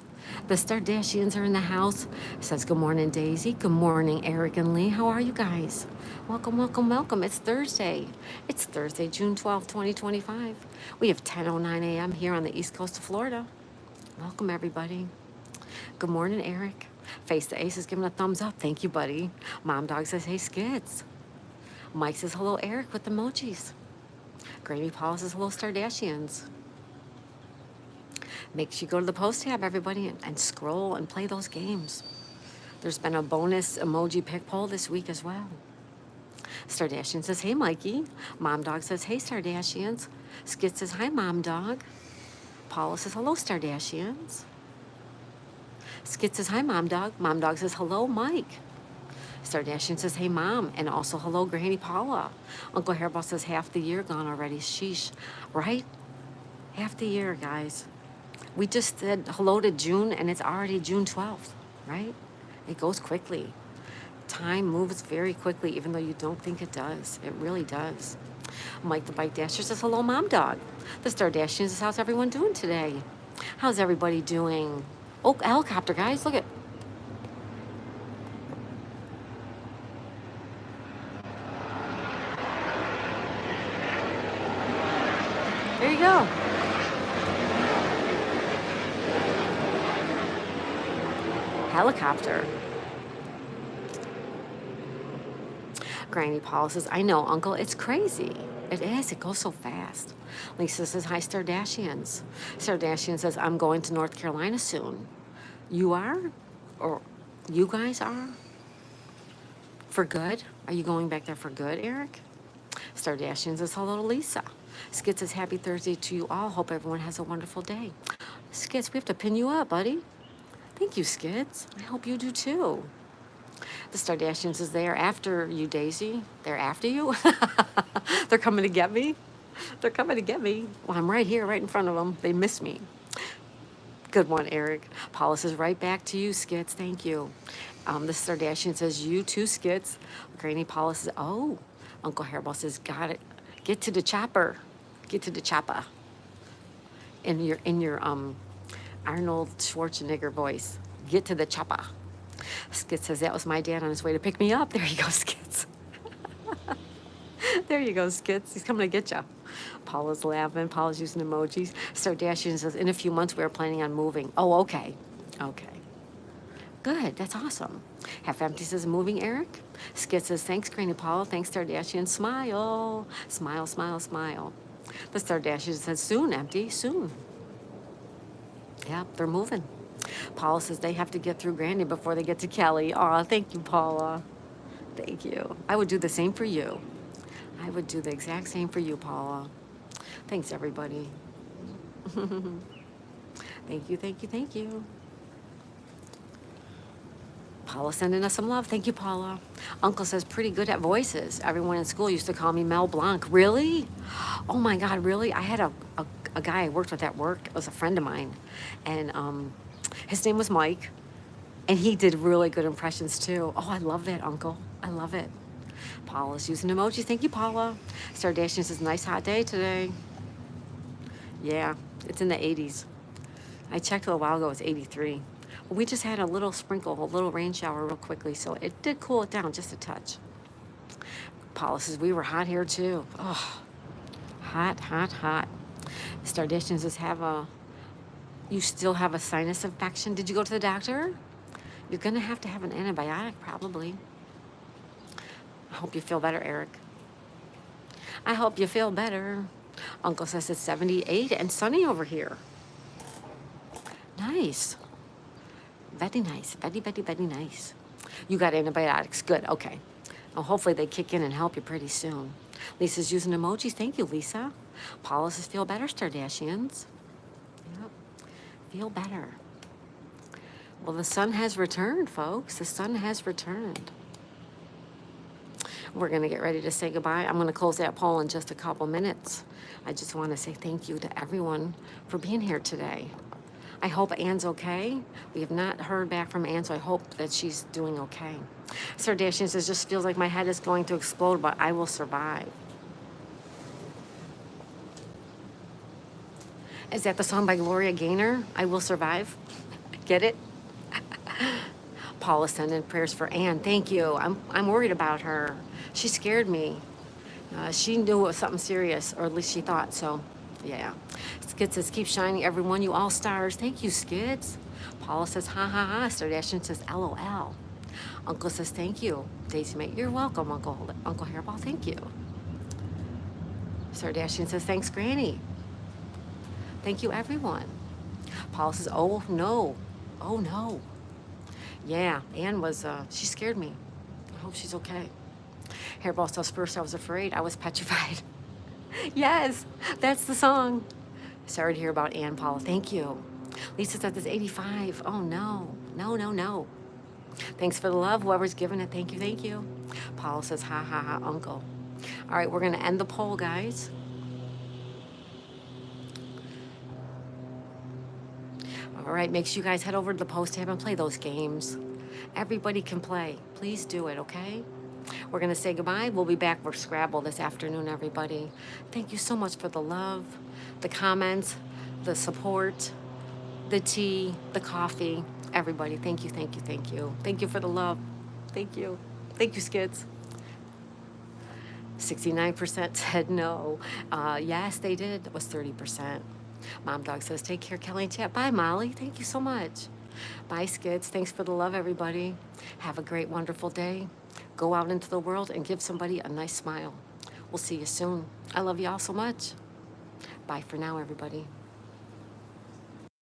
[SPEAKER 1] The Stardashians are in the house. Says, good morning, Daisy. Good morning, Eric and Lee. How are you guys? Welcome, welcome, welcome. It's Thursday. It's Thursday, June 12th, 2025. We have 10:09 a.m. here on the east coast of Florida. Welcome, everybody. Good morning, Eric. Face the Ace is giving a thumbs up. Thank you, buddy. Mom Dog says, hey, Skits. Mike says, hello, Eric, with emojis. Granny Paul says, hello, Stardashians. Make sure you go to the post tab, everybody, and scroll and play those games. There's been a bonus emoji pick poll this week as well. Stardashian says, hey, Mikey. Mom Dog says, hey, Stardashians. Skit says, hi, Mom Dog. Paula says, hello, Stardashians. Skit says, hi, Mom Dog. Mom Dog says, hello, Mike. Stardashian says, hey, Mom. And also, hello, Granny Paula. Uncle Hairball says, half the year gone already. Sheesh. Right? Half the year, guys. We just said hello to June, and it's already June 12th, right? It goes quickly. Time moves very quickly, even though you don't think it does. It really does. Mike the Bike Dasher says, hello, Mom Dog. The Stardashians says, how's everyone doing today? How's everybody doing? Oh, helicopter, guys, look at. There you go. Helicopter. Granny Paul says, I know, Uncle, it's crazy. It is. It goes so fast. Lisa says, hi, Stardashians. Stardashian says, I'm going to North Carolina soon. You are? Or you guys are? For good? Are you going back there for good, Eric? Stardashian says, hello to Lisa. Skit says, happy Thursday to you all. Hope everyone has a wonderful day. Skits, we have to pin you up, buddy. Thank you, Skits. I hope you do too. The Stardashians is there after you, Daisy. They're after you? They're coming to get me? They're coming to get me. Well, I'm right here, right in front of them. They miss me. Good one, Eric. Paula says, right back to you, Skits. Thank you. The Stardashian says, you too, Skits. Granny Paula says, oh. Uncle Hairball says, got it. Get to the chopper. Get to the chopper. In your Arnold Schwarzenegger voice. Get to the chopper. Skits says, that was my dad on his way to pick me up. There you go, Skits. There you go, Skits. He's coming to get you. Paula's laughing. Paula's using emojis. Stardashian says, in a few months, we are planning on moving. Oh, okay. Okay. Good. That's awesome. Half Empty says, moving, Eric. Skits says, thanks, Granny Paula. Thanks, Stardashian. Smile. Smile, smile, smile. The Stardashian says, soon, Empty. Soon. Yep, they're moving. Paula says they have to get through Granny before they get to Kelly. Aw, thank you, Paula. Thank you. I would do the same for you. I would do the exact same for you, Paula. Thanks, everybody. Thank you, thank you, thank you. Paula sending us some love. Thank you, Paula. Uncle says, pretty good at voices. Everyone in school used to call me Mel Blanc. Really? Oh, my God, really? I had a a guy I worked with at work. It was a friend of mine, and his name was Mike, and he did really good impressions too. Oh, I love that, Uncle. I love it. Paula's using emojis. Thank you, Paula. Stardashian says, nice hot day today. Yeah, it's in the 80s. I checked a little while ago, it was 83. But we just had a little sprinkle, a little rain shower real quickly, so it did cool it down just a touch. Paula says, we were hot here too. Oh, hot, hot, hot. Stardashian says, you still have a sinus infection? Did you go to the doctor? You're gonna have to have an antibiotic, probably. I hope you feel better, Eric. I hope you feel better. Uncle says it's 78 and sunny over here. Nice. Very nice. Very, very, very nice. You got antibiotics. Good. Okay. Well, hopefully they kick in and help you pretty soon. Lisa's using emojis. Thank you, Lisa. Paula says, feel better, Stardashians. Yep. Feel better. Well, the sun has returned, folks. The sun has returned. We're going to get ready to say goodbye. I'm going to close that poll in just a couple minutes. I just want to say thank you to everyone for being here today. I hope Anne's okay. We have not heard back from Anne, so I hope that she's doing okay. Stardashian says, just feels like my head is going to explode, but I will survive. Is that the song by Gloria Gaynor? I Will Survive? Get it? Paula sending prayers for Anne. Thank you. I'm worried about her. She scared me. She knew it was something serious, or at least she thought so. Yeah. Skid says, keep shining, everyone, you all stars. Thank you, Skids. Paula says, ha ha ha. Stardashian says, LOL. Uncle says, thank you. Daisy Mate, you're welcome, Uncle Hairball. Thank you. Stardashian says, thanks, Granny. Thank you, everyone. Paula says, oh no. Oh no. Yeah, Anne was, she scared me. I hope she's okay. Hairball says, first I was afraid. I was petrified. Yes, that's the song. Sorry to hear about Anne, Paula. Thank you. Lisa says it's 85. Oh, no. No, no, no. Thanks for the love. Whoever's giving it, thank you, thank you. Paula says, ha, ha, ha, Uncle. All right, we're going to end the poll, guys. All right, make sure you guys head over to the post tab and play those games. Everybody can play. Please do it, okay? We're going to say goodbye. We'll be back for Scrabble this afternoon, everybody. Thank you so much for the love, the comments, the support, the tea, the coffee. Everybody, thank you, thank you, thank you. Thank you for the love. Thank you. Thank you, Skids. 69% said no. Yes, they did. It was 30%. Mom Dog says, take care, Kelly and Chat. Bye, Molly. Thank you so much. Bye, Skids. Thanks for the love, everybody. Have a great, wonderful day. Go out into the world and give somebody a nice smile. We'll see you soon. I love you all so much. Bye for now, everybody.